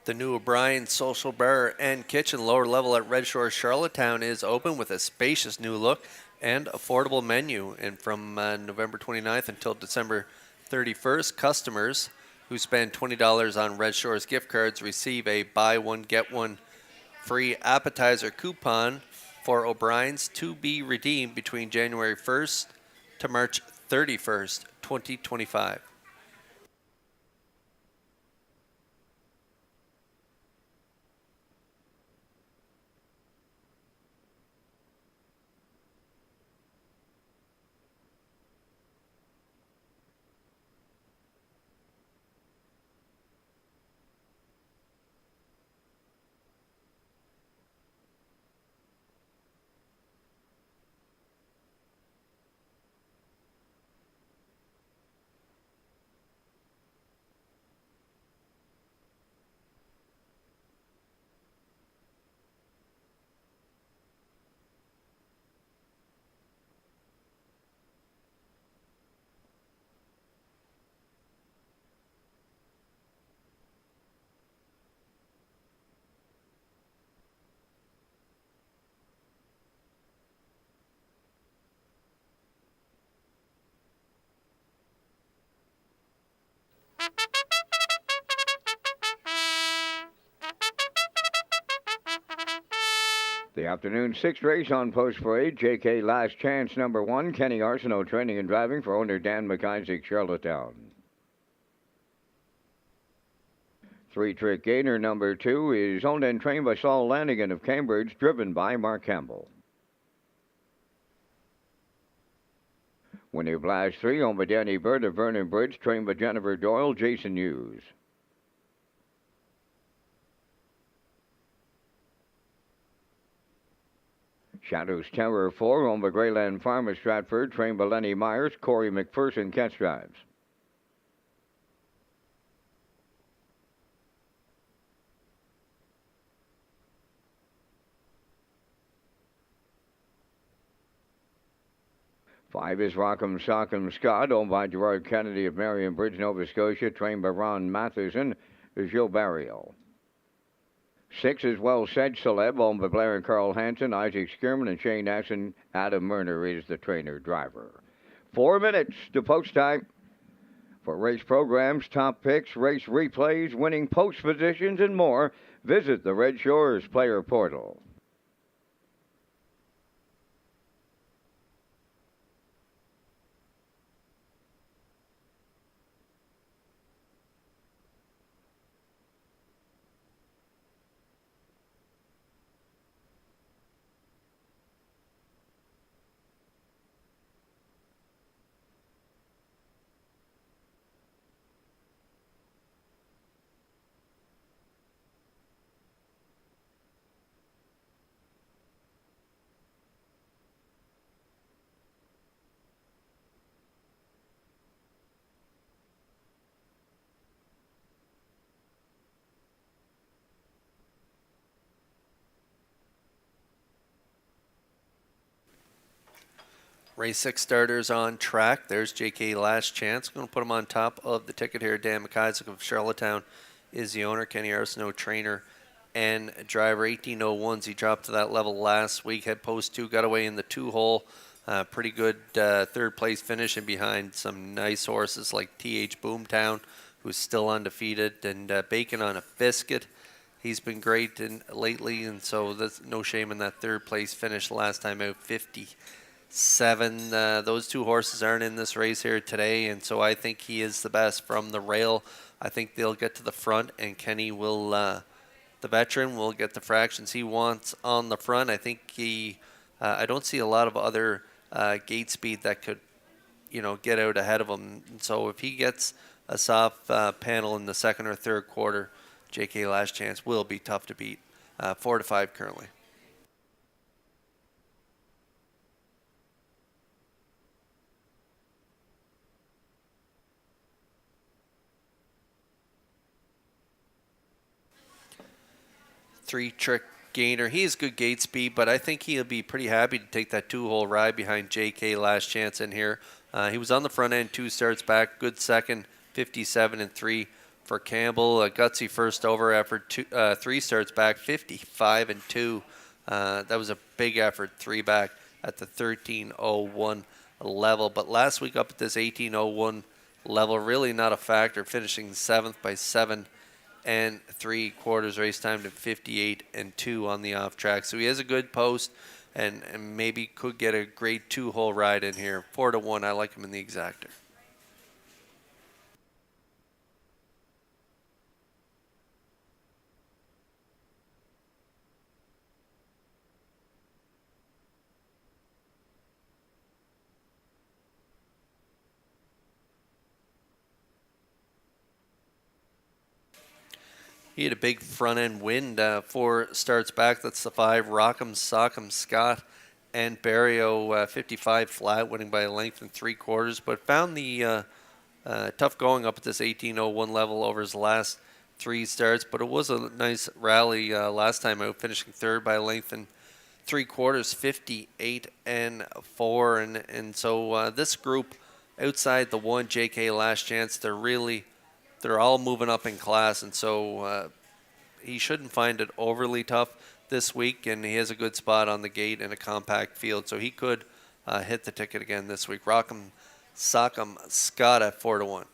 The new O'Brien Social Bar and Kitchen lower level at Red Shores, Charlottetown is open with a spacious new look and affordable menu. And from November 29th until December 31st, customers who spend $20 on Red Shores gift cards receive a buy one, get one free appetizer coupon for O'Brien's to be redeemed between January 1st to March 31st, 2025. The afternoon sixth race on Post Parade. JK Last Chance number 1. Kenny Arsenault training and driving for owner Dan McIsaac, Charlottetown. 3-Trick Gainer number 2 is owned and trained by Saul Lanigan of Cambridge, driven by Mark Campbell. Winner Blast 3, owned by Danny Bird of Vernon Bridge, trained by Jennifer Doyle, Jason Hughes. Shadow's Terror 4, owned by Greyland Farm of Stratford, trained by Lenny Myers, Corey McPherson, catch drives. Five is Rock'em Sock'em Scott, owned by Gerard Kennedy of Marion Bridge, Nova Scotia, trained by Ron Matheson, Gilles Barrio. 6 is Well Said Celeb, owned by Blair and Carl Hansen, Isaac Skierman, and Shane Asson. Adam Murner is the trainer-driver. 4 minutes to post time. For race programs, top picks, race replays, winning post positions, and more, visit the Red Shores Player Portal. Race 6 starters on track. There's JK Last Chance. Going to put him on top of the ticket here. Dan McIsaac of Charlottetown is the owner. Kenny Arsenault, trainer and driver. 1801s. He dropped to that level last week. Had post 2, got away in the 2-hole. Pretty good third place finish, and behind some nice horses like TH Boomtown, who's still undefeated, and Bacon on a Biscuit. He's been great lately, and so there's no shame in that third place finish last time out, 57. Those two horses aren't in this race here today, and so I think he is the best from the rail. I think they'll get to the front, and Kenny will, the veteran, will get the fractions he wants on the front. I think I don't see a lot of other gate speed that could, get out ahead of him. And so if he gets a soft panel in the second or third quarter, JK Last Chance will be tough to beat. 4-5 currently. Three-Trick Gainer. He has good gate speed, but I think he'll be pretty happy to take that 2-hole ride behind JK Last Chance in here. He was on the front end 2 starts back. Good second, 57 and 3 for Campbell. A gutsy first over after 3 starts back, 55-2. That was a big effort, 3 back at the 13:01 level. But last week up at this 18:01 level, really not a factor, finishing 7th by 7 3/4 race time to 58-2 on the off track. So he has a good post and maybe could get a great 2-hole ride in here. 4-1, I like him in the exactor. He had a big front-end wind, 4 starts back. That's the 5. Rock'em, Sock'em, Scott, and Barrio, 55 flat, winning by a length and 3/4. But found the tough going up at this 18:01 level over his last 3 starts. But it was a nice rally last time out, finishing 3rd by a length and 3/4, 58-4. And so this group outside the 1, JK Last Chance, they're all moving up in class, and so he shouldn't find it overly tough this week, and he has a good spot on the gate in a compact field, so he could hit the ticket again this week. Rock'em, Sock'em, Scott at 4-1.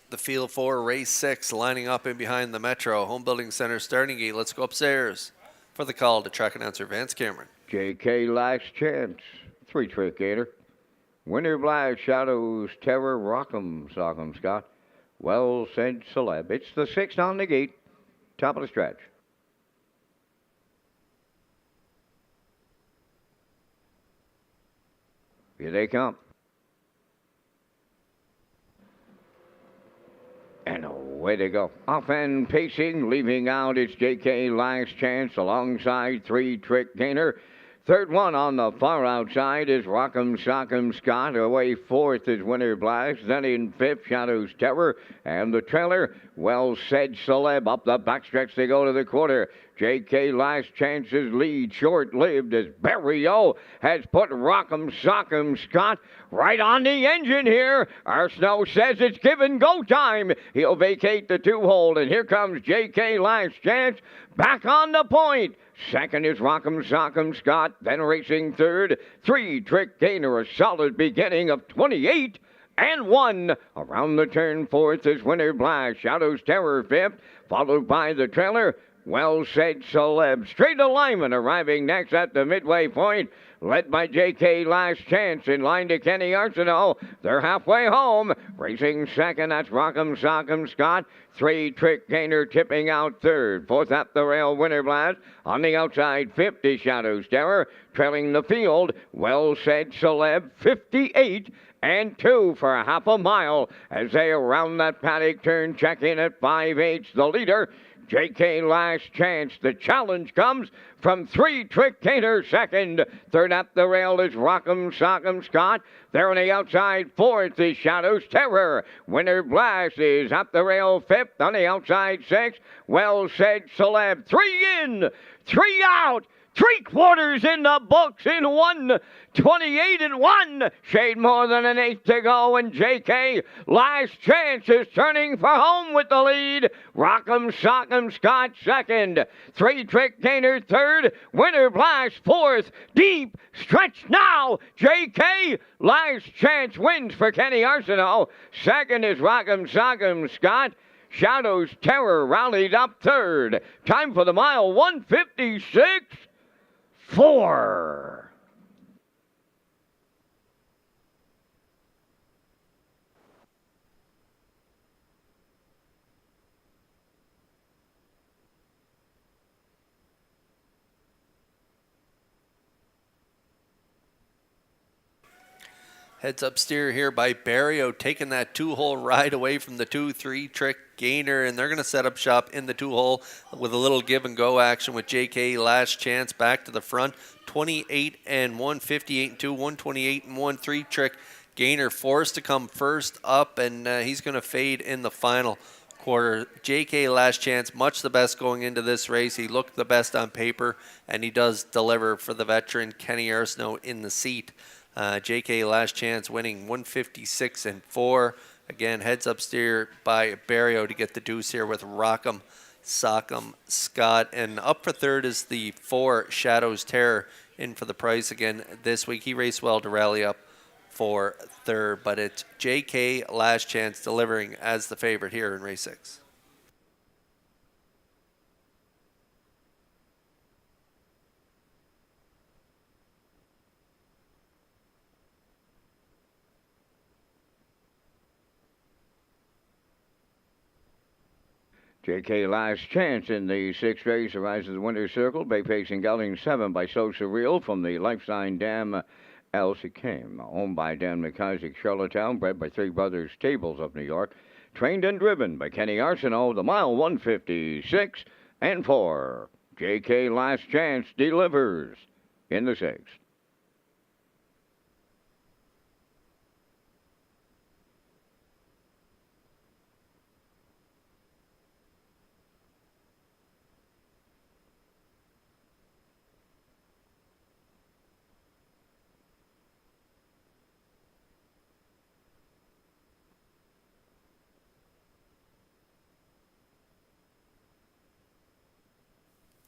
The field 4, race 6, lining up in behind the Metro Home Building Center starting gate. Let's go upstairs for the call to track announcer Vance Cameron. JK Last Chance, 3-trick gator. Winter Blast, Shadows, Terror, Rock'em, Sock'em, Scott. Well said, Celeb. It's the 6th on the gate, top of the stretch. Here they come. And away they go. Off and pacing, leaving out, it's JK Last Chance alongside 3-trick gainer. 3rd one on the far outside is Rock'em Sock'em Scott. Away 4th is Winter Blast. Then in 5th, Shadows Terror. And the trailer, Well Said Celeb. Up the backstretch they go to the quarter. JK Last Chance's lead, short-lived, as Barrio has put Rock'em Sock'em Scott right on the engine here. Our Snow says it's given go time. He'll vacate the 2-hole, and here comes JK Last Chance back on the point. 2nd is Rock'em Sock'em Scott, then racing 3rd. 3-trick gainer, a solid beginning of 28-1. Around the turn 4th is Winter Blast, Shadows Terror 5th, followed by the trailer, Well Said Celeb. Straight alignment arriving next at the midway point, led by JK Last Chance in line to Kenny Arsenault. They're halfway home. Racing 2nd, that's Rock'em Sock'em Scott. 3-trick gainer tipping out 3rd. 4th up the rail, Winter Blast. On the outside, 50 Shadows Terror. Trailing the field, Well Said Celeb, 58-2 for half a mile as they around that paddock turn, check in at 5/8. The leader, JK Last Chance. The challenge comes from Three Trick Gainer second. Third up the rail is Rock'em Sock'em Scott. There on the outside, fourth is Shadows Terror. Winner Blast is up the rail fifth. On the outside, sixth. Well Said Celeb. 3 in, 3 out. 3/4 in the books in 1:28 and 1. Shade more than an eighth to go, and JK Last Chance is turning for home with the lead. Rock'em Sock'em Scott second. Three Trick Gainer third. Winner Blast fourth. Deep stretch now. JK Last Chance wins for Kenny Arsenault. Second is Rock'em Sock'em Scott. Shadows Terror rallied up third. Time for the mile, 1:56.4. Heads up steer here by Barrio, taking that 2-hole ride away from the 2-3 Trick Gainer, and they're going to set up shop in the 2-hole with a little give and go action with JK Last Chance back to the front. 28 and 1, 58 and 2, 128 and 1, 3 Trick Gainer forced to come first up, and he's going to fade in the final quarter. JK Last Chance, much the best going into this race. He looked the best on paper, and he does deliver for the veteran Kenny Arsenault in the seat. JK Last Chance winning 156 and 4. Again, heads up steer by Barrio to get the deuce here with Rock'em Sock'em Scott. And up for third is the 4 Shadows Terror in for the price again this week. He raced well to rally up for third, but it's JK Last Chance delivering as the favorite here in race 6. JK Last Chance in the sixth race arrives at the winner's circle. Bay Pacing gelding 7 by So Surreal from the life sign Dam El Sikim. Owned by Dan McIsaac, Charlottetown, bred by Three Brothers Stables of New York. Trained and driven by Kenny Arsenault. The mile 156 and 4. JK Last Chance delivers in the sixth.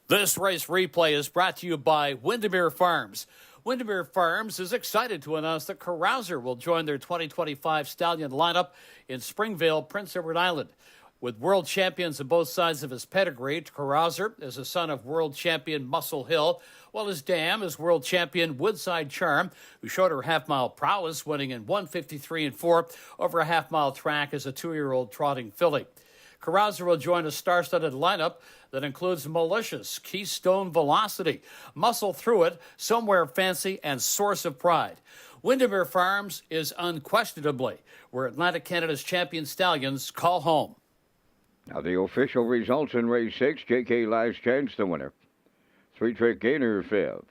This race replay is brought to you by Windermere Farms. Windermere Farms is excited to announce that Carouser will join their 2025 stallion lineup in Springvale, Prince Edward Island. With world champions on both sides of his pedigree, Carouser is a son of world champion Muscle Hill, while his dam is world champion Woodside Charm, who showed her half-mile prowess, winning in 1:53 and 4 over a half-mile track as a 2-year-old trotting filly. Carouser will join a star-studded lineup that includes Malicious, Keystone Velocity, Muscle Through It, Somewhere Fancy, and Source of Pride. Windermere Farms is unquestionably where Atlantic Canada's champion stallions call home. Now the official results in race 6. JK Last Chance the winner. Three Trick Gainer 5th.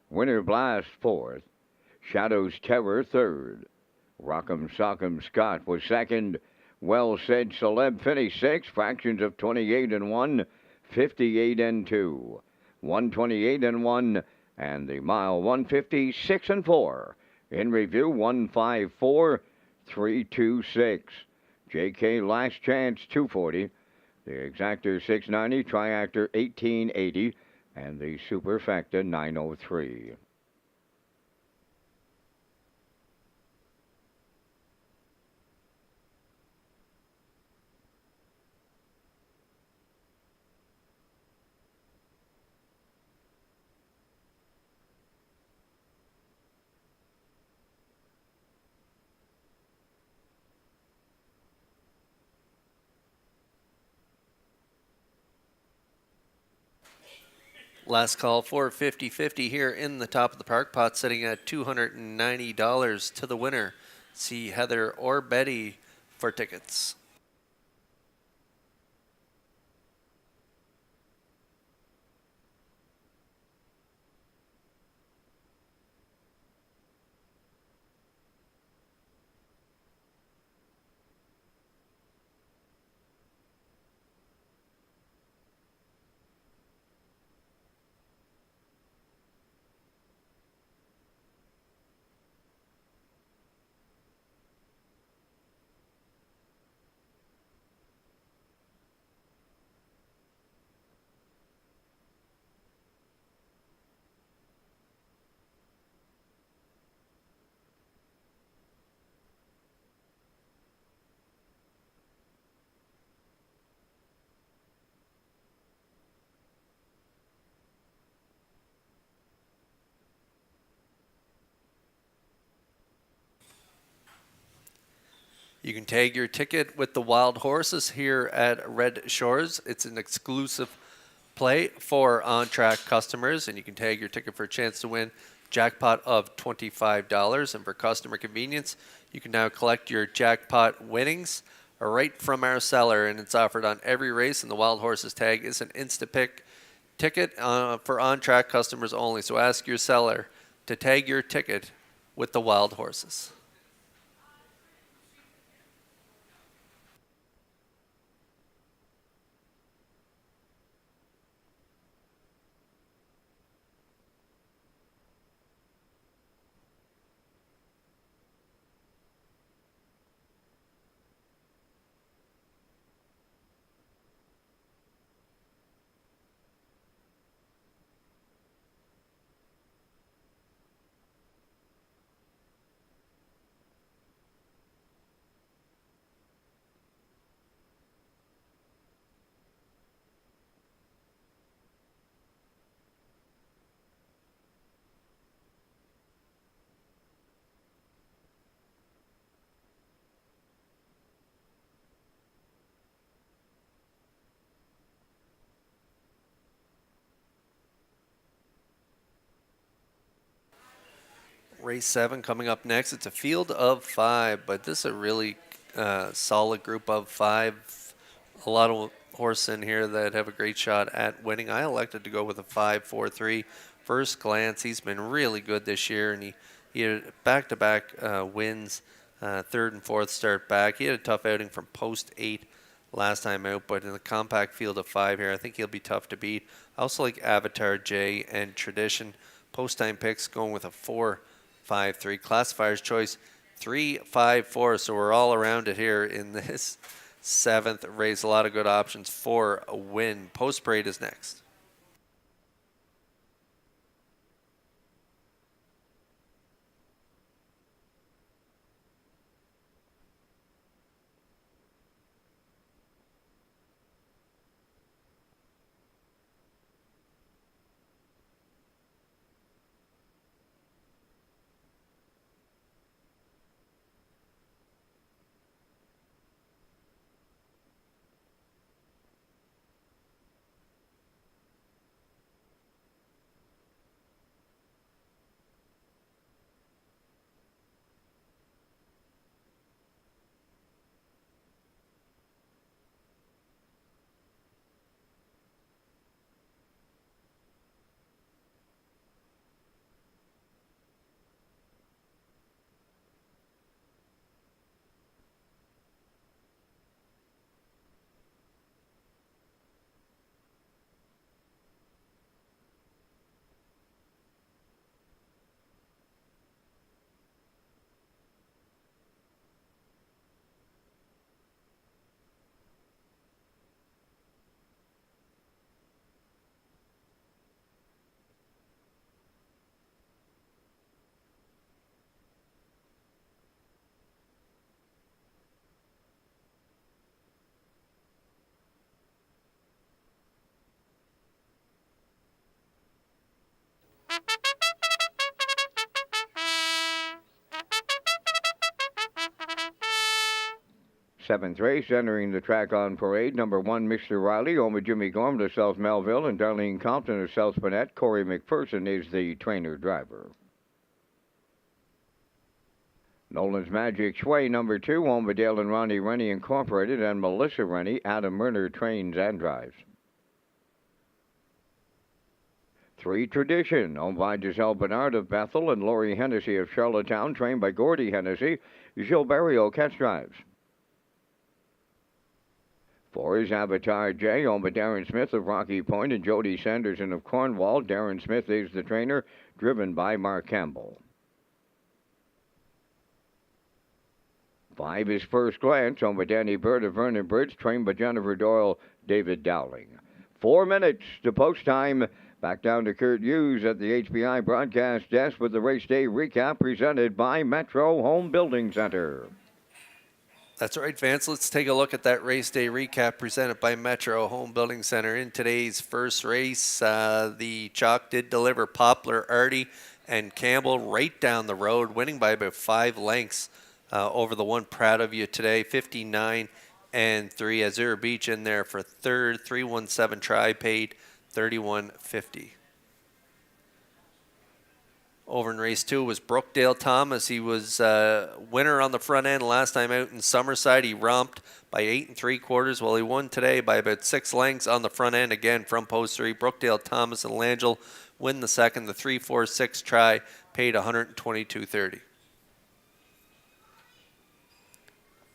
Winner Blast 4th. Shadows Terror 3rd. Rock'em Sock'em Scott was 2nd. Well Said Celeb finished 6th. Fractions of 28 and 1. 58 and 2. 128 and 1. And the mile 156 and 4. In review 154.326. JK Last Chance 240. The Exactor 690. Triactor 1880. And the Superfecta 903. Last call for 50-50 here in the top of the park pot, sitting at $290 to the winner. See Heather or Betty for tickets. You can tag your ticket with the wild horses here at Red Shores. It's an exclusive play for on-track customers, and you can tag your ticket for a chance to win jackpot of $25. And for customer convenience, you can now collect your jackpot winnings right from our seller, and it's offered on every race. And the wild horses tag is an Instapick ticket for on-track customers only. So ask your seller to tag your ticket with the wild horses. Race 7 coming up next. It's a field of 5, but this is a really solid group of 5. A lot of horses in here that have a great shot at winning. I elected to go with a 5-4-3. First glance, he's been really good this year, and he had back-to-back wins, third and fourth start back. He had a tough outing from post 8 last time out, but in the compact field of 5 here, I think he'll be tough to beat. I also like Avatar J and Tradition. Post-time picks going with a 4-5-3. Classifier's choice 3-5-4. So we're all around it here in this 7th race. A lot of good options for a win. Post parade is next. Seventh race, entering the track on parade. Number 1, Mr. Riley, home of Jimmy Gorm to South Melville, and Darlene Compton of South Burnett. Corey McPherson is the trainer-driver. Nolan's Magic Sway, number 2, home of Dale and Ronnie Rennie Incorporated, and Melissa Rennie. Adam Murner trains and drives. 3, Tradition, owned by Giselle Bernard of Bethel and Lori Hennessy of Charlottetown, trained by Gordy Hennessy. Gilles Barrio catch drives. 4 is Avatar J, owned by Darren Smith of Rocky Point and Jody Sanderson of Cornwall. Darren Smith is the trainer, driven by Mark Campbell. 5 is First Glance, owned by Danny Bird of Vernon Bridge, trained by Jennifer Doyle, David Dowling. 4 minutes to post time. Back down to Kurt Hughes at the HBI broadcast desk with the race day recap presented by Metro Home Building Center. That's right, Vance. Let's take a look at that race day recap presented by Metro Home Building Center. In today's first race, the chalk did deliver Poplar, Artie, and Campbell right down the road, winning by about 5 lengths. over the one. Proud of you today, 59 and 3. Azure Beach in there for third, 317 try, paid 31.50. Over in race 2 was Brookdale Thomas. He was winner on the front end last time out in Summerside. He romped by 8 3/4. Well, he won today by about 6 lengths on the front end again from post 3. Brookdale Thomas and Langell win the second. The 3-4-6 try paid 122.30.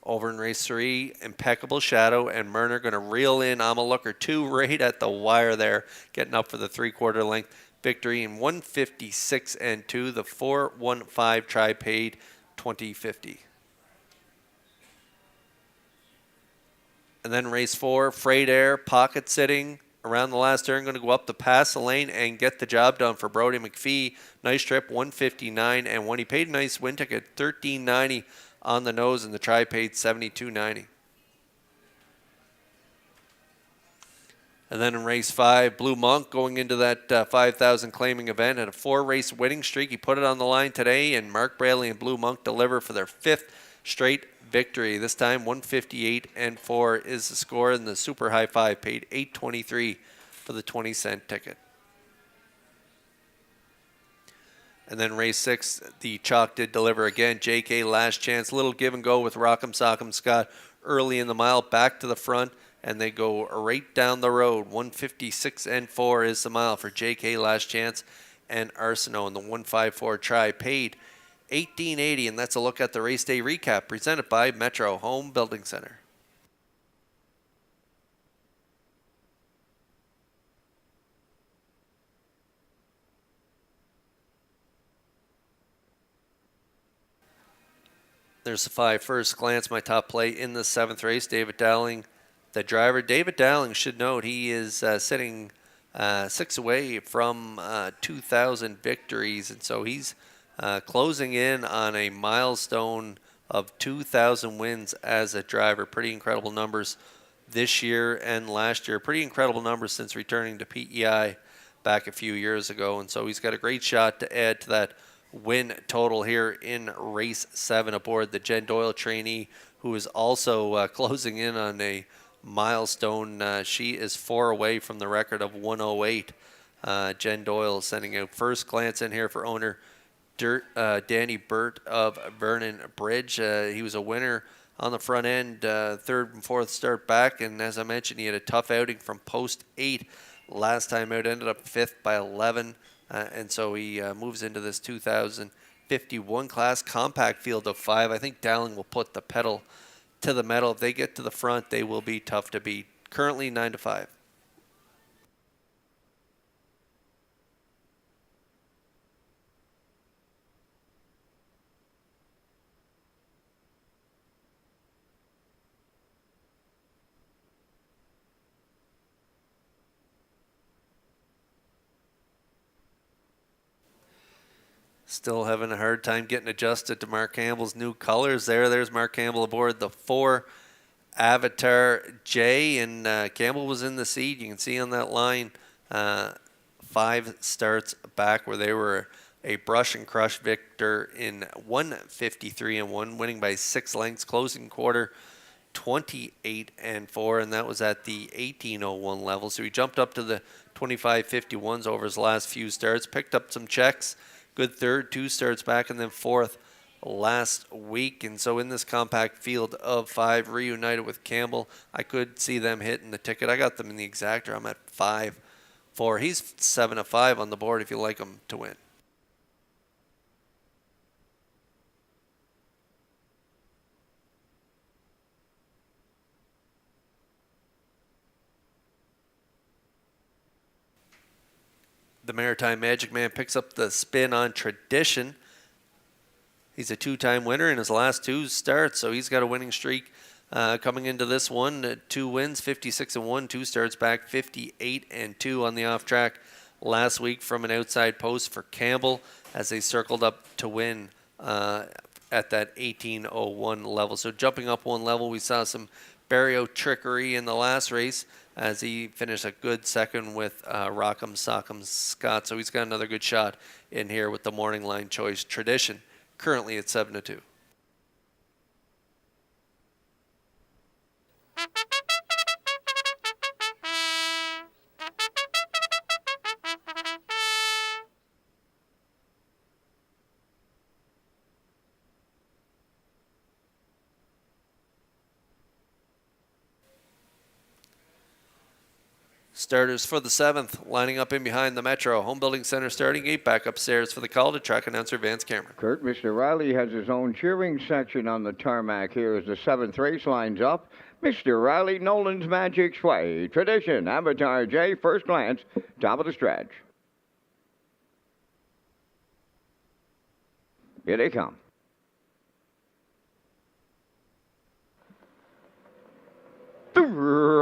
Over in race 3, Impeccable Shadow and Myrner going to reel in Amalooker 2 right at the wire there, getting up for the 3/4 length victory in 156 and 2. The 4-1-5 try paid 20.50. And then race 4, Freight Air, pocket sitting around the last turn, going to go up to pass the lane and get the job done for Brody McPhee. Nice trip, 159 and 1. He paid a nice win ticket, $13.90 on the nose, and the try paid $72.90. And then in race 5, Blue Monk going into that 5,000 claiming event had a 4-race winning streak. He put it on the line today, and Mark Bradley and Blue Monk deliver for their 5th straight victory. This time 158 and 4 is the score, and the Super High 5 paid $8.23 for the 20-cent ticket. And then race 6, the chalk did deliver again. JK Last Chance, little give and go with Rock'em Sock'em Scott early in the mile, back to the front, and they go right down the road. 156 and 4 is the mile for JK Last Chance and Arsenault, and the 154 try paid $18.80. And that's a look at the race day recap presented by Metro Home Building Center. There's the 5 first glance. My top play in the 7th race, David Dowling, the driver. David Dowling should note he is sitting 6 away from 2,000 victories, and so he's closing in on a milestone of 2,000 wins as a driver. Pretty incredible numbers this year and last year. Pretty incredible numbers since returning to PEI back a few years ago, and so he's got a great shot to add to that win total here in race 7 aboard the Jen Doyle trainee, who is also closing in on a milestone. She is 4 away from the record of 108. Jen Doyle sending out first glance in here for owner Danny Burt of Vernon Bridge. He was a winner on the front end, 3rd and 4th start back, and as I mentioned, he had a tough outing from post 8 last time out, ended up 5th by 11. And so he moves into this 2051 class compact field of 5. I think Dowling will put the pedal to the metal. If they get to the front, they will be tough to beat. Currently 9-5. Still having a hard time getting adjusted to Mark Campbell's new colors there. There's Mark Campbell aboard the 4 Avatar J, and Campbell was in the seat. You can see on that line 5 starts back where they were a brush and crush victor in 153 and 1, winning by 6 lengths, closing quarter 28 and 4, and that was at the 1801 level. So he jumped up to the 2551s over his last few starts, picked up some checks. Good 3rd, 2 starts back, and then 4th last week. And so in this compact field of 5, reunited with Campbell, I could see them hitting the ticket. I got them in the exactor. I'm at 5-4. He's 7-5 on the board if you like him to win. The Maritime Magic Man picks up the spin on Tradition. He's a 2-time winner in his last 2 starts, so he's got a winning streak coming into this one. 2 wins, 56 and 1, 2 starts back, 58 and 2 on the off track last week from an outside post for Campbell as they circled up to win at that 1801 level. So jumping up 1 level, we saw some Barrio trickery in the last race as he finished a good second with Rock'em Sock'em Scott. So he's got another good shot in here with the morning line choice Tradition, currently at 7-2. Starters for the 7th, lining up in behind the Metro. Home Building Center starting gate, back upstairs for the call to track announcer Vance Cameron. Kurt, Mr. Riley has his own cheering section on the tarmac here as the 7th race lines up. Mr. Riley, Nolan's Magic Sway. Tradition, Avatar J, first glance, top of the stretch. Here they come.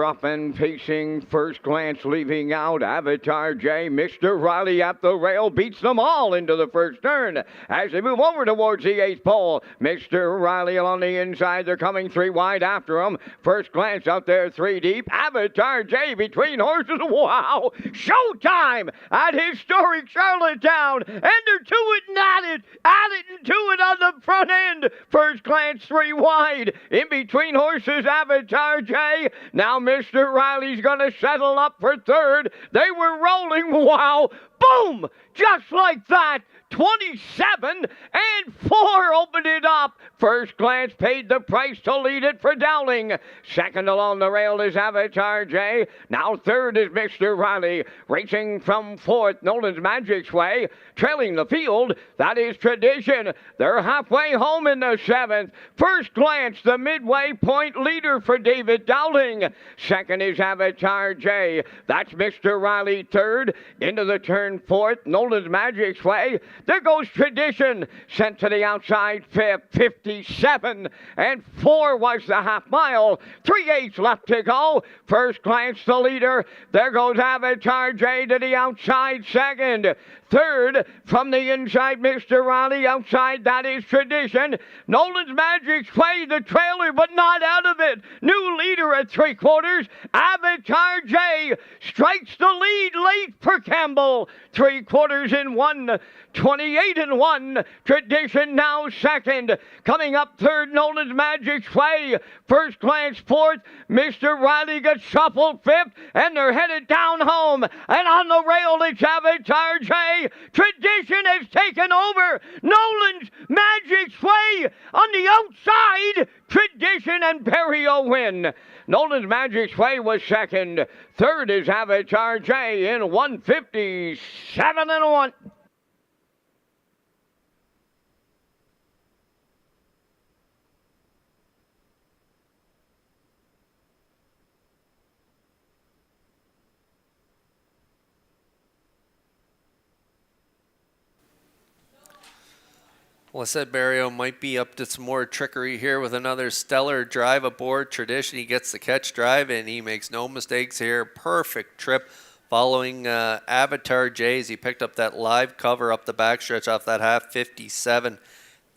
Up and pacing, first glance leaving out, Avatar J. Mr. Riley at the rail beats them all into the first turn. As they move over towards the 8th pole, Mr. Riley along the inside, they're coming 3 wide after him. First glance out there, 3 deep. Avatar J between horses, wow! Showtime at historic Charlottetown, and they're to it and at it and to it on the front end. First glance 3 wide, in between horses, Avatar J. Now Mr. Riley's going to settle up for 3rd. They were rolling. Wow. Boom. Just like that. 27 and 4 opened it up. First glance paid the price to lead it for Dowling. Second along the rail is Avatar J. Now 3rd is Mr. Riley. Racing from 4th, Nolan's Magic Sway. Trailing the field, that is Tradition. They're halfway home in the 7th. First glance, the midway point leader for David Dowling. Second is Avatar J. That's Mr. Riley 3rd. Into the turn 4th, Nolan's Magic Sway. There goes Tradition, sent to the outside 5th, 57 and 4 was the half mile. 3/8 left to go. First glance, the leader. There goes Avatar J to the outside 2nd. 3rd from the inside, Mr. Riley. Outside, that is Tradition. Nolan's Magic Sway, the trailer, but not out of it. New leader at 3/4. Avatar J strikes the lead late for Campbell. 3/4 in 1. 28 and 1. Tradition now 2nd. Coming up 3rd, Nolan's Magic Sway. First glance 4th. Mr. Riley gets shuffled 5th, and they're headed down home. And on the rail, it's Avatar J. Tradition has taken over. Nolan's Magic Sway on the outside. Tradition and Perio win. Nolan's Magic Sway was 2nd. 3rd is Avatar J in 157 and 1. Well, I said Barrio might be up to some more trickery here with another stellar drive aboard Tradition. He gets the catch drive, and he makes no mistakes here. Perfect trip following Avatar J's. He picked up that live cover up the backstretch off that half, 57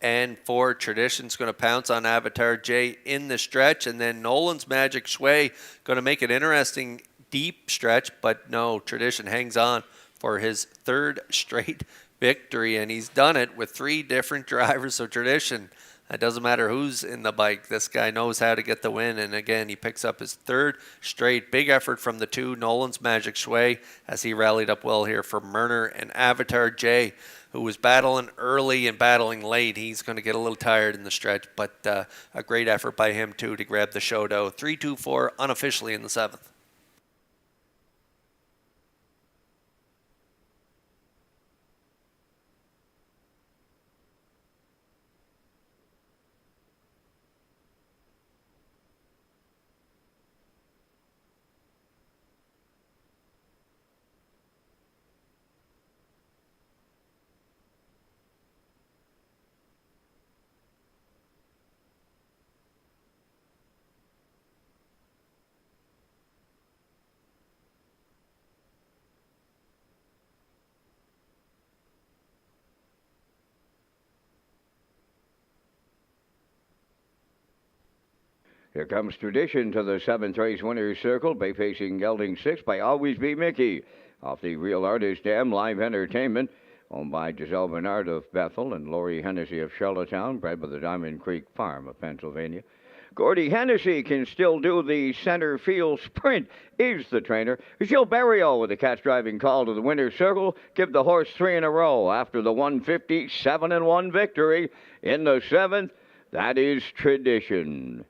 and 4. Tradition's going to pounce on Avatar J in the stretch, and then Nolan's Magic Sway going to make it interesting deep stretch, but no, Tradition hangs on for his 3rd straight victory, and he's done it with 3 different drivers. So Tradition, it doesn't matter who's in the bike, this guy knows how to get the win, and again he picks up his 3rd straight. Big effort from the 2, Nolan's Magic Sway, as he rallied up well here for Murner, and Avatar J, who was battling early and battling late. He's going to get a little tired in the stretch, but a great effort by him too to grab the show dough. 3-2-4 unofficially in the 7th. Here comes Tradition to the 7th race winner's circle, bay facing gelding 6 by Always Be Mickey. Off the Real Artist Dam Live Entertainment, owned by Giselle Bernard of Bethel and Lori Hennessy of Charlottetown, bred by the Diamond Creek Farm of Pennsylvania. Gordy Hennessy can still do the center field sprint, is the trainer. Gilles Barrio with a catch driving call to the winner's circle. Give the horse 3 in a row after the 157 and 1 victory. In the 7th, that is Tradition.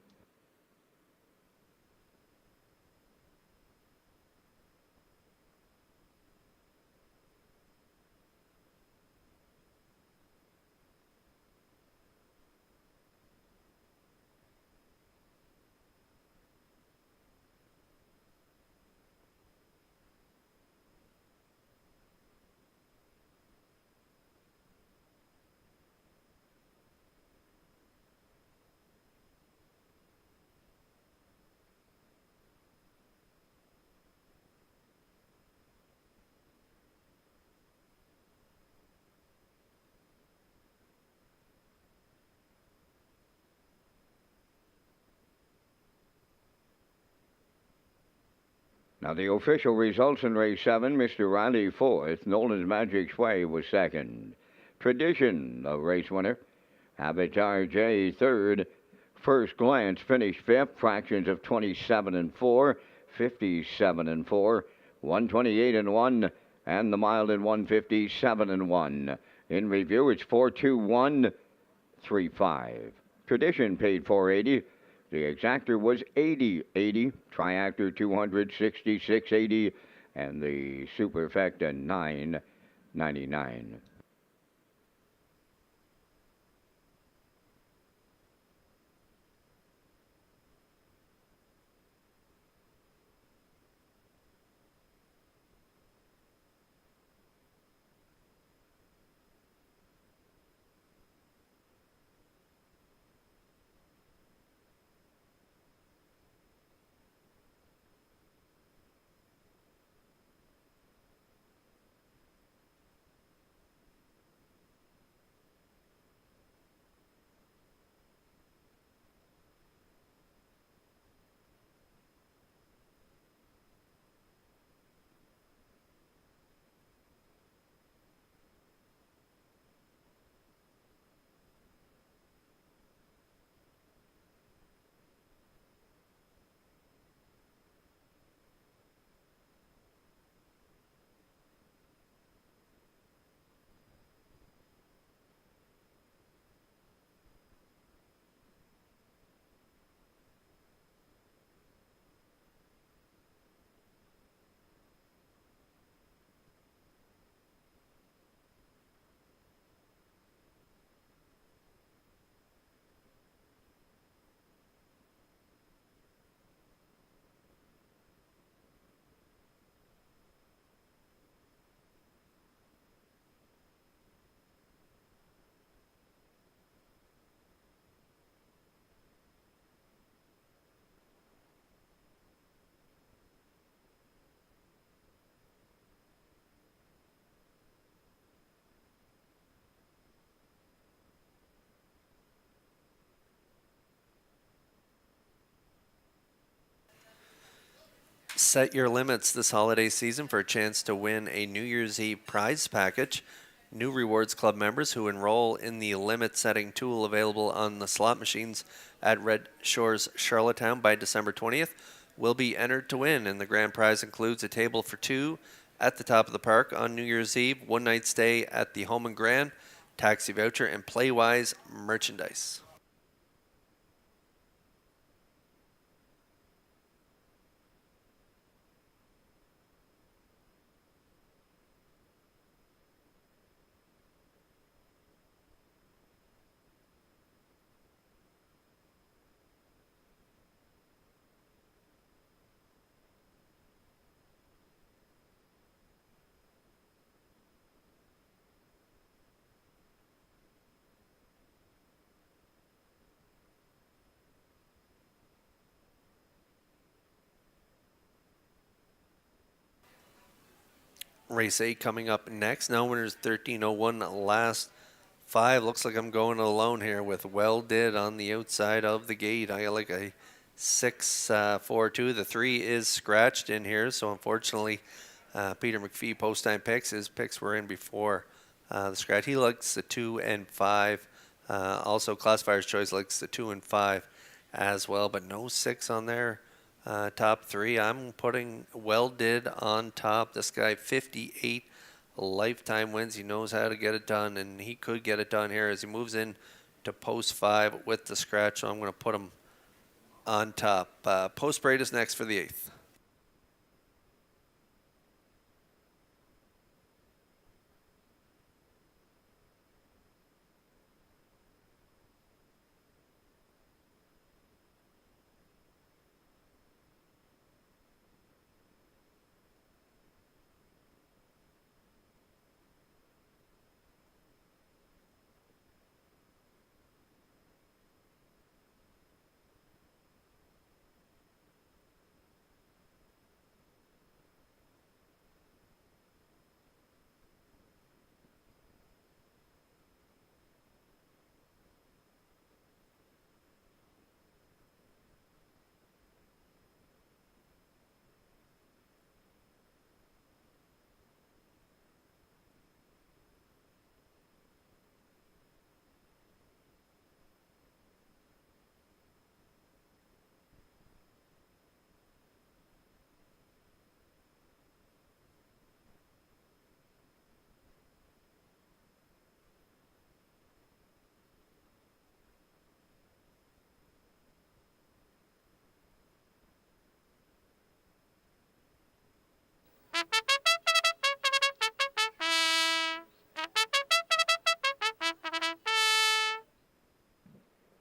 Now, the official results in race 7, Mr. Riley fourth, Nolan's Magic Sway was second. Tradition, the race winner. Avatar J third. First Glance finished fifth, fractions of 27 and 4, 57 and 4, 128 and 1, and the mile in 157 and 1. In review, it's 42135. Tradition paid 480. The exactor was 80.80, triactor 266.80, and the superfecta 9.99. Set your limits this holiday season for a chance to win a New Year's Eve prize package. New Rewards Club members who enroll in the limit setting tool available on the slot machines at Red Shores, Charlottetown by December 20th will be entered to win, and the grand prize includes a table for two at the top of the park on New Year's Eve, one night stay at the Home and Grand, taxi voucher, and Playwise merchandise. Race 8 coming up next. Now winners 13:01 last 5. Looks like I'm going alone here with Well Did on the outside of the gate. I got like a 6-4-2. The 3 is scratched in here, so unfortunately Peter McPhee post-time picks. His picks were in before the scratch. He likes the 2 and 5. Also, Classifier's Choice likes the 2 and 5 as well, but no 6 on there. Top 3, I'm putting Well Did on top. This guy, 58 lifetime wins. He knows how to get it done, and he could get it done here as he moves in to post 5 with the scratch. So I'm going to put him on top. Post Braid is next for the 8th.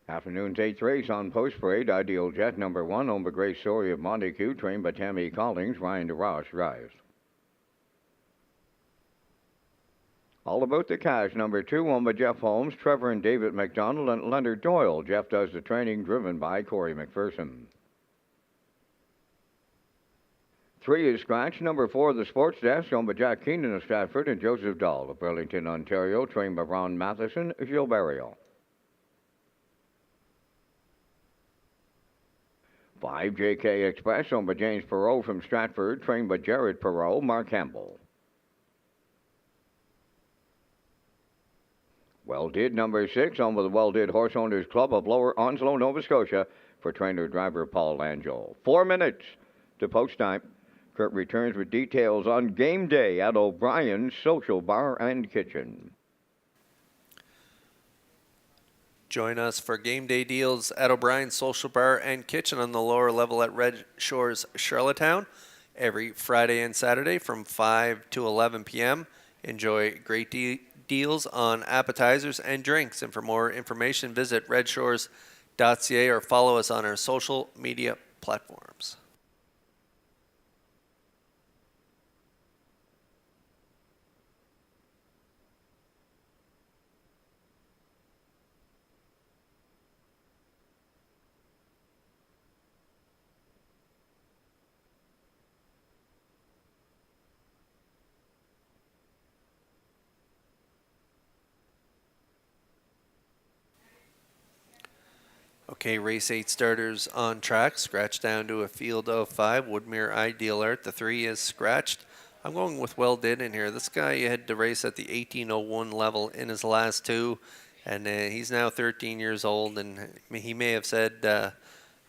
Afternoon's 8th race on Post Parade. Ideal Jet number 1, owned by Grace Story of Montague, trained by Tammy Collins. Ryan DeRoche drives. All About the Cash number 2, owned by Jeff Holmes, Trevor and David McDonald, and Leonard Doyle. Jeff does the training, driven by Corey McPherson. 3 is Scratch number 4, The Sports Desk, owned by Jack Keenan of Stratford and Joseph Dahl of Burlington, Ontario, trained by Ron Matheson, Gilles Barrio. 5 JK Express, owned by James Perot from Stratford, trained by Jared Perot, Mark Campbell. Well Did number 6, owned by the Well Did Horse Owners Club of Lower Onslow, Nova Scotia, for trainer-driver Paul Angel. 4 minutes to post time. Kurt returns with details on game day at O'Brien's Social Bar and Kitchen. Join us for game day deals at O'Brien's Social Bar and Kitchen on the lower level at Red Shores, Charlottetown, every Friday and Saturday from 5 to 11 p.m. Enjoy great deals on appetizers and drinks. And for more information, visit Redshores.ca or follow us on our social media platforms. Okay, race 8 starters on track. Scratched down to a field of 5. Woodmere Ideal Art. The 3 is scratched. I'm going with Well Did in here. This guy had to race at the 1801 level in his last 2, and he's now 13 years old, and he may have said,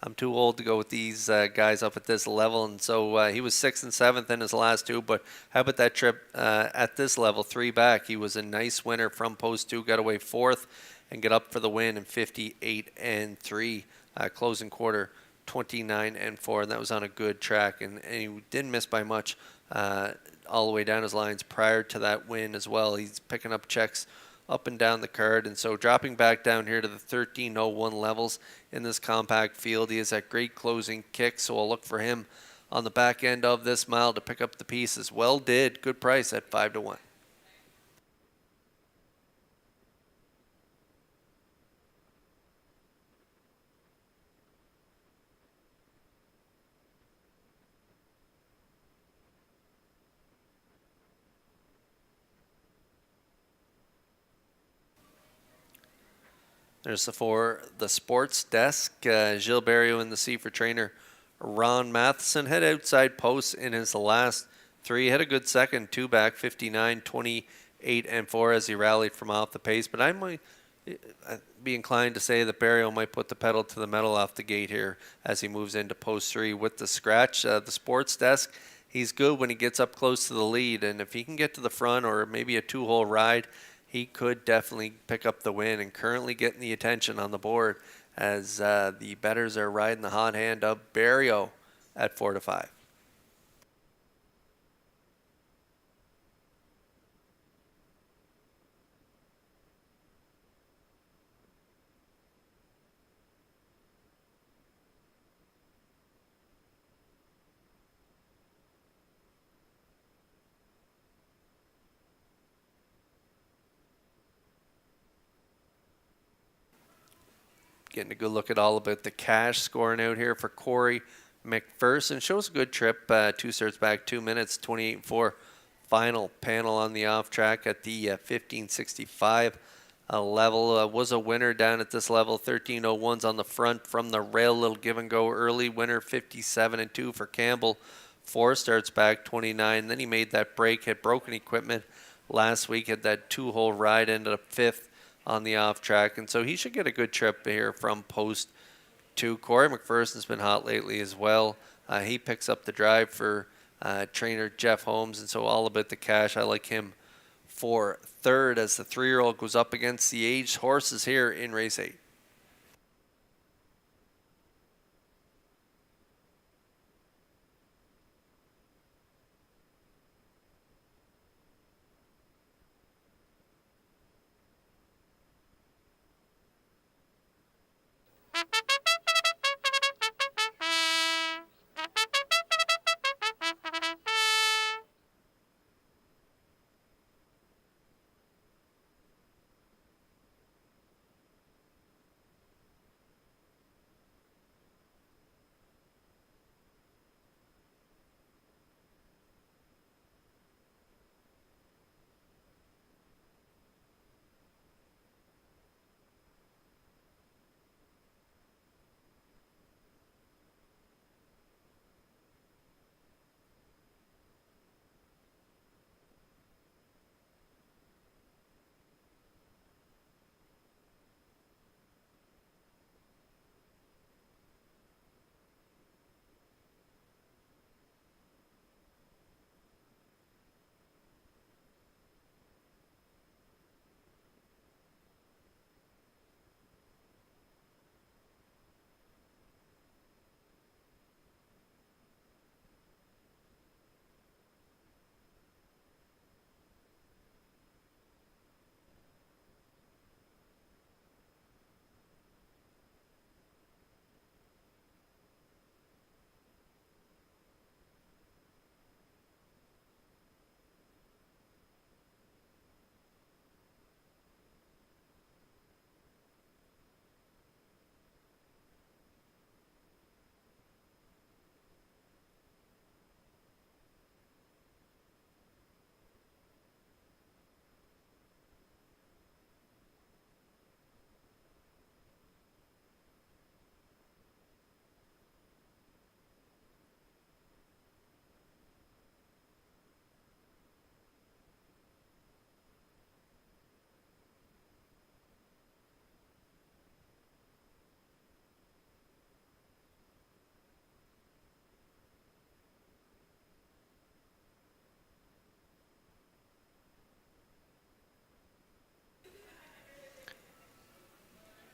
I'm too old to go with these guys up at this level, and so he was 6th and 7th in his last 2, but how about that trip at this level, 3 back? He was a nice winner from post 2, got away 4th, and get up for the win in 58 and 3, closing quarter 29 and 4, and that was on a good track, and he didn't miss by much all the way down his lines prior to that win as well. He's picking up checks up and down the card, and so dropping back down here to the 1301 levels in this compact field. He has that great closing kick, so I'll look for him on the back end of this mile to pick up the pieces. Well Did, good price at 5 to 1. There's the 4, The Sports Desk. Gilles Barrio in the C for trainer Ron Matheson. Had outside posts in his last 3. Had a good second, 2 back, 59, 28, and 4 as he rallied from off the pace. But I might be inclined to say that Barrio might put the pedal to the metal off the gate here as he moves into post 3 with the scratch. The Sports Desk, he's good when he gets up close to the lead. And if he can get to the front or maybe a 2-hole ride, he could definitely pick up the win and currently getting the attention on the board as the bettors are riding the hot hand of Barrio at 4 to 5. Getting a good look at All About the Cash scoring out here for Corey McPherson. Shows a good trip. 2 starts back, 2 minutes, 28-4. Final panel on the off track at the 1565 level. Was a winner down at this level. 1301's on the front from the rail. Little give and go early. Winner 57-2 for Campbell. 4 starts back, 29. Then he made that break. Had broken equipment last week. Had that 2-hole ride. Ended up 5th on the off track, and so he should get a good trip here from post 2. Corey McPherson's been hot lately as well. He picks up the drive for trainer Jeff Holmes, and so All About the Cash, I like him for 3rd as the 3-year-old goes up against the aged horses here in race 8.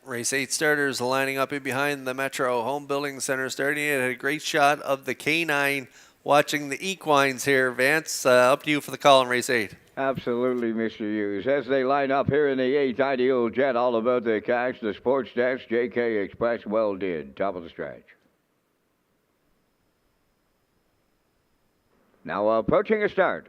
Race 8 starters lining up in behind the Metro Home Building Center. Starting it, had a great shot of the K9 watching the equines here. Vance, up to you for the call in Race 8. Absolutely, Mr. Hughes. As they line up here in the 8th, Ideal Jet, all about the cash, the sports desk, JK Express, well did. Top of the stretch. Now approaching a start.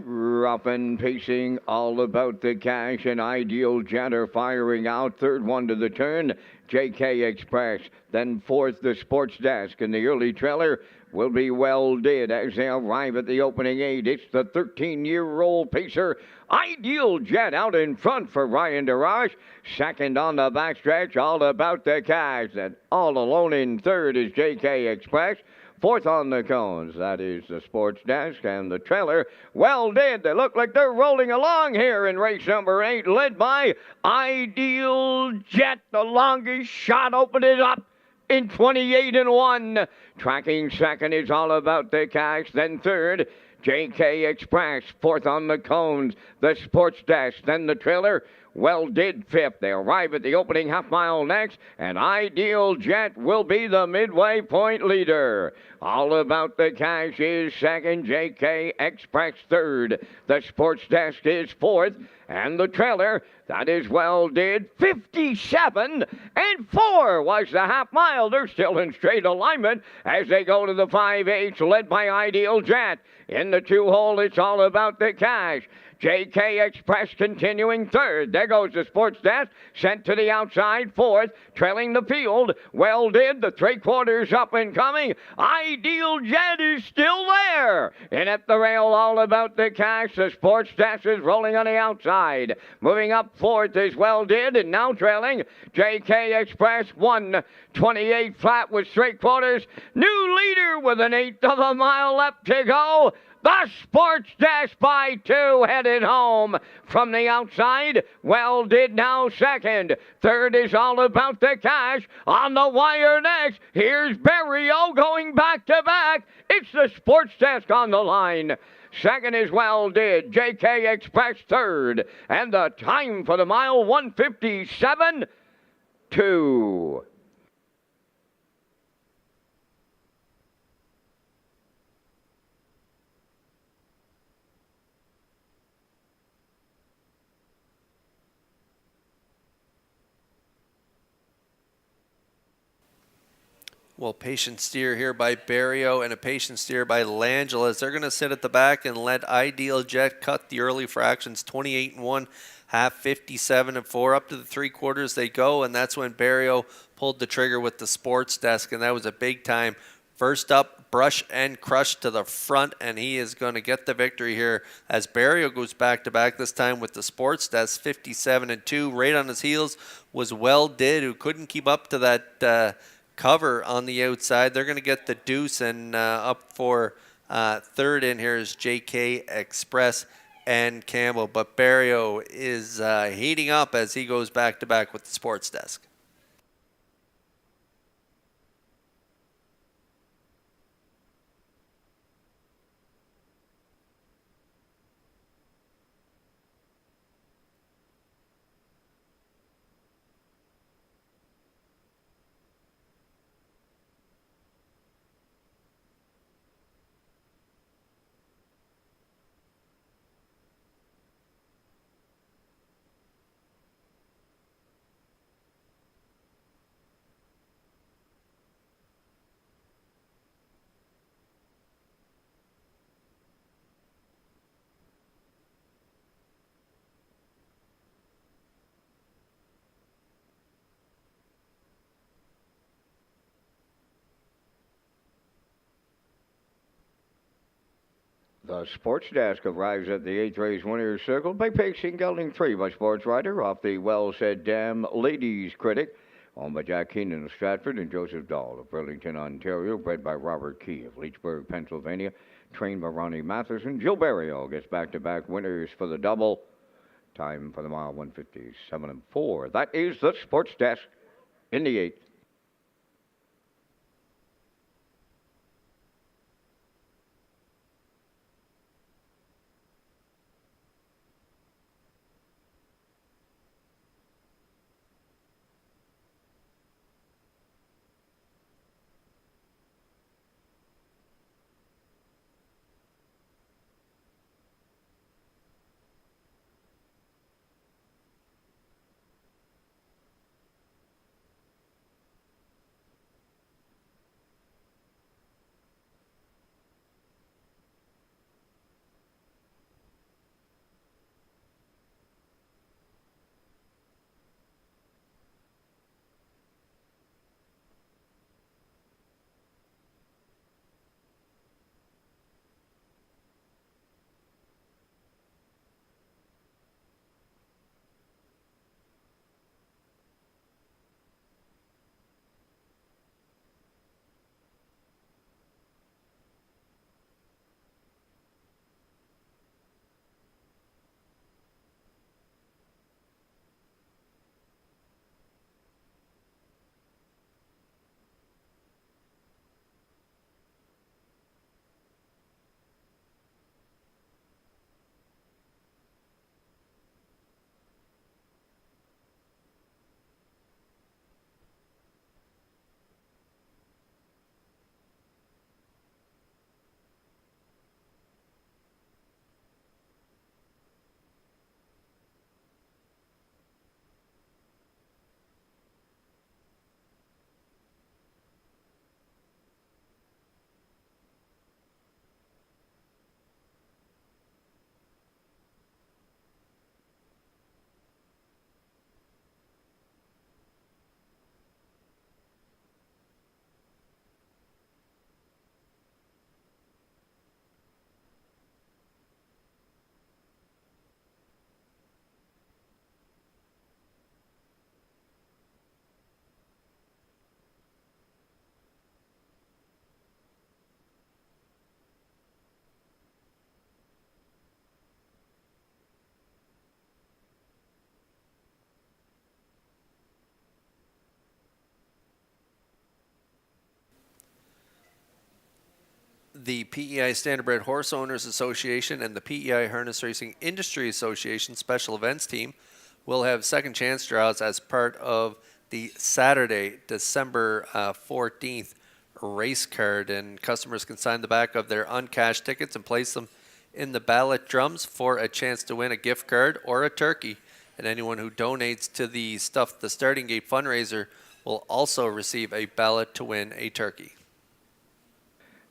Rough and pacing, all about the cash, and Ideal Jet are firing out. Third one to the turn, JK Express. Then fourth, the Sports Desk, and the early trailer will be Well Did as they arrive at the opening 8. It's the 13-year-old pacer, Ideal Jet, out in front for Ryan DeRoche. Second on the backstretch, all about the cash. And all alone in third is JK Express. Fourth on the cones, that is the Sports Desk, and the trailer, Well Did. They look like they're rolling along here in race number 8, led by Ideal Jet. The longest shot opened it up in 28-1. Tracking second is all about the cash, then third, JK Express. Fourth on the cones, the Sports Desk, then the trailer, Well Did fifth. They arrive at the opening half mile next, and Ideal Jet will be the midway point leader. All about the cash is second, JK Express third. The Sports Desk is fourth, and the trailer, that is Well Did, 57-4 was the half mile. They're still in straight alignment as they go to the 5/8, led by Ideal Jet. In the 2-hole, it's all about the cash. JK Express continuing third. There goes the Sports Desk, sent to the outside, fourth, trailing the field. Well Did, the 3/4 up and coming. Ideal Jet is still there. And at the rail, all about the cash. The Sports Desk is rolling on the outside. Moving up fourth is Well Did, and now trailing JK Express, 1:28 flat with 3/4. New leader with an 1/8 of a mile left to go. The Sports Desk by 2 headed home from the outside. Well Did now second. Third is all about the cash. On the wire next, here's Berrio going back to back. It's the Sports Desk on the line. Second is Well Did. JK Express third. And the time for the mile, 1:57.2. Well, patient steer here by Barrio and a patient steer by Langeles. They're going to sit at the back and let Ideal Jet cut the early fractions, 28-1, half 57-4. Up to the 3/4 they go, and that's when Barrio pulled the trigger with the sports desk, and that was a big time. First up, Brush and Crush to the front, and he is going to get the victory here as Barrio goes back-to-back, this time with the sports desk, 57-2. Right on his heels was Well Did, who couldn't keep up to that cover on the outside. They're going to get the deuce, and up for third in here is JK Express and Campbell. But Barrio is heating up as he goes back-to-back with the sports desk. The sports desk arrives at the 8th race winner's circle by pacing gelding 3 by Sports Rider off the Well Said Damn Ladies Critic, owned by Jack Keenan of Stratford and Joseph Dahl of Burlington, Ontario, bred by Robert Key of Leechburg, Pennsylvania, trained by Ronnie Matheson. Jill Barrio gets back-to-back winners for the double. Time for the mile, 157-4. That is the sports desk in the 8th. The PEI Standardbred Horse Owners Association and the PEI Harness Racing Industry Association Special Events Team will have second chance draws as part of the Saturday, December 14th race card. And customers can sign the back of their uncashed tickets and place them in the ballot drums for a chance to win a gift card or a turkey. And anyone who donates to the Stuff the Starting Gate fundraiser will also receive a ballot to win a turkey.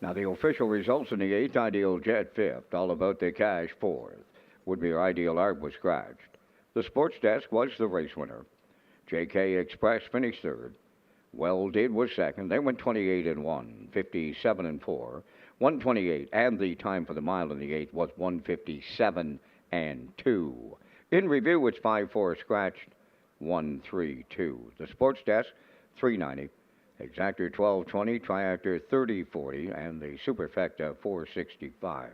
Now, the official results in the 8th, Ideal Jet 5th, All About the Cash 4th. Woodmere Ideal Art was scratched. The Sports Desk was the race winner. JK Express finished 3rd. Well Did was 2nd. They went 28 and 1, 57 and 4, 128, and the time for the mile in the 8th was 157 and 2. In review, it's 5-4 scratched, 132. The Sports Desk 390. Exactor 1220, Triactor 3040, and the Superfecta 465.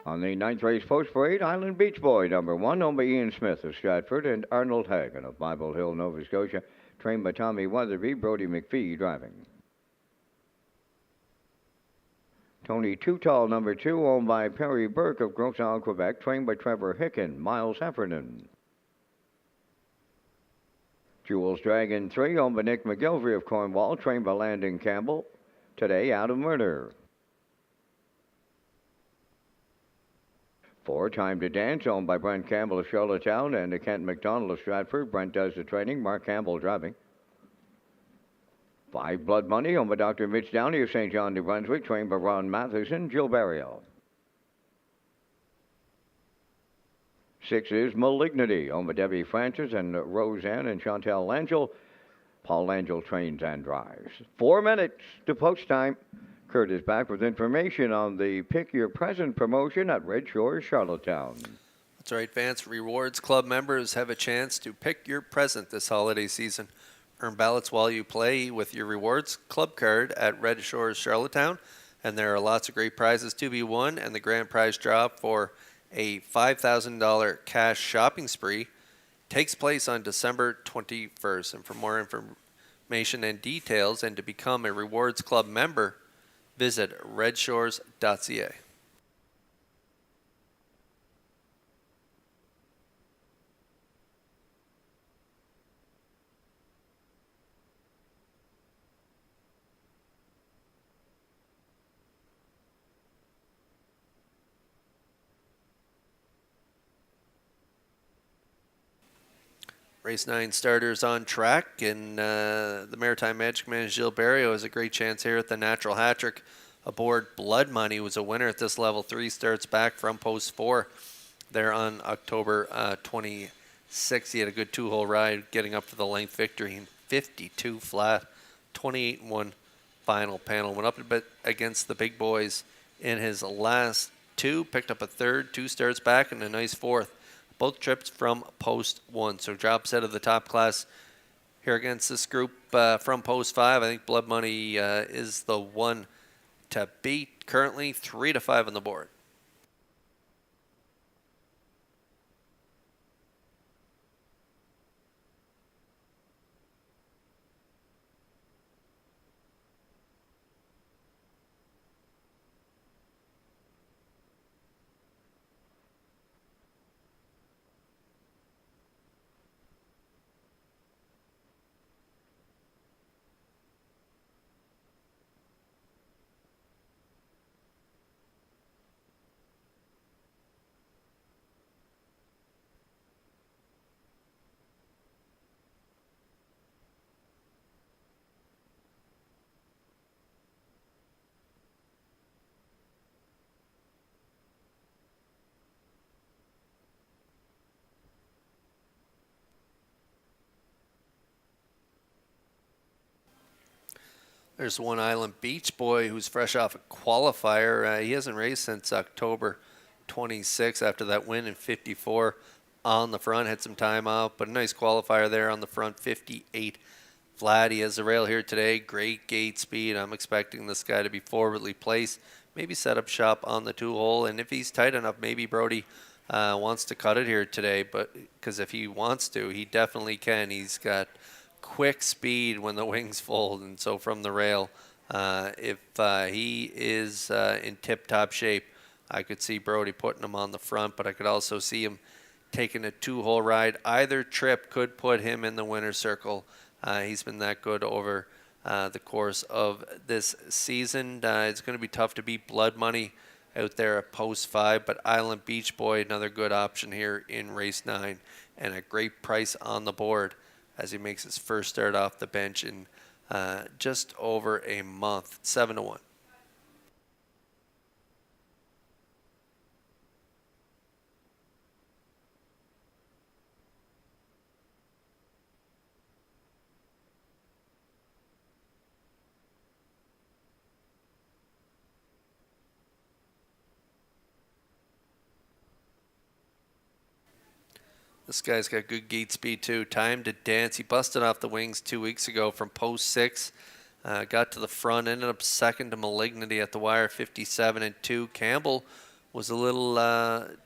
On the 9th race post parade, Island Beach Boy, number 1, owned by Ian Smith of Stratford and Arnold Hagen of Bible Hill, Nova Scotia, trained by Tommy Weatherby, Brody McPhee driving. Tony Tootal, number 2, owned by Perry Burke of Gros Isle, Quebec, trained by Trevor Hicken, Miles Heffernan. Jules Dragon 3, owned by Nick McGilvery of Cornwall, trained by Landon Campbell, today out of Murder. 4, Time to Dance, owned by Brent Campbell of Charlottetown and Kent McDonald of Stratford. Brent does the training, Mark Campbell driving. 5, Blood Money, owned by Dr. Mitch Downey of St. John, New Brunswick, trained by Ron Matheson, Jill Barrio. 6 is Malignity, owned by Debbie Francis and Roseanne and Chantel Langell. Paul Langell trains and drives. 4 minutes to post time. Kurt is back with information on the Pick Your Present promotion at Red Shores, Charlottetown. That's right, Vance. Rewards Club members have a chance to pick your present this holiday season. Earn ballots while you play with your Rewards Club card at Red Shores, Charlottetown. And there are lots of great prizes to be won, and the grand prize draw for a $5,000 cash shopping spree takes place on December 21st. And for more information and details and to become a Rewards Club member, visit Redshores.ca. Race 9 starters on track, and the Maritime Magic Man Gilles Barrio has a great chance here at the Natural Hat-Trick. Aboard Blood Money was a winner at this level. 3 starts back from post 4 there on October 26th. He had a good 2-hole ride, getting up to the length victory in 52 flat, 28-1 final panel. Went up a bit against the big boys in his last 2, picked up a third, 2 starts back, and a nice 4th. Both trips from post 1. So job set of the top class here against this group from post 5. I think Blood Money is the one to beat. Currently 3-5 on the board. There's One Island Beach Boy who's fresh off a qualifier. He hasn't raced since October 26 after that win in 54 on the front. Had some time off, but a nice qualifier there on the front, 58 flat. He has a rail here today. Great gate speed. I'm expecting this guy to be forwardly placed. Maybe set up shop on the 2-hole, and if he's tight enough, maybe Brody wants to cut it here today. But because if he wants to, he definitely can. He's got quick speed when the wings fold, and so from the rail, if he is in tip-top shape, I could see Brody putting him on the front, but I could also see him taking a 2-hole ride. Either trip could put him in the winner's circle. He's been that good over the course of this season. It's going to be tough to beat Blood Money out there at post 5, but Island Beach Boy, another good option here in race 9, and a great price on the board as he makes his first start off the bench in just over a month, 7-1. This guy's got good gate speed too. Time to dance. He busted off the wings 2 weeks ago from post 6. Got to the front, ended up second to Malignity at the wire, 57-2. Campbell was a little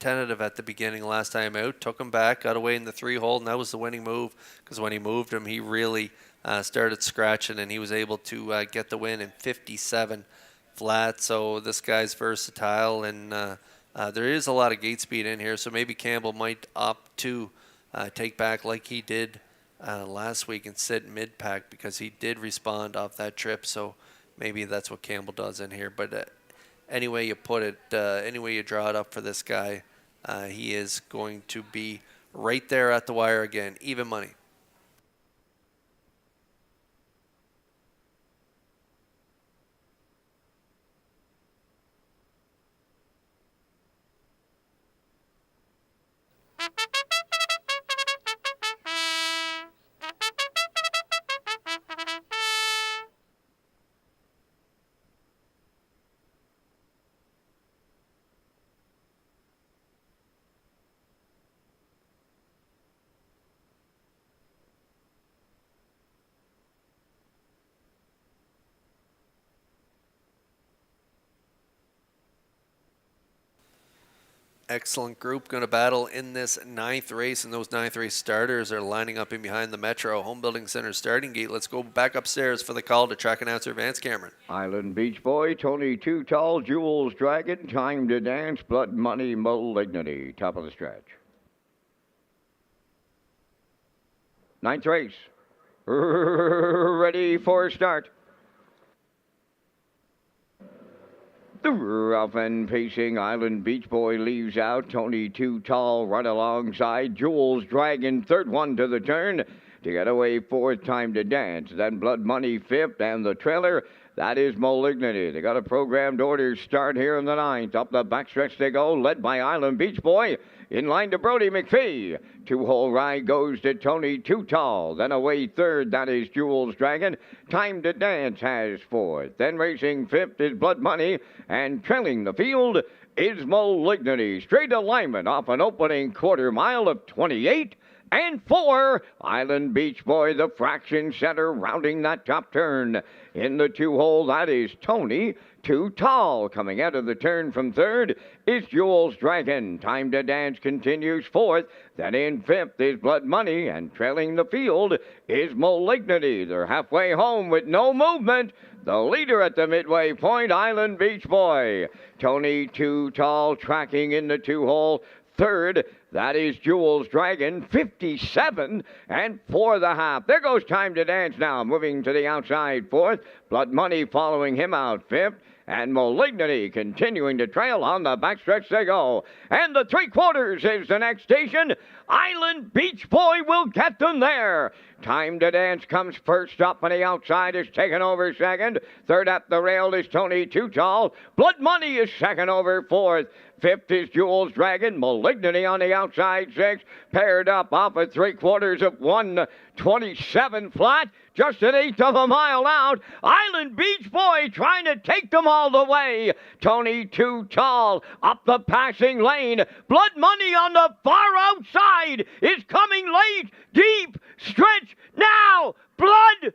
tentative at the beginning last time out. Took him back, got away in the 3-hole, and that was the winning move because when he moved him, he really started scratching, and he was able to get the win in 57 flat. So this guy's versatile, and there is a lot of gate speed in here, so maybe Campbell might opt to take back like he did last week and sit mid-pack because he did respond off that trip. So maybe that's what Campbell does in here. But any way you put it, any way you draw it up for this guy, he is going to be right there at the wire again, even money. Excellent group going to battle in this 9th race, and those 9th race starters are lining up in behind the Metro Home Building Center starting gate. Let's go back upstairs for the call to track announcer Vance Cameron. Island Beach Boy, Tony Too Tall, Jules Dragon, Time to Dance, Blood Money, Malignity. Top of the stretch. 9th race. Ready for start. The rough and pacing Island Beach Boy leaves out. Tony Too Tall right alongside. Jules Dragon, third one to the turn. To get away, fourth time to dance. Then Blood Money, fifth, and the trailer. That is Malignity. They got a programmed order start here in the ninth. Up the backstretch they go, led by Island Beach Boy. In line to Brody McPhee. Two-hole ride goes to Tony Too Tall. Then away third, that is Jules Dragon. Time to Dance has fourth. Then racing fifth is Blood Money. And trailing the field is Malignity. Straight alignment off an opening quarter mile of 28. And 4, Island Beach Boy, the fraction center, rounding that top turn. In the two-hole, that is Tony Too Tall. Coming out of the turn from third is Jules Dragon. Time to Dance continues fourth. Then in fifth is Blood Money. And trailing the field is Malignity. They're halfway home with no movement. The leader at the midway point, Island Beach Boy. Tony Too Tall tracking in the two-hole. Third, that is Jules Dragon, 57 and 4.5. There goes Time to Dance now, moving to the outside fourth. Blood Money following him out fifth. And Malignity continuing to trail on the backstretch they go. And the three-quarters is the next station. Island Beach Boy will get them there. Time to Dance comes first up on the outside, is taken over second. Third at the rail is Tony Too Tall. Blood Money is second over fourth. Fifth is Jules Dragon. Malignity on the outside six. Paired up off at three-quarters of 1:27 flat. Just an eighth of a mile out. Island Beach Boy trying to take them all the way. Tony Too Tall up the passing lane. Blood Money on the far outside is coming late. Deep stretch now. Blood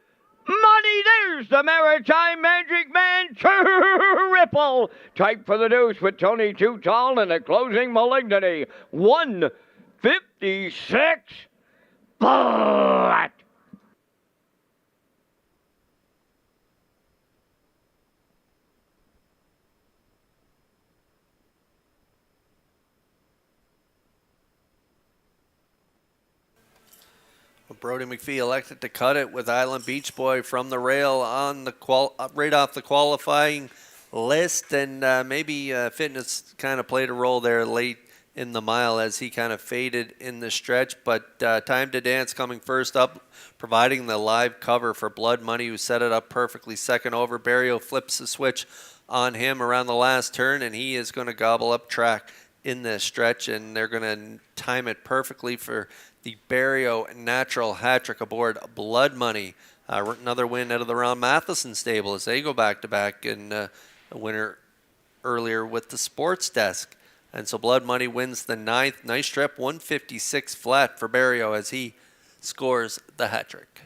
Money, there's the Maritime Magic Man triple. Tight for the deuce with Tony Too Tall and a closing Malignity. 1:56 flat. Brody McPhee elected to cut it with Island Beach Boy from the rail on the right off the qualifying list, and maybe fitness kind of played a role there late in the mile as he kind of faded in the stretch. But Time to Dance coming first up, providing the live cover for Blood Money, who set it up perfectly second over. Barrio flips the switch on him around the last turn, and he is going to gobble up track in this stretch, and they're going to time it perfectly for the Barrio Natural hat-trick aboard Blood Money. Another win out of the Ron Matheson stable as they go back-to-back, and a winner earlier with the Sports Desk. And so Blood Money wins the ninth. Nice trip, 156 flat for Barrio as he scores the hat-trick.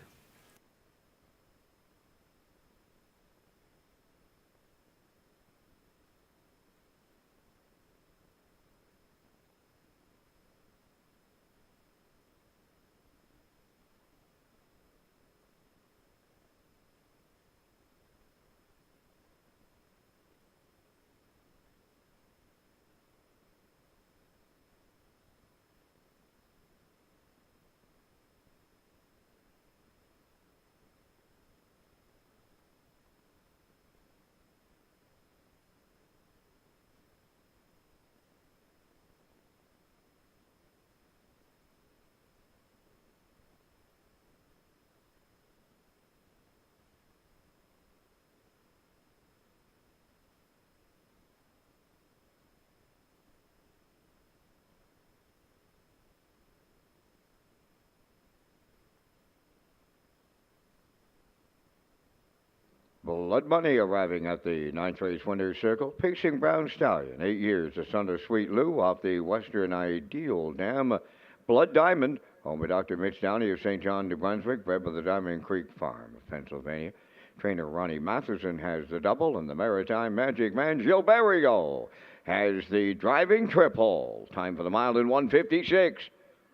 Blood Money arriving at the ninth race winner's circle. Pacing Brown Stallion, 8 years, the son of Sweet Lou off the Western Ideal Dam. Blood Diamond, home with Dr. Mitch Downey of St. John, New Brunswick, bred by the Diamond Creek Farm of Pennsylvania. Trainer Ronnie Matheson has the double, and the Maritime Magic Man, Gil Barrio, has the driving triple. Time for the mile in 1:56.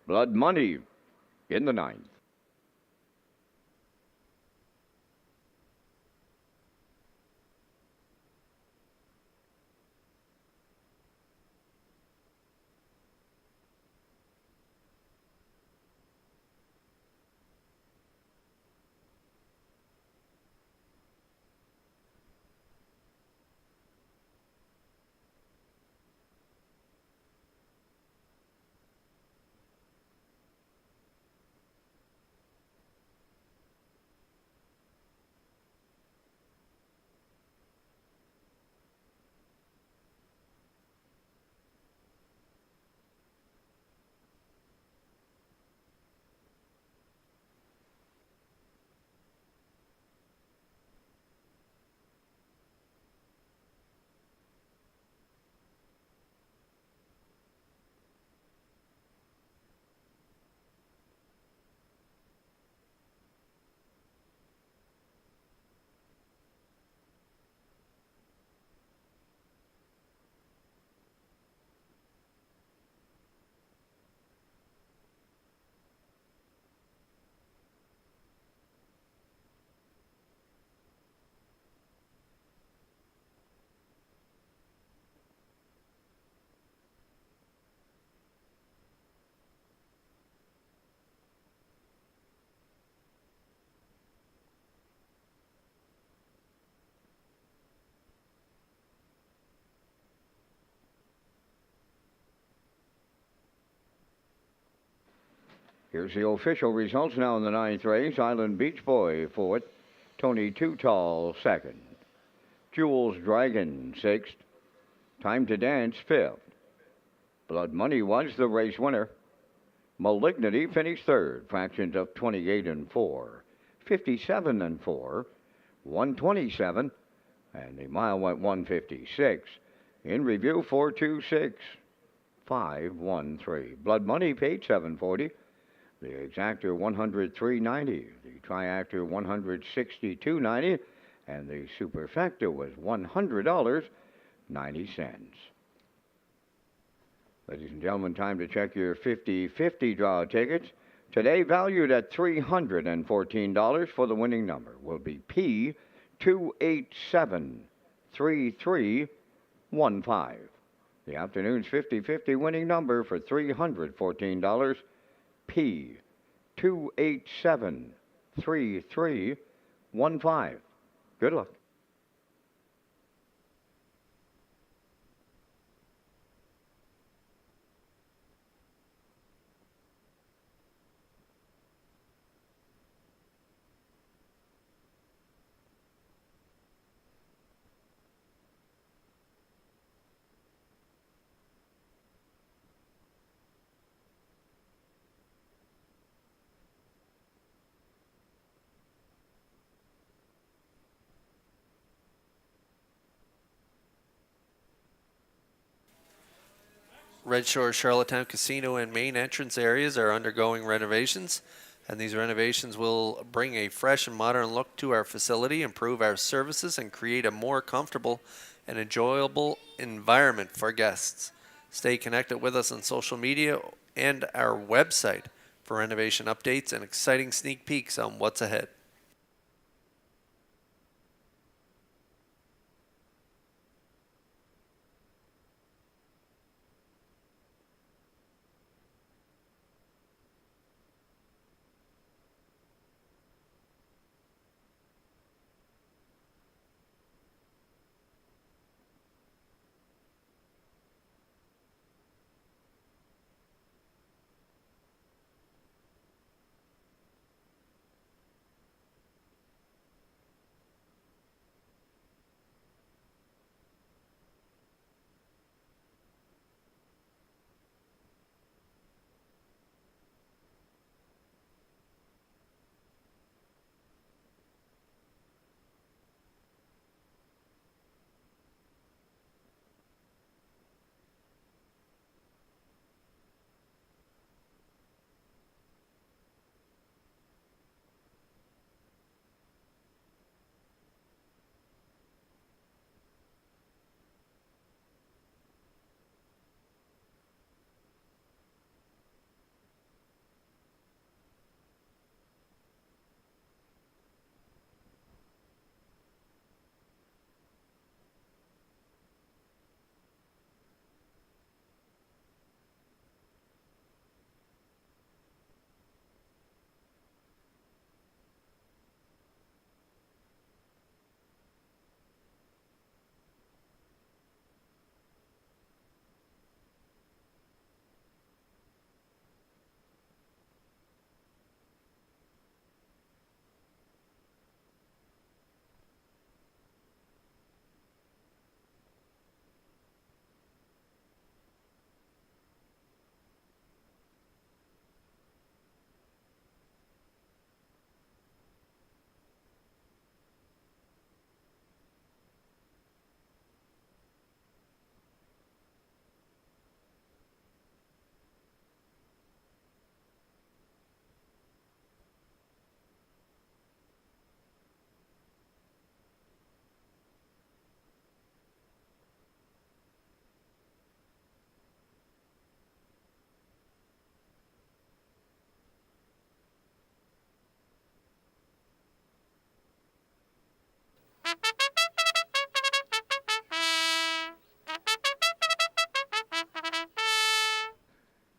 Blood Money in the ninth. Here's the official results now in the ninth race. Island Beach Boy, fourth. Tony Too Tall, second. Jules Dragon, sixth. Time to Dance, fifth. Blood Money was the race winner. Malignity finished third, fractions of 28 and 4, 57 and 4, 127, and the mile went 156. In review, 426, 513. Blood Money paid 740. The exactor 103.90. The triactor 162.90, and the superfecta was $100.90. Ladies and gentlemen, time to check your 50-50 draw tickets. Today valued at $314 for the winning number will be P2873315. The afternoon's 50-50 winning number for $314, P2873315. Good luck. Red Shore Charlottetown Casino and main entrance areas are undergoing renovations, and these renovations will bring a fresh and modern look to our facility, improve our services, and create a more comfortable and enjoyable environment for guests. Stay connected with us on social media and our website for renovation updates and exciting sneak peeks on what's ahead.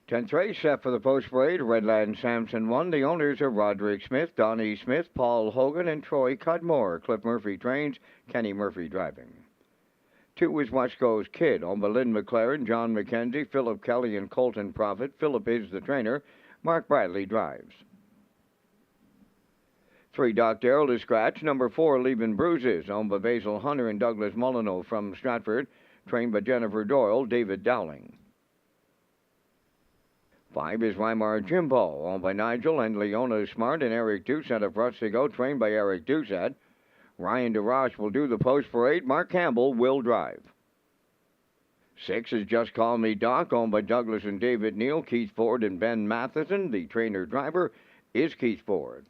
Tenth race set for the post parade. Redland Sampson won. The owners are Roderick Smith, Donnie Smith, Paul Hogan, and Troy Cudmore. Cliff Murphy trains, Kenny Murphy driving. 2 is Wesco's Kid. On Lynn McLaren, John McKenzie, Philip Kelly, and Colton Prophet. Philip is the trainer. Mark Bradley drives. 3, Doc Darrell to scratch. Number 4, Leaving Bruises, owned by Basil Hunter and Douglas Molyneux from Stratford, trained by Jennifer Doyle, David Dowling. 5 is Weimar Jimbo, owned by Nigel and Leona Smart and Eric Doucette of Rustico, trained by Eric Doucette. Ryan DeRoche will do the post parade. Mark Campbell will drive. 6 is Just Call Me Doc, owned by Douglas and David Neal, Keith Ford and Ben Matheson. The trainer-driver is Keith Ford.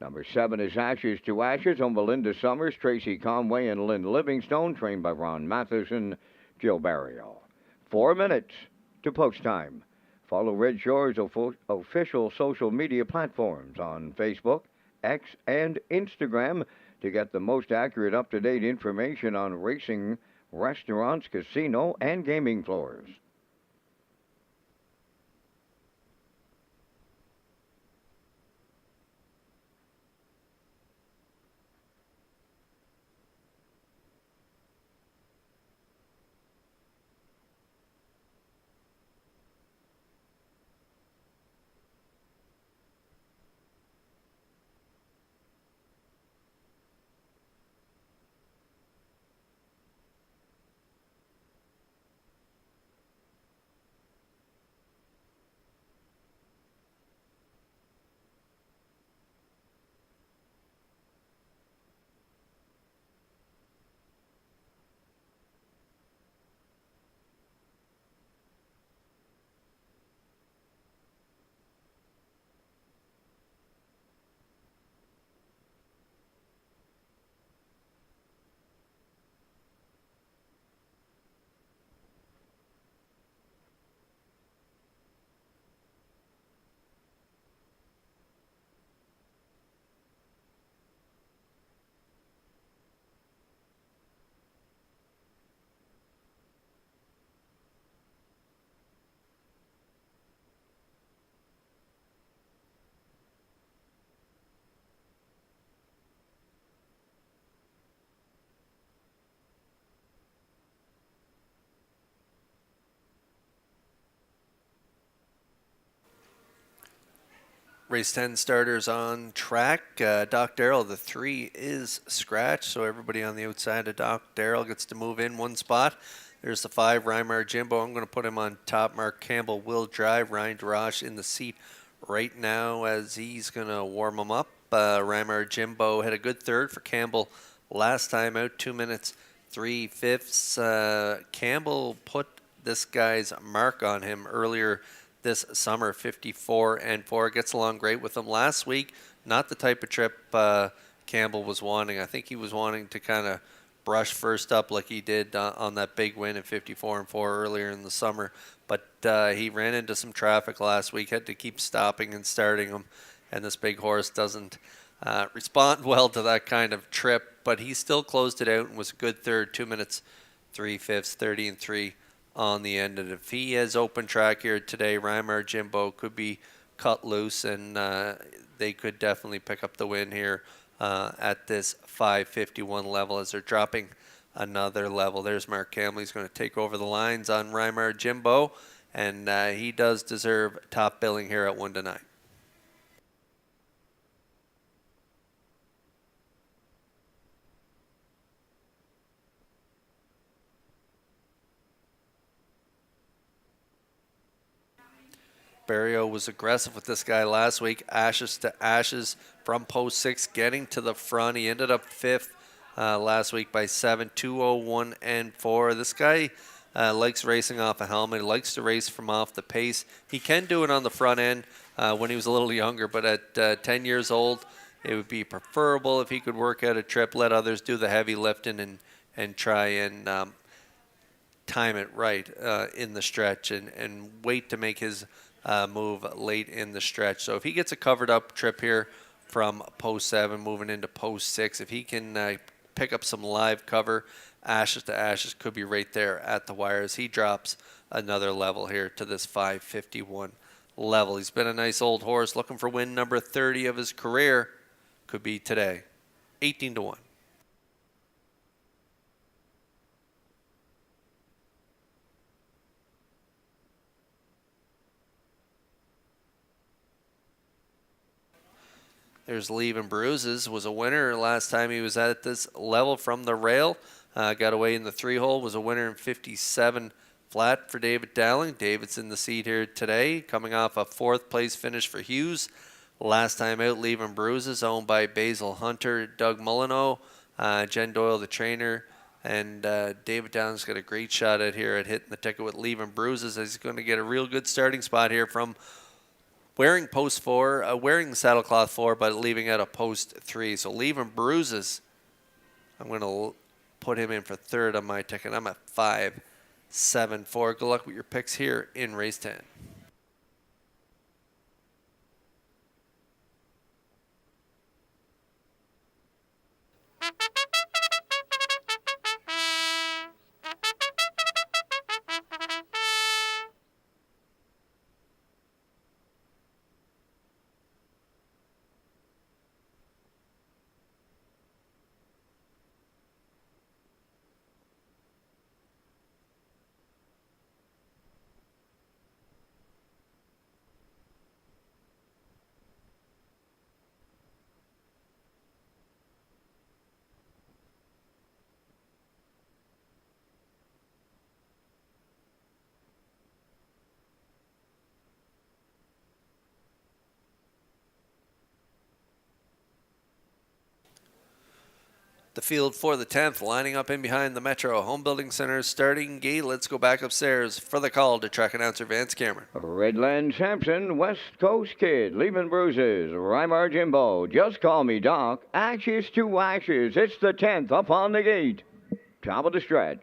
Number 7 is Ashes to Ashes, owned by Linda Summers, Tracy Conway, and Lynn Livingstone, trained by Ron Matheson, Jill Barrio. 4 minutes to post time. Follow Red Shores' official social media platforms on Facebook, X, and Instagram to get the most accurate, up-to-date information on racing, restaurants, casino, and gaming floors. Race 10 starters on track. Doc Darrell, the 3 is scratched, so everybody on the outside of Doc Darrell gets to move in one spot. There's the 5, Weimar Jimbo. I'm going to put him on top. Mark Campbell will drive. Ryan DeRoche in the seat right now as he's going to warm him up. Weimar Jimbo had a good third for Campbell last time out, 2 minutes, 3/5. Campbell put this guy's mark on him earlier this summer, 54-4. Gets along great with him. Last week, not the type of trip Campbell was wanting. I think he was wanting to kind of brush first up like he did on that big win at 54-4 earlier in the summer. But he ran into some traffic last week, had to keep stopping and starting him, and this big horse doesn't respond well to that kind of trip. But he still closed it out and was a good third, 2 minutes, 3/5, 30-3. On the end. And if he has open track here today, Weimar Jimbo could be cut loose, and they could definitely pick up the win here at this 551 level as they're dropping another level. There's Mark Campbell. He's going to take over the lines on Weimar Jimbo, and he does deserve top billing here at 1-9. Barrio was aggressive with this guy last week. Ashes to Ashes from post 6, getting to the front. He ended up 5th last week by 7, 2:01-4. This guy likes racing off a helmet. He likes to race from off the pace. He can do it on the front end when he was a little younger, but at 10 years old, it would be preferable if he could work out a trip, let others do the heavy lifting, and try and time it right in the stretch and wait to make his move late in the stretch. So if he gets a covered up trip here from post 7 moving into post 6, if he can pick up some live cover, Ashes to Ashes could be right there at the wires. He drops another level here to this 551 level. He's been a nice old horse looking for win number 30 of his career. Could be today. 18-1. There's Leaving Bruises, was a winner last time he was at this level from the rail. Got away in the 3-hole, was a winner in 57 flat for David Dowling. David's in the seat here today, coming off a 4th place finish for Hughes. Last time out, Leaving Bruises, owned by Basil Hunter, Doug Molyneux, Jen Doyle, the trainer, and David Dowling's got a great shot at here at hitting the ticket with Leaving Bruises. He's going to get a real good starting spot here from wearing post 4, wearing the saddlecloth 4, but leaving out a post 3. So Leaving Bruises, I'm going to put him in for 3rd on my ticket. I'm at 5, 7, 4. Good luck with your picks here in race 10. The field for the 10th, lining up in behind the Metro Home Building Center starting gate. Let's go back upstairs for the call to track announcer Vance Cameron. Redland Sampson, West Coast Kid, Leaving Bruises, Rymar Jimbo, Just Call Me Doc, Ashes to Ashes. It's the 10th up on the gate. Top of the stretch.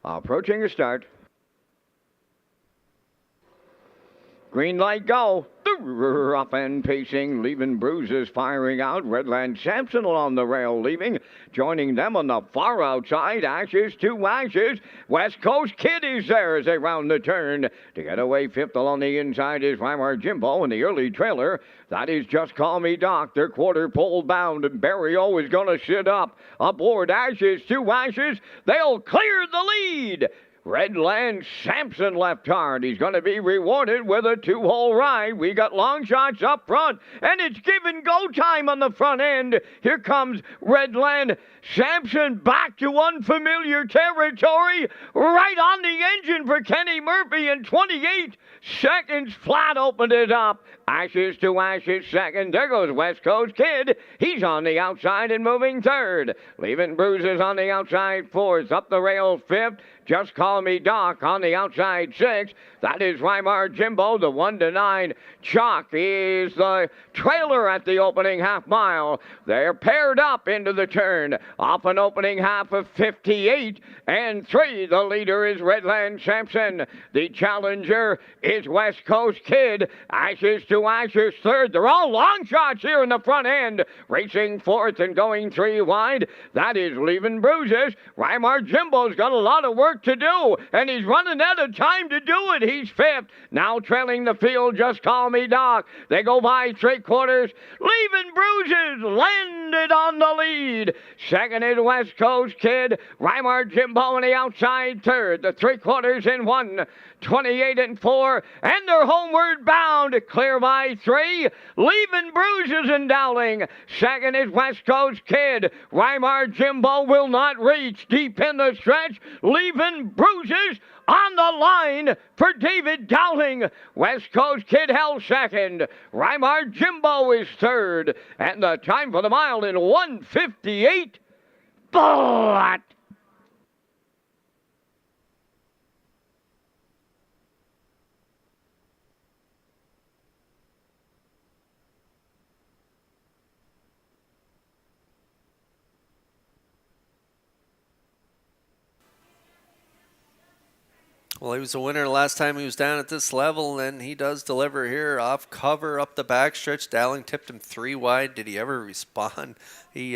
Approaching the start. Green light go. Up and pacing, Leaving Bruises firing out. Redland Sampson along the rail leaving. Joining them on the far outside, Ashes to Ashes. West Coast Kid is there as they round the turn. To get away 5th along the inside is Rymar Jimbo in the early trailer. That is Just Call Me Doc. They're quarter pole bound. Barrio is going to sit up. Aboard Ashes to Ashes. They'll clear the lead. Redland Sampson left hard. He's going to be rewarded with a 2-hole ride. We got long shots up front, and it's give and go time on the front end. Here comes Redland Sampson back to unfamiliar territory. Right on the engine for Kenny Murphy in 28 seconds flat opened it up. Ashes to Ashes second. There goes West Coast Kid. He's on the outside and moving 3rd. Leaving Bruises on the outside 4th. Up the rail 5th. Just Call Me Doc on the outside 6th. That is Rymar Jimbo, the 1-9. Chalk is the trailer at the opening half mile. They're paired up into the turn. Off an opening half of 58 and 3. The leader is Redland Sampson. The challenger is West Coast Kid. Ashes to Ashes 3rd. They're all long shots here in the front end. Racing 4th and going 3 wide. That is Leaving Bruises. Rymar Jimbo's got a lot of work to do, and he's running out of time to do it. He's 5th. Now trailing the field, Just Call Me Doc. They go by 3/4. Leaving Bruises landed on the lead. 2nd is West Coast Kid. Rymar Jimbo on the outside 3rd. The 3/4 in 1. 28 and 4, and they're homeward bound. Clear by 3. Leaving Bruises and Dowling. 2nd is West Coast Kid. Rymar Jimbo will not reach. Deep in the stretch. Leaving Bruises on the line for David Dowling. West Coast Kid held 2nd. Rymar Jimbo is 3rd. And the time for the mile in 1:58. But Well, he was a winner last time he was down at this level, and he does deliver here off cover up the backstretch. Dowling tipped him 3 wide. Did he ever respond? He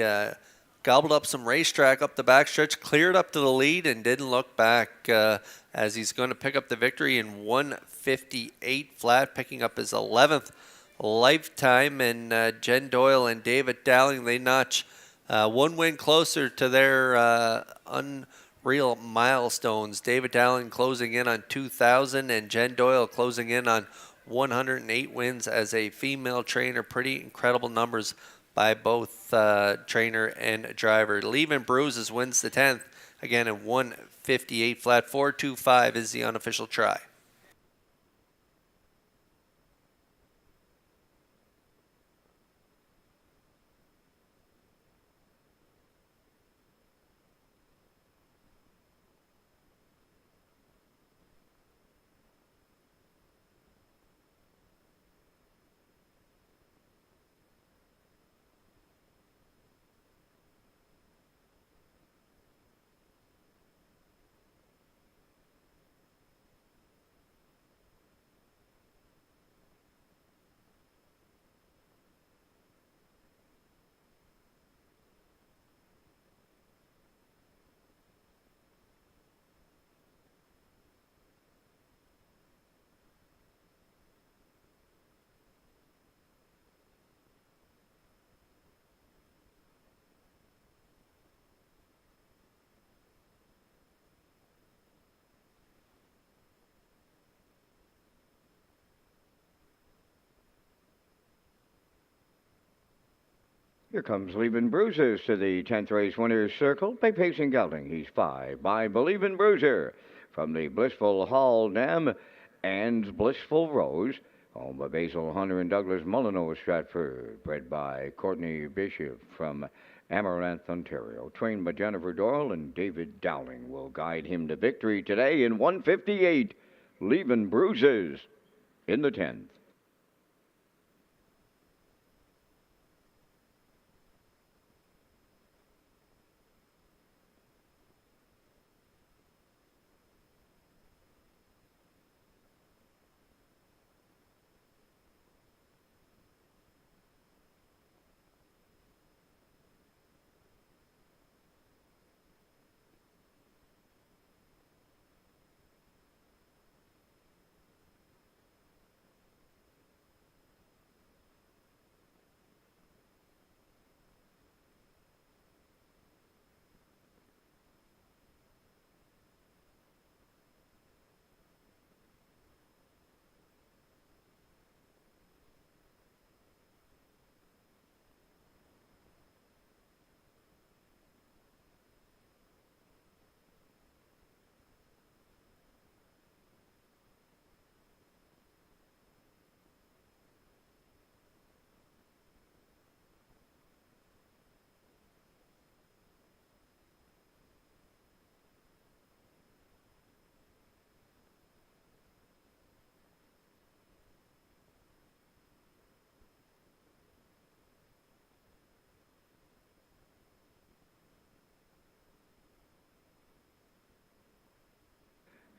gobbled up some racetrack up the backstretch, cleared up to the lead, and didn't look back as he's going to pick up the victory in 1:58 flat, picking up his 11th lifetime. And Jen Doyle and David Dowling, they notch one win closer to their real milestones. David Dowling closing in on 2,000 and Jen Doyle closing in on 108 wins as a female trainer. Pretty incredible numbers by both trainer and driver. Leaving Bruises wins the 10th, again in 158 flat. 4.25 is the unofficial try. Here comes Leaving Bruises to the 10th race winner's circle by Pacing Gelding. He's 5 by Believin' Bruiser from the Blissful Hall Dam and Blissful Rose, owned by Basil Hunter and Douglas Molyneux Stratford, bred by Courtney Bishop from Amaranth, Ontario, trained by Jennifer Doyle, and David Dowling will guide him to victory today in 158, Leavin' Bruises in the 10th.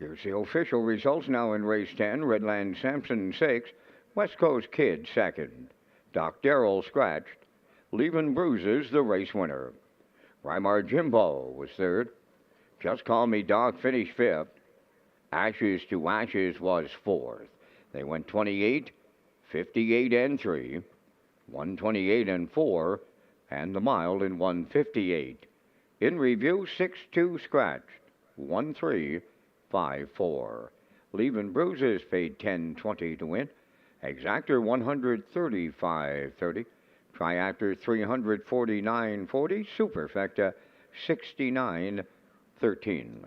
Here's the official results now in race 10. Redland Sampson 6, West Coast Kid 2nd, Doc Darrell scratched, Leavin' Bruises the race winner. Rymar Jimbo was 3rd. Just Call Me Doc finished 5th. Ashes to Ashes was 4th. They went 28, 58 and 3, 128 and 4, and the mile in 158. In review, 6-2 scratched, 1-3. 5-4. Leavin' Bruises paid $10.20 to win. Exactor $135.30. Triactor $349.40. Superfecta $69.13.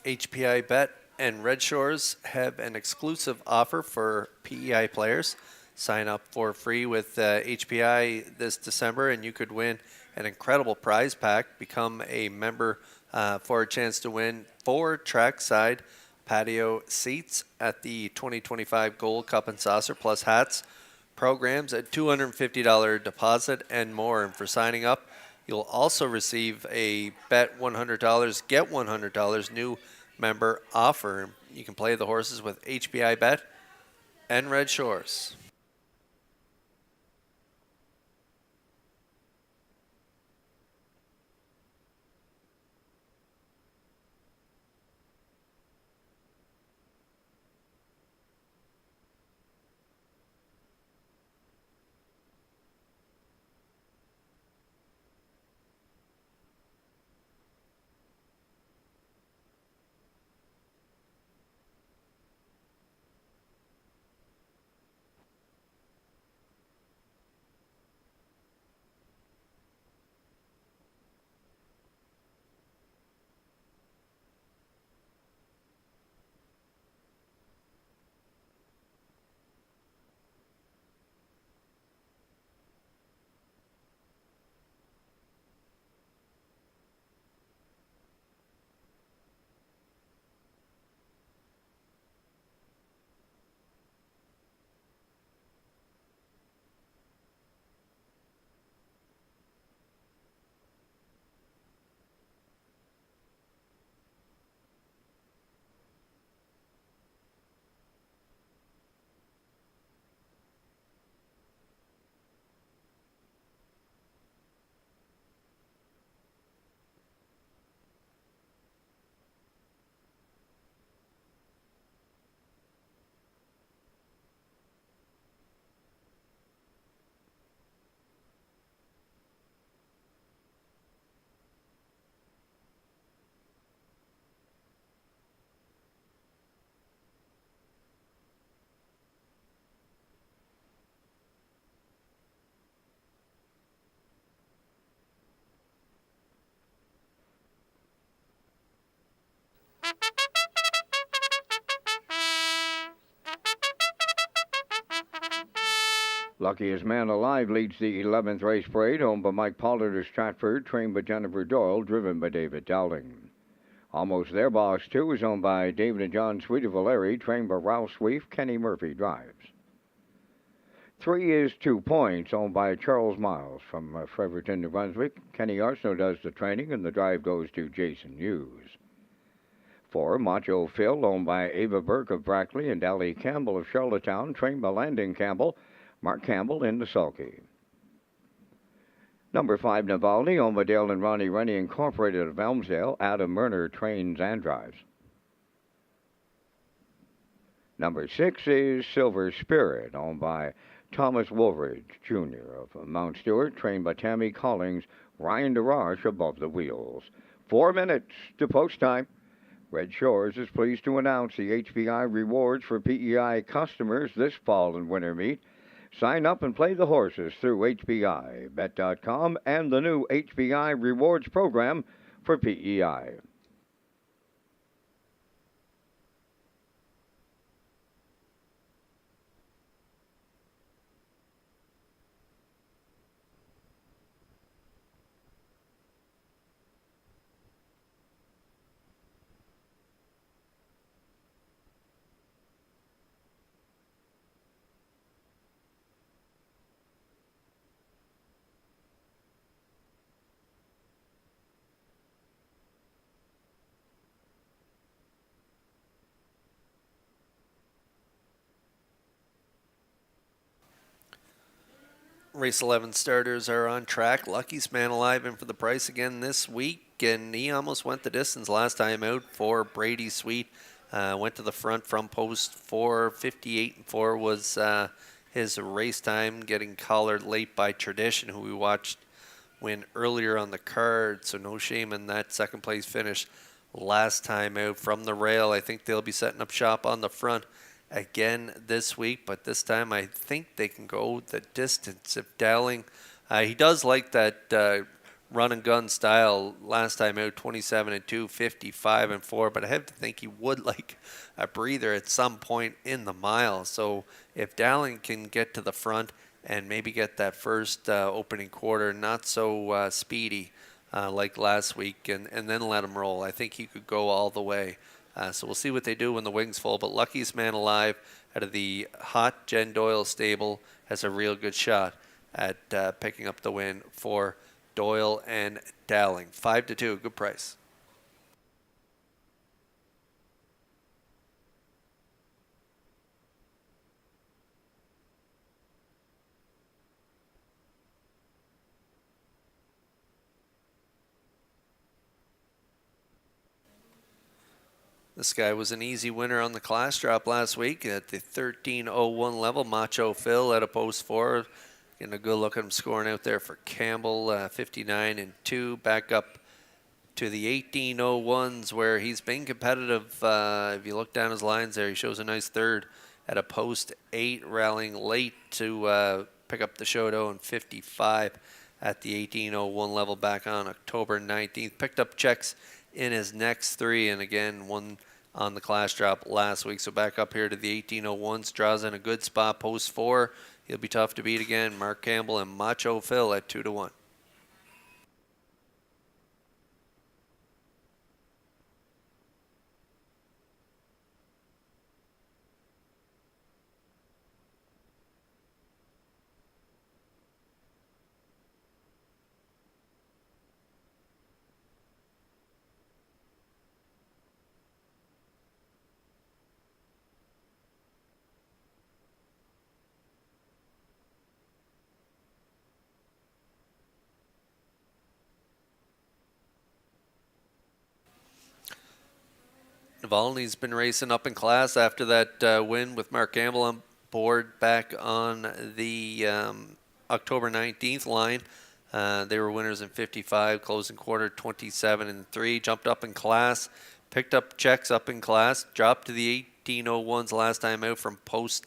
HPI Bet and Red Shores have an exclusive offer for PEI players. Sign up for free with HPI this December, and you could win an incredible prize pack. Become a member for a chance to win 4 trackside patio seats at the 2025 Gold Cup and Saucer, plus hats, programs at $250 deposit, and more. And for signing up, you'll also receive a Bet $100, get $100 new member offer. You can play the horses with HPI Bet and Red Shores. Luckiest Man Alive leads the 11th race parade, owned by Mike Pollard of Stratford, trained by Jennifer Doyle, driven by David Dowling. Almost There Boss 2 is owned by David and John Sweet of Valeri, trained by Ralph Sweef. Kenny Murphy drives. 3 is 2 Points, owned by Charles Miles from Fredericton, New Brunswick. Kenny Arsenault does the training, and the drive goes to Jason Hughes. 4, Macho Phil, owned by Ava Burke of Brackley and Allie Campbell of Charlottetown, trained by Landon Campbell. Mark Campbell in the sulky. Number 5, Navalny, owned by Dale and Ronnie Rennie Incorporated of Elmsdale. Adam Murner trains and drives. Number 6 is Silver Spirit, owned by Thomas Woolridge, Jr. of Mount Stewart, trained by Tammy Collings. Ryan DeRoche above the wheels. 4 minutes to post time. Red Shores is pleased to announce the HPI rewards for PEI customers this fall and winter meet. Sign up and play the horses through HPIBet.com and the new HPI Rewards program for PEI. Race 11 starters are on track. Luckiest Man Alive in for the price again this week, and he almost went the distance last time out for Brady Sweet. Went to the front from post 4, 58-4 was his race time, getting collared late by Tradition, who we watched win earlier on the card, so no shame in that second place finish last time out from the rail. I think they'll be setting up shop on the front again this week, but this time I think they can go the distance. If Dowling, he does like that run and gun style. Last time out, 27-2, 55-4. But I have to think he would like a breather at some point in the mile. So if Dowling can get to the front and maybe get that first opening quarter not so speedy like last week, and then let him roll, I think he could go all the way. So we'll see what they do when the wings fall. But luckiest man alive out of the hot Jen Doyle stable has a real good shot at picking up the win for Doyle and Dowling. 5-2, good price. This guy was an easy winner on the class drop last week at the 13:01 level. Macho Phil at a post 4. Getting a good look at him scoring out there for Campbell, 59-2. Back up to the 18:01s where he's been competitive. If you look down his lines there, he shows a nice third at a post 8, rallying late to pick up the showdown 55 at the 18:01 level back on October 19th. Picked up checks in his next 3, and again, one on the class drop last week. So back up here to the 18:01s, draws in a good spot, post 4. He'll be tough to beat again. Mark Campbell and Macho Phil at 2-1. Navalny's been racing up in class after that win with Mark Campbell on board back on the October 19th line. They were winners in 55, closing quarter 27-3. Jumped up in class, picked up checks up in class, dropped to the 18:01s last time out from post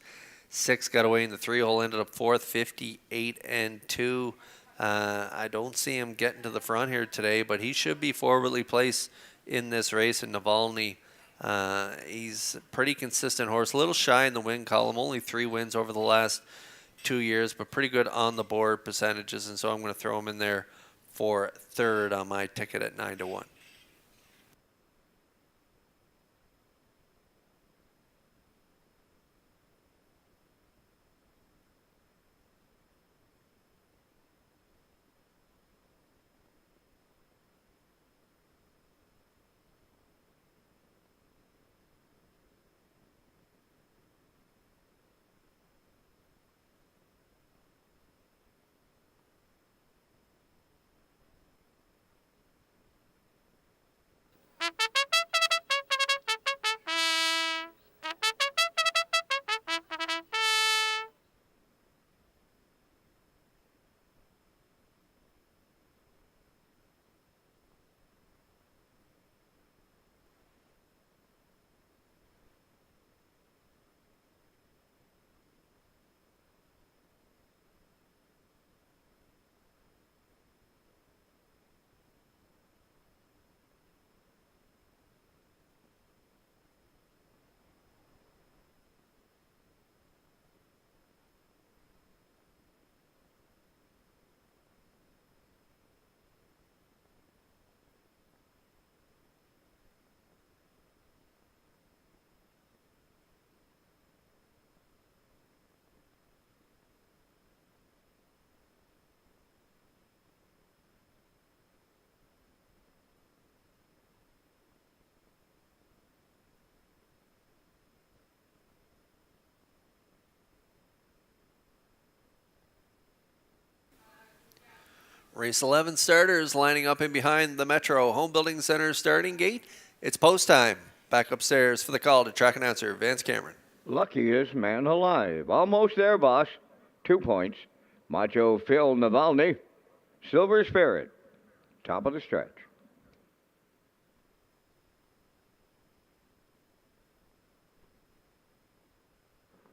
6. Got away in the 3-hole, ended up 4th, 58-2. I don't see him getting to the front here today, but he should be forwardly placed in this race. And Navalny, he's a pretty consistent horse, a little shy in the win column, only 3 wins over the last 2 years, but pretty good on the board percentages, and so I'm going to throw him in there for third on my ticket at 9-1. Race 11 starters lining up in behind the Metro Home Building Center starting gate. It's post time. Back upstairs for the call to track announcer Vance Cameron. Luckiest man alive. Almost there, boss. 2 points. Macho Phil Navalny. Silver Spirit. Top of the stretch.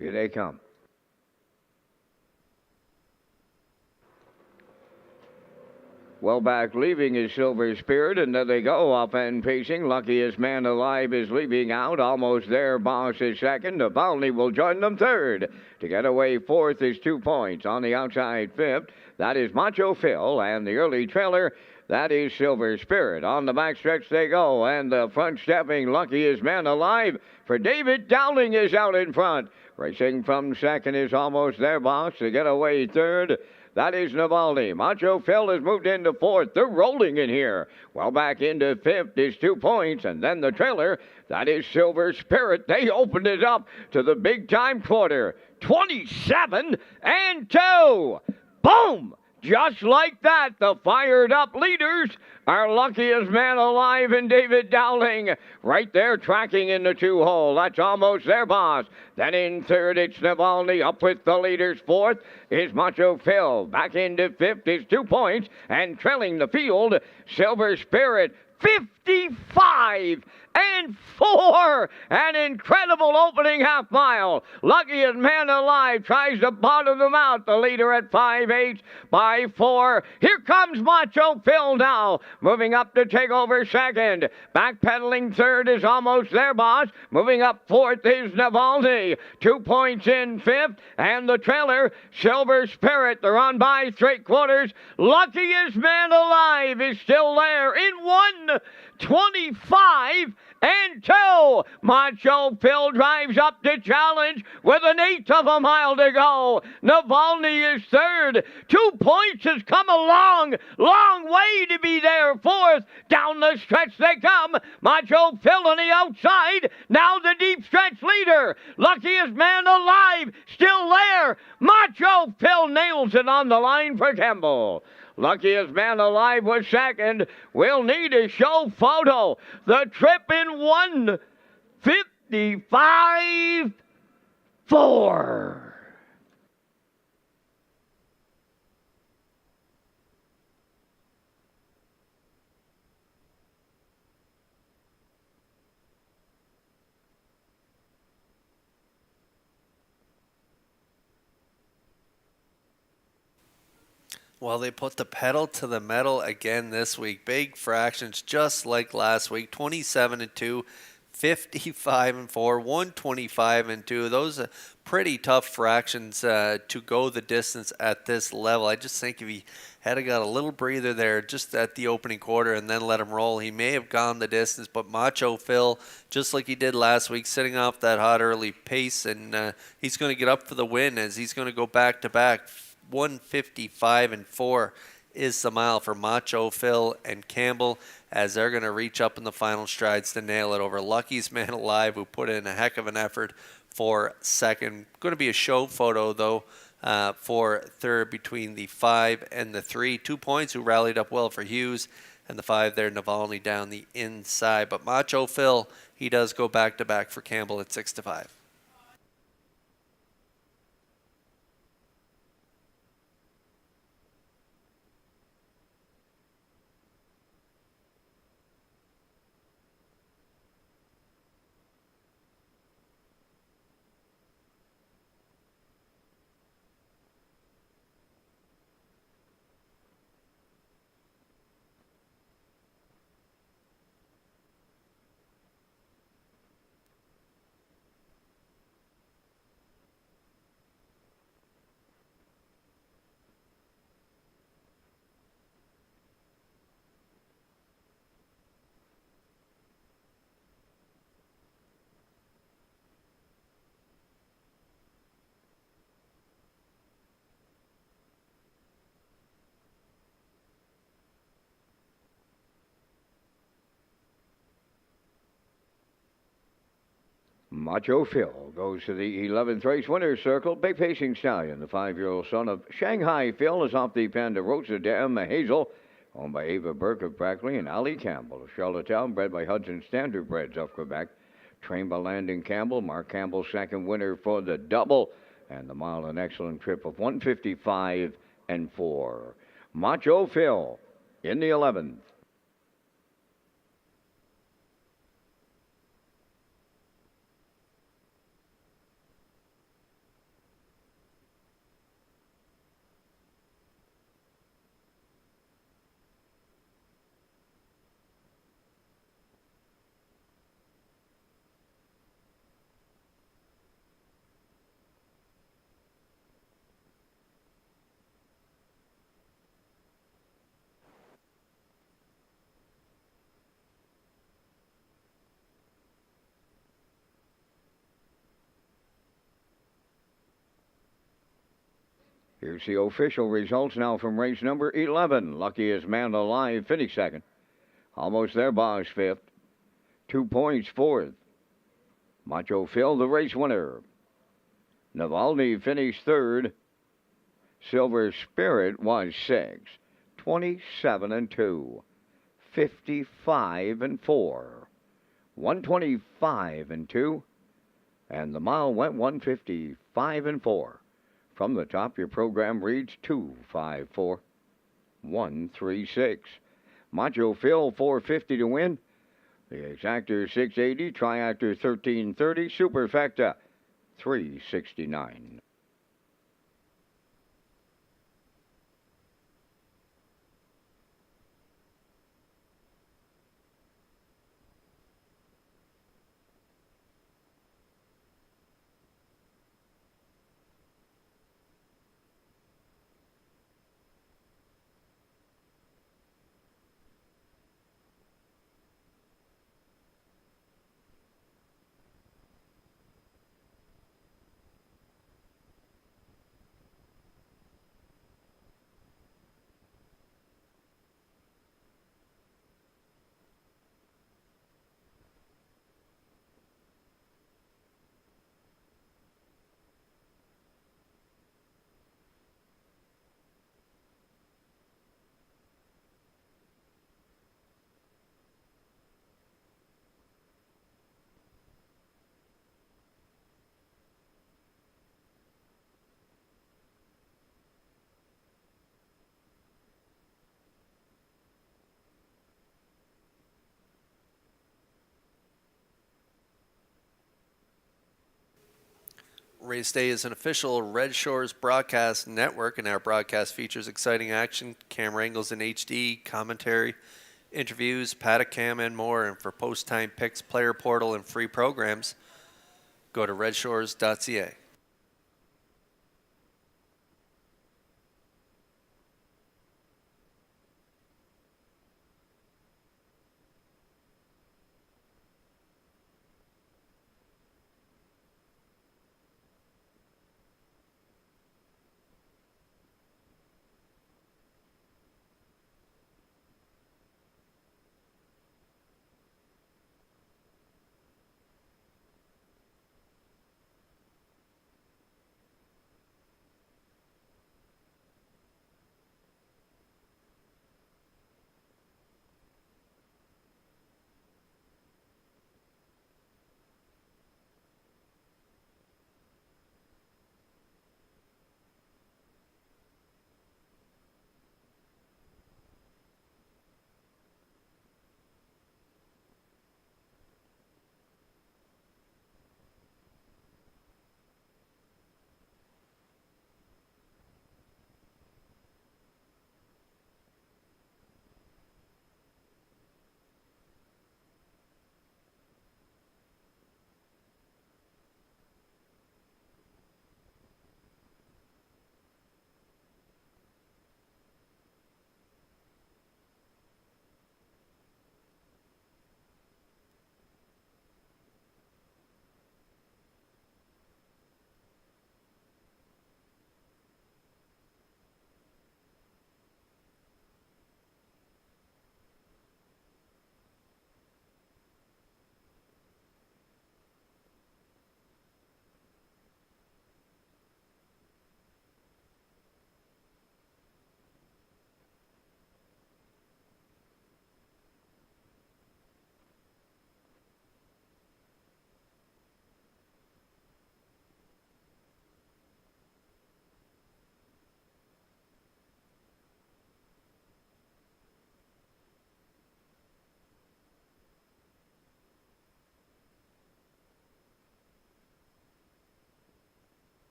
Here they come. Well, back leaving is Silver Spirit, and there they go, off and pacing. Luckiest Man Alive is leaving out. Almost there, Boss is second. Navalny will join them third. To get away fourth is 2 points. On the outside fifth, that is Macho Phil, and the early trailer, that is Silver Spirit. On the backstretch they go, and the front stepping Luckiest Man Alive for David Dowling is out in front. Racing from second is Almost There, Boss. To get away third, that is Navalny. Macho Phil has moved into fourth. They're rolling in here. Well, back into fifth is 2 points. And then the trailer, that is Silver Spirit. They opened it up to the big-time quarter. 27-2. Boom! Just like that, the fired-up leaders are Luckiest Man Alive and David Dowling. Right there, tracking in the 2-hole. That's Almost There, Boss. Then in third, it's Navalny. Up with the leaders. Fourth is Macho Phil. Back into fifth is 2 points. And trailing the field, Silver Spirit. 55-4. An incredible opening half mile. Luckiest Man Alive tries to bottom them out. The leader at 5/8 by 4. Here comes Macho Phil now. Moving up to take over second. Backpedaling third is Almost There, Boss. Moving up fourth is Navalny. 2 points in fifth. And the trailer, Silver Spirit. They're on by 3/4. Luckiest Man Alive is still there in 1:25-2. Macho Phil drives up to challenge with 1/8 of a mile to go. Navalny is third. 2 points has come a long way to be there. Fourth, down the stretch they come. Macho Phil on the outside. Now the deep stretch leader. Luckiest Man Alive still there. Macho Phil nails it on the line for Kemble. Luckiest Man Alive was second. We'll need a show photo. The trip in 1:55-4. Well, they put the pedal to the metal again this week. Big fractions, just like last week. 27-2, 55-4, 125-2. Those are pretty tough fractions to go the distance at this level. I just think if he had got a little breather there just at the opening quarter and then let him roll, he may have gone the distance. But Macho Phil, just like he did last week, sitting off that hot early pace, and he's going to get up for the win as he's going to go back-to-back. 1:55-4 is the mile for Macho Phil and Campbell as they're going to reach up in the final strides to nail it over Luckiest Man Alive, who put in a heck of an effort for second. Going to be a show photo, though, for third between the 5 and the 3. 2 points, who rallied up well for Hughes, and the 5 there, Navalny down the inside. But Macho Phil, he does go back-to-back for Campbell at 6-5. Macho Phil goes to the 11th race winner's circle. Big Pacing Stallion, the 5-year-old son of Shanghai Phil, is off the Ponderosa Dam Hazel, owned by Ava Burke of Brackley and Ali Campbell of Charlottetown, bred by Hudson Standard Breds of Quebec. Trained by Landon Campbell. Mark Campbell, second winner for the double. And the mile, an excellent trip of 1:55-4. Macho Phil in the 11th. Here's the official results now from race number 11. Luckiest Man Alive finished second. Almost there, Bosch fifth. 2 points fourth. Macho Phil, the race winner. Navalny finished third. Silver Spirit was sixth. 27-2. 55-4. 125-2. And the mile went 155-4. From the top, your program reads 254-136. Macho Phil 450 to win. The Exactor 680, Triactor 1330, Superfecta 369. Race Day is an official Red Shores broadcast network, and our broadcast features exciting action, camera angles in HD, commentary, interviews, paddock cam, and more. And for post-time picks, player portal, and free programs, go to Redshores.ca.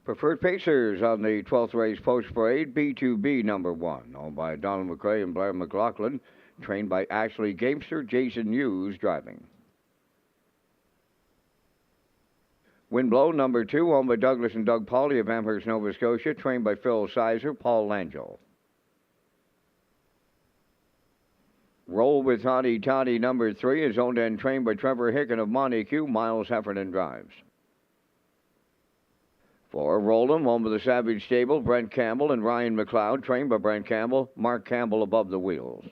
Preferred Pacers on the 12th race post parade, B2B number 1, owned by Donald McRae and Blair McLaughlin, trained by Ashley Gamester, Jason Hughes driving. Windblow number 2, owned by Douglas and Doug Pauley of Amherst, Nova Scotia, trained by Phil Sizer, Paul Langell. Roll with Toddy Toddy number 3 is owned and trained by Trevor Hicken of Montague, Miles Heffernan drives. For Roll'em, home of the Savage Stable, Brent Campbell and Ryan McLeod, trained by Brent Campbell, Mark Campbell above the wheels.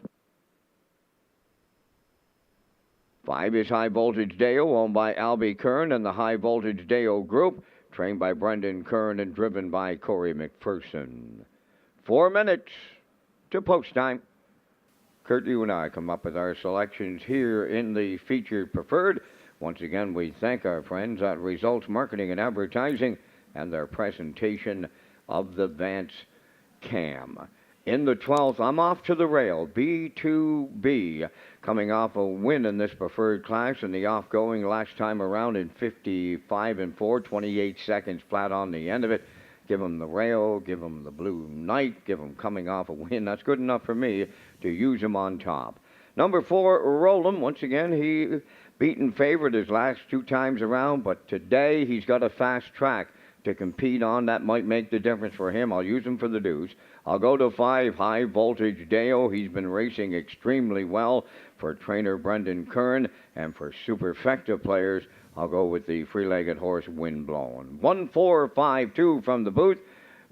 5 is High Voltage Deo, owned by Albie Kern and the High Voltage Deo Group, trained by Brendan Kern and driven by Corey McPherson. 4 minutes to post time. Kurt, you and I come up with our selections here in the featured preferred. Once again, we thank our friends at Results Marketing and Advertising and their presentation of the Vance Cam. In the 12th, I'm off to the rail, B2B, coming off a win in this preferred class in the off-going last time around in 55 and 4, 28 seconds flat on the end of it. Give him the rail, give him the blue knight, give him coming off a win. That's good enough for me to use him on top. Number 4, Roll'em. Once again, he beaten favorite his last 2 times around, but today he's got a fast track to compete on. That might make the difference for him. I'll use him for the deuce. I'll go to 5, High Voltage Deo. He's been racing extremely well for trainer Brendan Kern, and for superfecta players, I'll go with the free-legged horse Windblown. 1, 4, 5, 2 from the booth.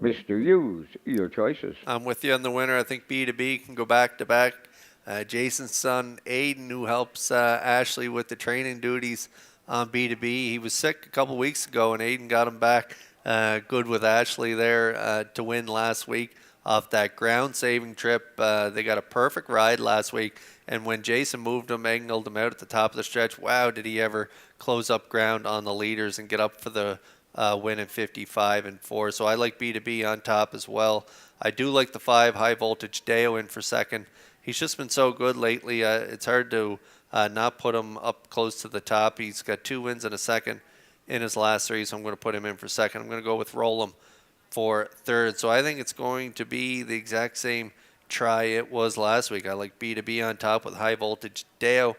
Mr. Hughes, your choices. I'm with you on the winner. I think B2B can go back-to-back. Jason's son, Aiden, who helps Ashley with the training duties on B2B. He was sick a couple weeks ago, and Aiden got him back good with Ashley there to win last week off that ground-saving trip. They got a perfect ride last week, and when Jason moved him, angled him out at the top of the stretch, wow, did he ever close up ground on the leaders and get up for the win in 55 and 4. So I like B2B on top as well. I do like the 5, High Voltage Deo in for second. He's just been so good lately. It's hard to not put him up close to the top. He's got 2 wins and a second in his last 3, so I'm going to put him in for second. I'm going to go with Roll'em for third. So I think it's going to be the exact same try it was last week. I like B2B on top with High Voltage Deo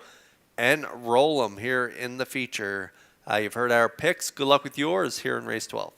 and Roll'em here in the feature. You've heard our picks. Good luck with yours here in race 12.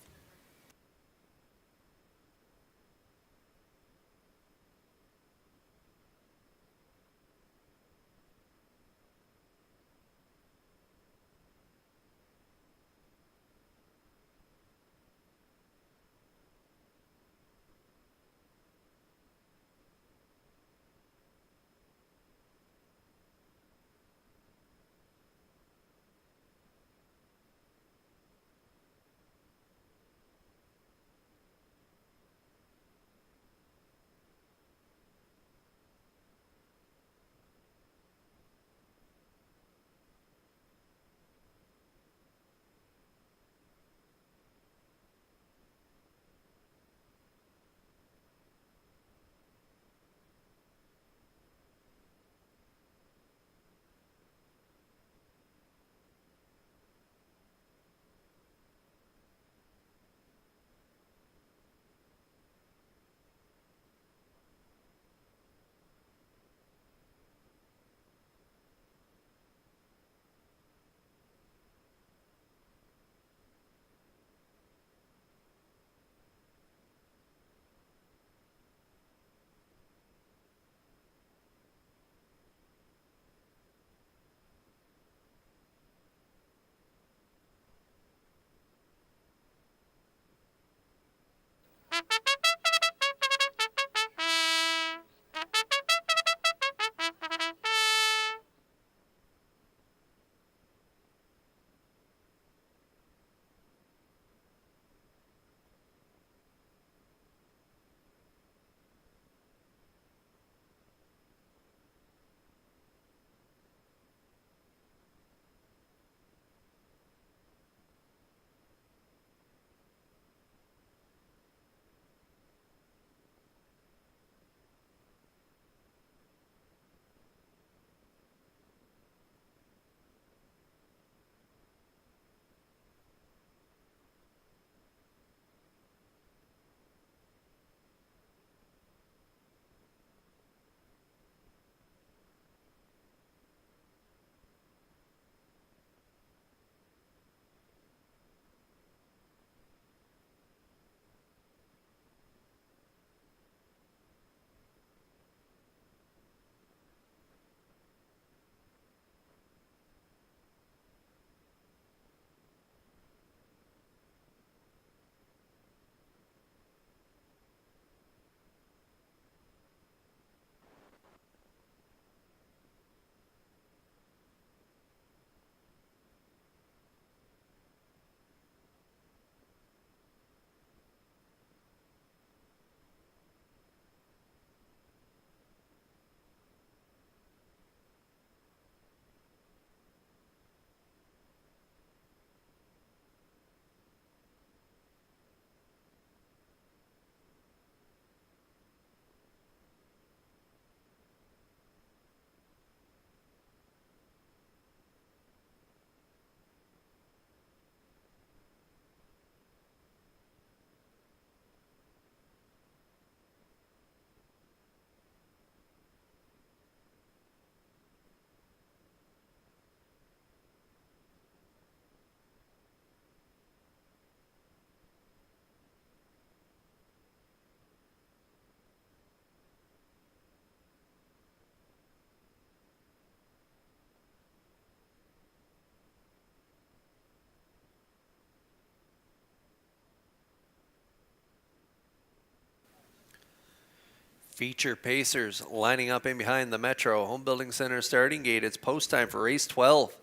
Feature Pacers lining up in behind the Metro Home Building Center starting gate. It's post time for race 12.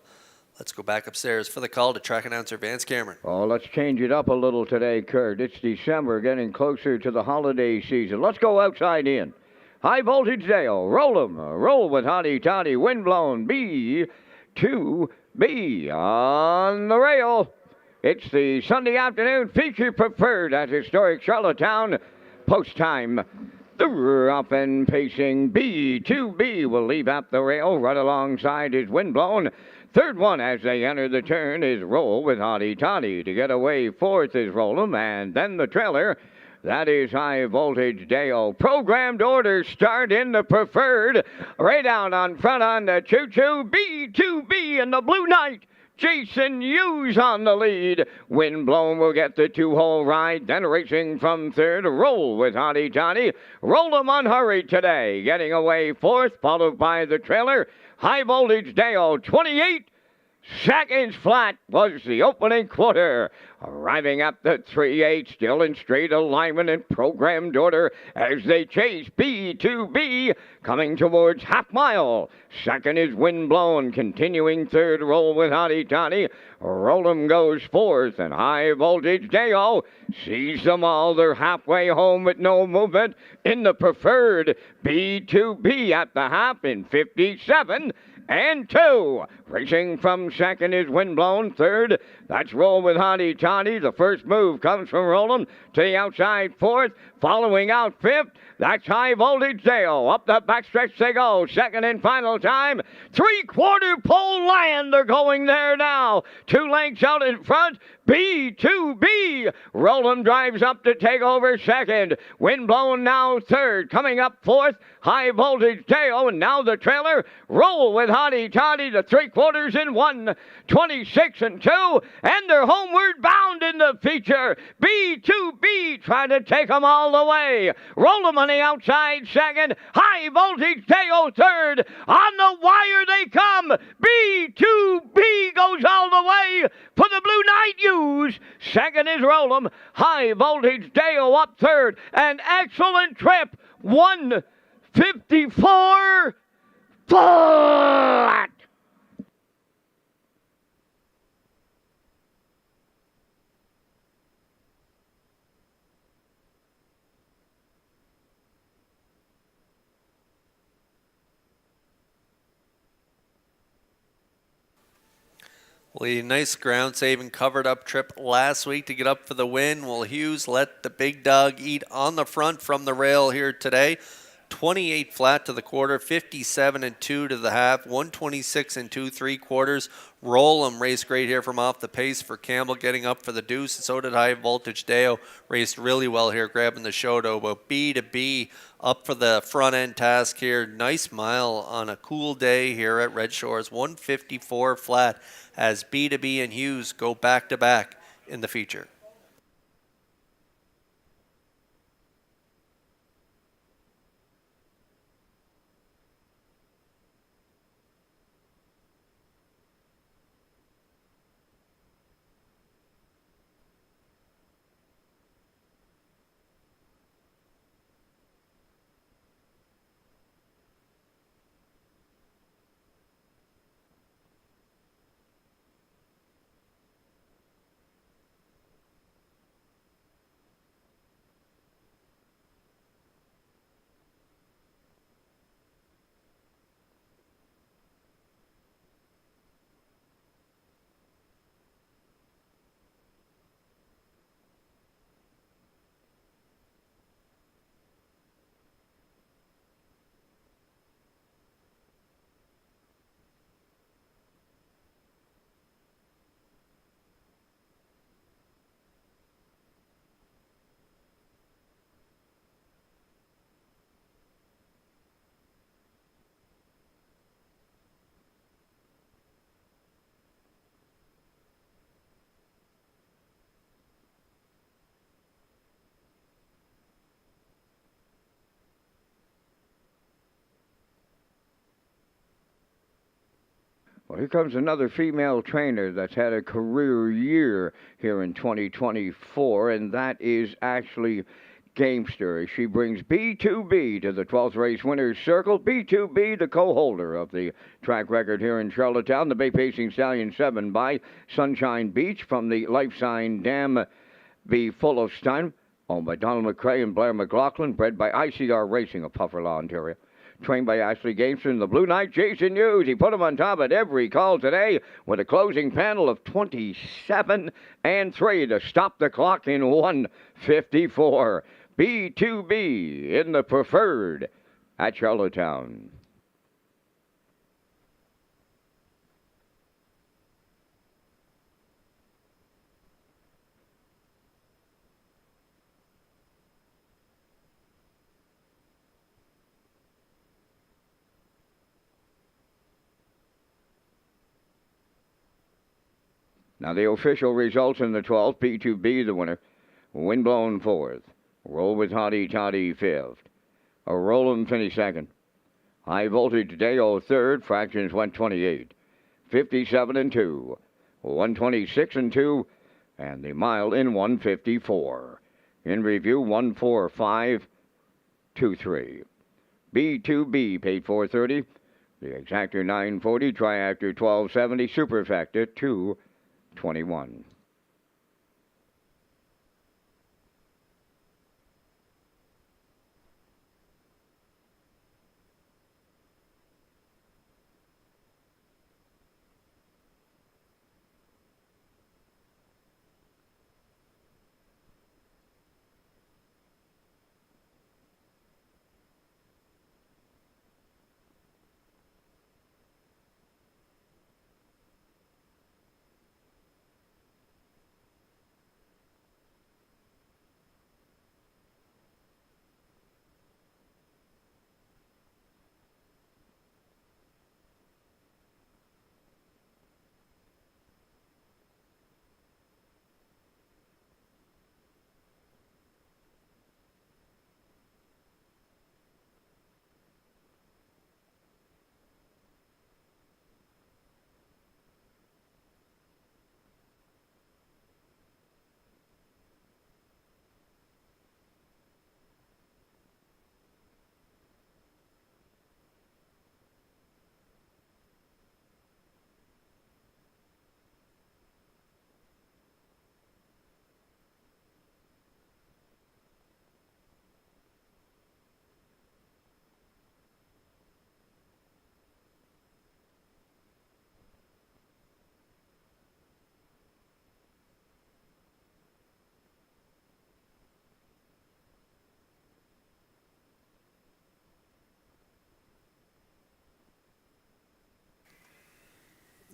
Let's go back upstairs for the call to track announcer Vance Cameron. Oh, let's change it up a little today, Kurt. It's December, getting closer to the holiday season. Let's go outside in. High Voltage Dale, roll 'em. Roll with Hottie Toddy, windblown B2B on the rail. It's the Sunday afternoon feature preferred at historic Charlottetown. Post time. The rough and pacing B2B will leave up the rail right alongside his windblown. Third one as they enter the turn is Roll with Hottie Toddy. To get away fourth is Roll'em, and then the trailer. That is High Voltage Dale. Programmed orders start in the preferred. Right out on front on the choo-choo. B2B in the Blue Knight. Jason Hughes on the lead. Windblown will get the two-hole ride. Then racing from third, Roll with Hottie Toddy. Roll 'em unhurried today. Getting away fourth, followed by the trailer. High Voltage Dale, 28 seconds flat was the opening quarter. Arriving up the 3-8, still in straight alignment and programmed order as they chase B2B, coming towards half mile. Second is Windblown, continuing third, Roll with Hottie Toddy. Roll'em goes fourth, and High Voltage Dale sees them all. They're halfway home with no movement in the preferred. B2B at the half in 57 and 2. Racing from second is Windblown. Third, that's Roll with Hottie Toddy. The first move comes from Roll'em to the outside fourth. Following out fifth, that's High Voltage Dale. Up the backstretch they go. Second and final time. Three-quarter pole land. They're going there now. 2 lengths out in front. B2B. Roll'em drives up to take over second. Windblown now third. Coming up fourth, High Voltage Dale. And now the trailer. Roll with Hottie Toddy. The 3/4 in 1. 26 and 2. And they're homeward bound in the feature. B2B trying to take them all the way. Roll'em on the outside second. High Voltage Dale third. On the wire they come. B2B goes all the way for the Blue Knight Hughes. Second is Roll'em. High Voltage Dale up third. An excellent trip. 154 flat. Well, a nice ground saving covered up trip last week to get up for the win. Will Hughes let the big dog eat on the front from the rail here today? 28 flat to the quarter, 57 and 2 to the half, 126 and 2 3/4. Roll'em raced great here from off the pace for Campbell, getting up for the deuce. And so did High Voltage Dale. Raced really well here, grabbing the Shoto. But B2B up for the front end task here. Nice mile on a cool day here at Red Shores. 154 flat as B2B and Hughes go back to back in the feature. Well, here comes another female trainer that's had a career year here in 2024, and that is actually Gamester. She brings B2B to the 12th race winner's circle. B2B, the co-holder of the track record here in Charlottetown. The Bay Pacing Stallion 7 by Sunshine Beach from the Life Sign Dam B. Fullestein, owned by Donald McCrae and Blair McLaughlin, bred by ICR Racing of Pufferlaw, Ontario. Trained by Ashley Gamester and the Blue Knight, Jason Hughes. He put him on top at every call today with a closing panel of 27 and 3 to stop the clock in 1:54. B2B in the preferred at Charlottetown. Now the official results in the 12th, B2B the winner, Windblown 4th, Roll with Hottie Toddy 5th, a Roll'em finished 2nd, High Voltage Deo 3rd, fractions went 28, 57 and 2, 126 and 2, and the mile in 1:54. In review 1:45.23. B2B paid $4.30, the exactor $9.40, triactor $12.70, superfactor $2.21.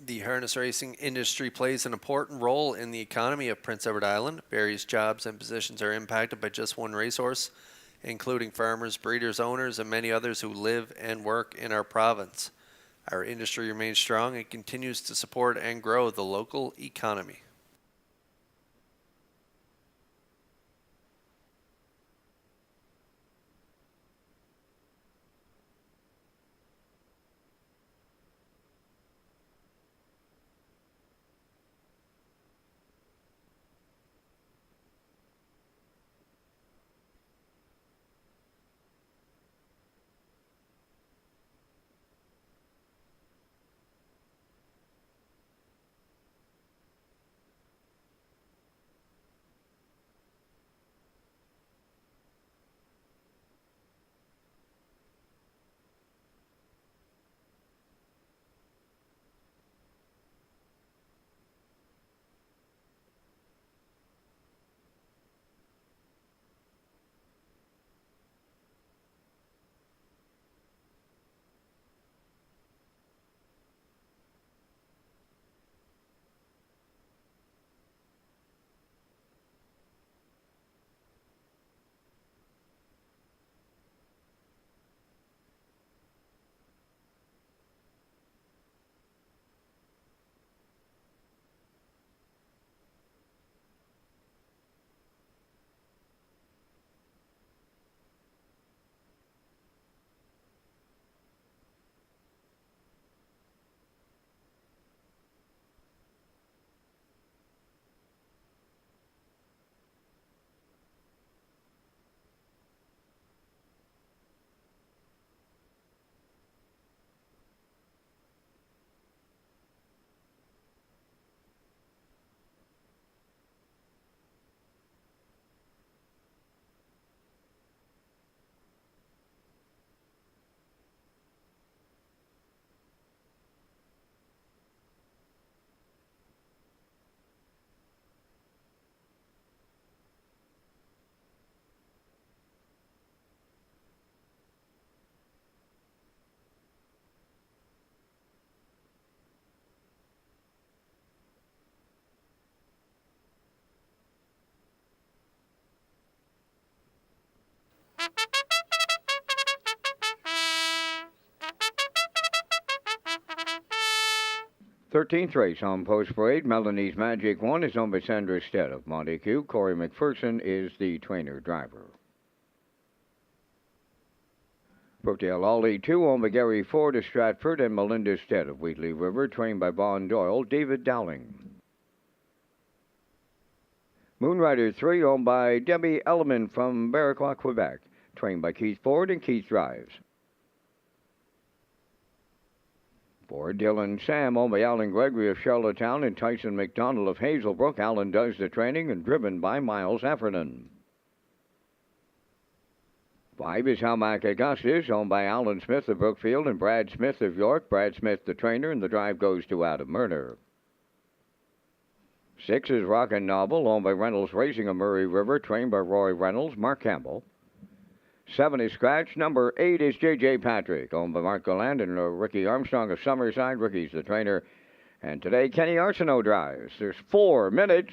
The harness racing industry plays an important role in the economy of Prince Edward Island. Various jobs and positions are impacted by just one racehorse, including farmers, breeders, owners, and many others who live and work in our province. Our industry remains strong and continues to support and grow the local economy. 13th race on Post Parade. Melanie's Magic 1 is owned by Sandra Stead of Montague. Corey McPherson is the trainer driver. Brookdale Ollie 2 owned by Gary Ford of Stratford and Melinda Stead of Wheatley River, trained by Bon Doyle, David Dowling. Moonrider 3 owned by Debbie Elliman from Barraquois, Quebec, trained by Keith Ford and Keith drives. For Dylan Sam owned by Alan Gregory of Charlottetown and Tyson McDonald of Hazelbrook. Alan does the training and driven by Miles Heffernan. 5 is Howmack Augustus, owned by Alan Smith of Brookfield and Brad Smith of York. Brad Smith, the trainer, and the drive goes to Adam Murner. 6 is Rockin' Novel, owned by Reynolds Racing of Murray River, trained by Roy Reynolds, Mark Campbell. 7 is Scratch. Number 8 is J.J. Patrick, owned by Mark Goland and Ricky Armstrong of Summerside. Ricky's the trainer. And today, Kenny Arsenault drives. There's 4 minutes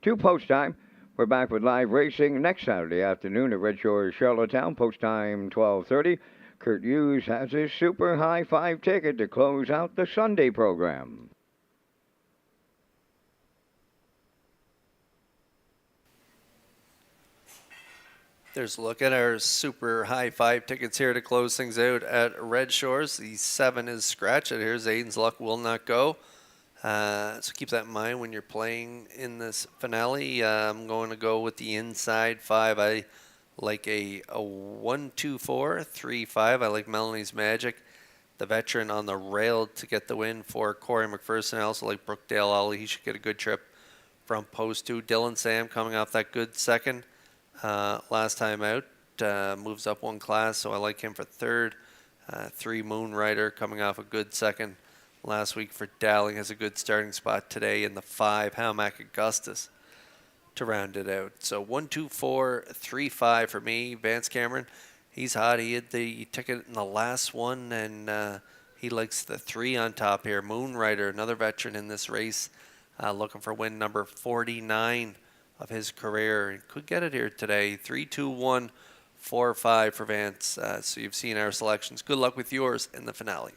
to post time. We're back with live racing next Saturday afternoon at Redshores, Charlottetown. Post time 12:30. Kurt Hughes has his Super High 5 ticket to close out the Sunday program. There's a look at our Super High 5 tickets here to close things out at Red Shores. The 7 is Scratch, and here's Aiden's Luck Will Not Go. So keep that in mind when you're playing in this finale. I'm going to go with the inside 5. I like a 1, 2, 4, 3, 5. I like Melanie's Magic. The veteran on the rail to get the win for Corey McPherson. I also like Brookdale Ollie. He should get a good trip from post 2. Dylan Sam coming off that good second last time out. Moves up 1 class, so I like him for 3rd. 3 Moonrider coming off a good second last week for Dowling, has a good starting spot today in the 5 Howmack Augustus to round it out. So 1, 2, 4, 3, 5 for me. Vance Cameron, he's hot. He had the ticket in the last one, and he likes the 3 on top here. Moonrider, another veteran in this race, looking for win number 49 of his career. He could get it here today. 3, 2, 1, 4, 5 for Vance. So you've seen our selections. Good luck with yours in the finale.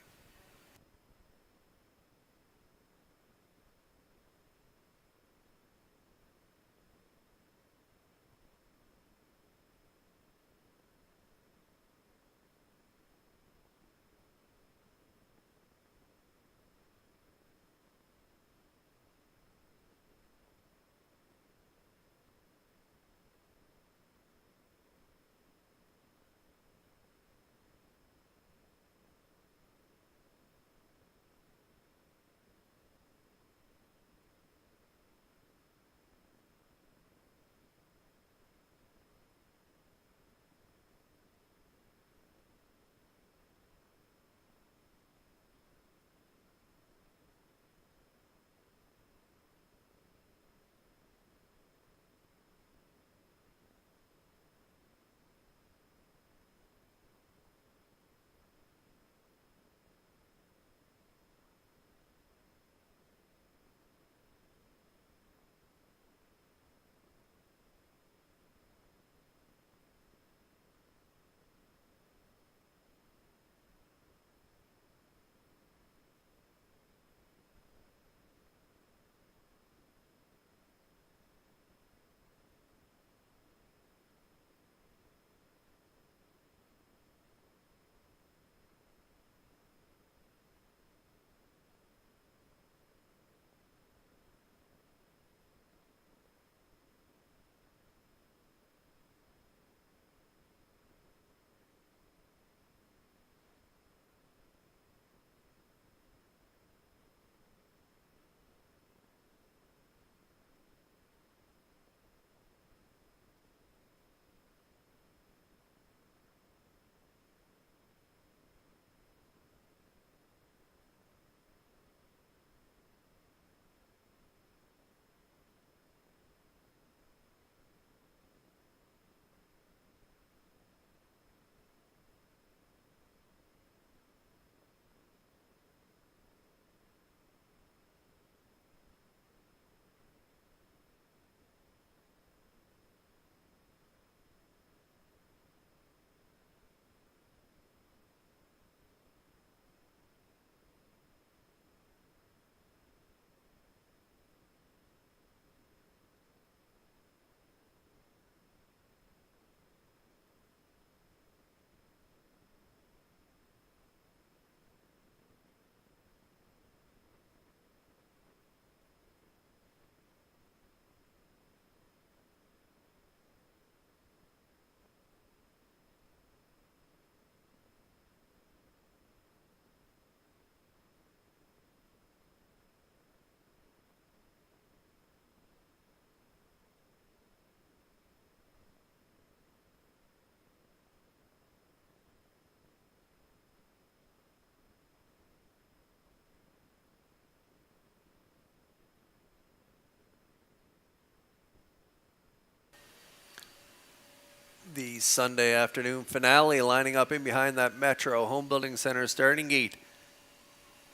Sunday afternoon finale lining up in behind that Metro Home Building Center starting gate.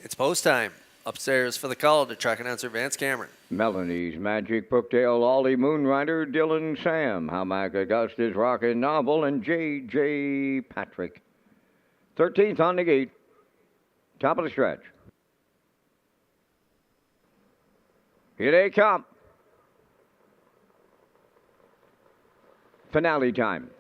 It's post time. Upstairs for the call to track announcer Vance Cameron. Melanie's Magic, Brookdale, Ollie, Moonrider, Dylan, Sam, Hamac, Augustus, Rockin' Novel, and J.J. Patrick. 13th on the gate. Top of the stretch. Here they come. Finale time.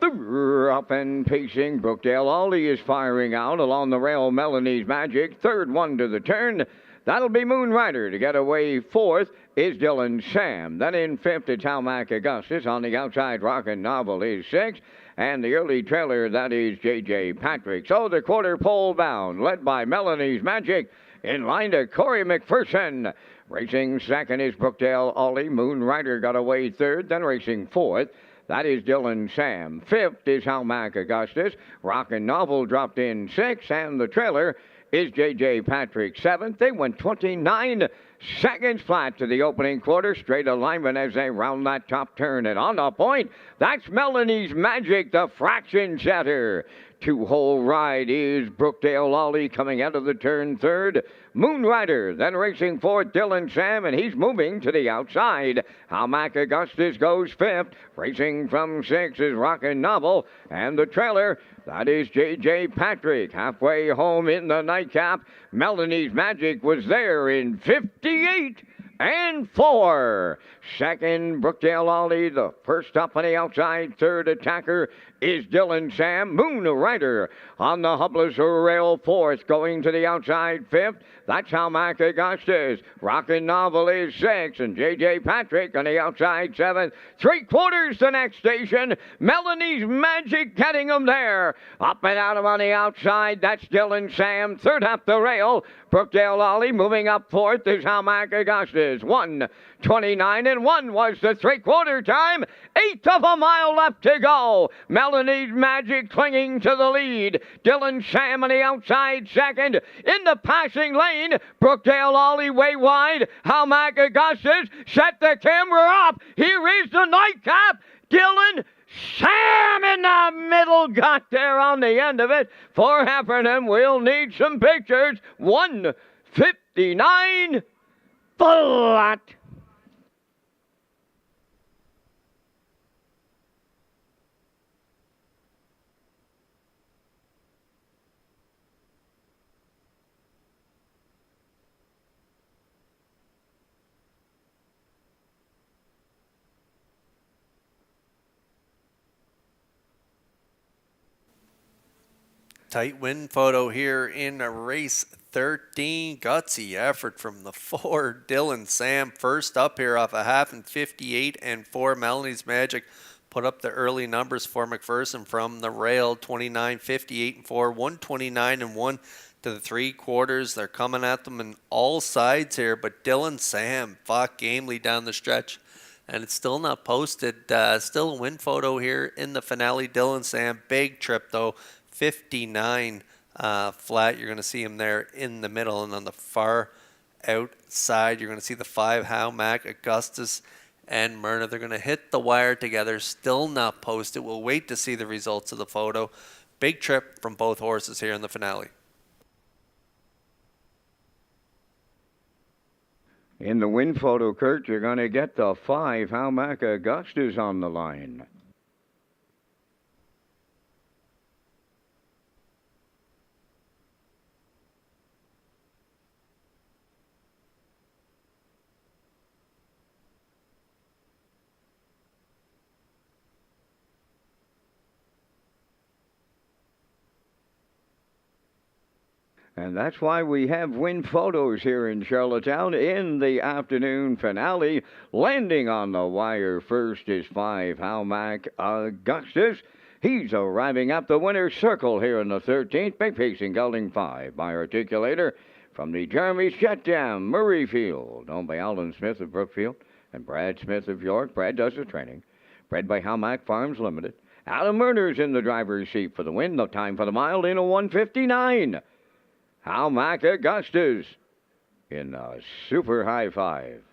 Up and pacing. Brookdale Ollie is firing out along the rail. Melanie's Magic. Third one to the turn. That'll be Moonrider. To get away fourth is Dylan Sam. Then in fifth, it's Hamac Augustus. On the outside, Rockin' Novel is sixth. And the early trailer, that is J.J. Patrick. So the quarter pole bound, led by Melanie's Magic. In line to Corey McPherson. Racing second is Brookdale Ollie. Moonrider got away third. Then racing fourth, that is Dylan Sam. Fifth is Hamac Augustus. Rockin' Novel dropped in sixth. And the trailer is J.J. Patrick. Seventh. They went 29 seconds flat to the opening quarter. Straight alignment as they round that top turn. And on the point, that's Melanie's Magic, the fraction setter. Two-hole ride is Brookdale Ollie coming out of the turn third. Moonrider, then racing fourth, Dylan Sam, and he's moving to the outside. Hamac Augustus goes fifth. Racing from sixth is Rockin' Novel. And the trailer, that is J.J. Patrick. Halfway home in the nightcap, Melanie's Magic was there in 58 and 4. Second, Brookdale Ollie. The first up on the outside. Third attacker is Dylan Sam. Moonrider on the hubless rail. Fourth, going to the outside. Fifth, that's Hamac Augustus. Rockin' Novel is sixth. And J.J. Patrick on the outside. Seventh. 3/4 the next station. Melanie's Magic getting them there. Up and out of on the outside. That's Dylan Sam. Third up the rail. Brookdale Ollie moving up fourth is Hamac Augustus. 1:29 and 1 was the 3/4 time. Eighth of a mile left to go. Melanie's Magic clinging to the lead. Dylan Sam on the outside second. In the passing lane, Brookdale Ollie way wide. Hamac Augustus set the camera up. Here is the nightcap. Dylan Sam in the middle got there on the end of it. For Heffernan, we'll need some pictures. 1:59 flat. Tight win photo here in race 13. Gutsy effort from the 4. Dylan Sam first up here off a half in 58 and 4. Melanie's Magic put up the early numbers for McPherson from the rail. 29, 58 and 4. 129 and 1 to the 3/4. They're coming at them in all sides here, but Dylan Sam fought gamely down the stretch. And it's still not posted. Still a win photo here in the finale. Dylan Sam, big trip though. 59 flat. You're going to see him there in the middle, and on the far outside you're going to see the 5 Hamac, Augustus, and Myrna. They're going to hit the wire together. Still not posted. We'll wait to see the results of the photo. Big trip from both horses here in the finale. In the win photo, Kurt, you're going to get the 5 Hamac Augustus on the line. And that's why we have win photos here in Charlottetown in the afternoon finale. Landing on the wire first is 5 Hamac Augustus. He's arriving at the winner's circle here in the 13th. Big pacing gelding 5 by Articulator from the Jeremy Jet Jam Murrayfield, owned by Alan Smith of Brookfield and Brad Smith of York. Brad does the training. Bred by Hamac Farms Limited. Adam Murner's in the driver's seat for the win. The time for the mile in a 1:59. Hamac Augustus in a super high 5.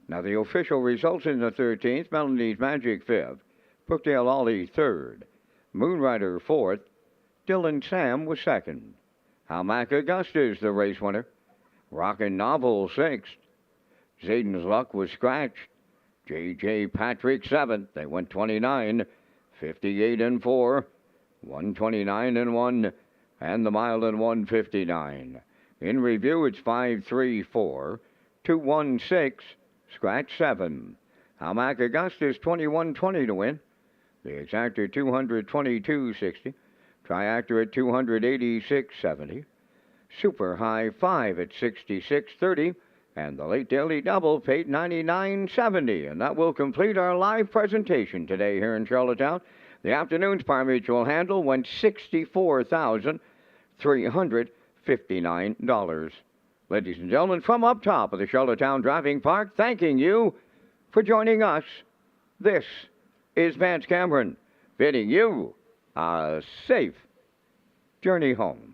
Now, the official results in the 13th, Melanie's Magic 5th, Brookdale Ollie 3rd, Moonrider 4th, Dylan Sam was 2nd. Howmack Augusta is the race winner. Rockin' Novel 6th. Zayden's Luck was scratched. J.J. Patrick 7th. They went 29, 58 and 4, 129 and 1, and the mile in 159. In review, it's 5-3-4, 2-1-6, scratch 7. Howmack Augusta is 21-20 to win. The exactor 222.60. Triactor at 286.70. Super High 5 at 66.30. And the late daily double paid $99.70. And that will complete our live presentation today here in Charlottetown. The afternoon's par mutual handle went $64,359. Ladies and gentlemen, from up top of the Charlottetown Driving Park, thanking you for joining us. This is Vance Cameron bidding you a safe journey home.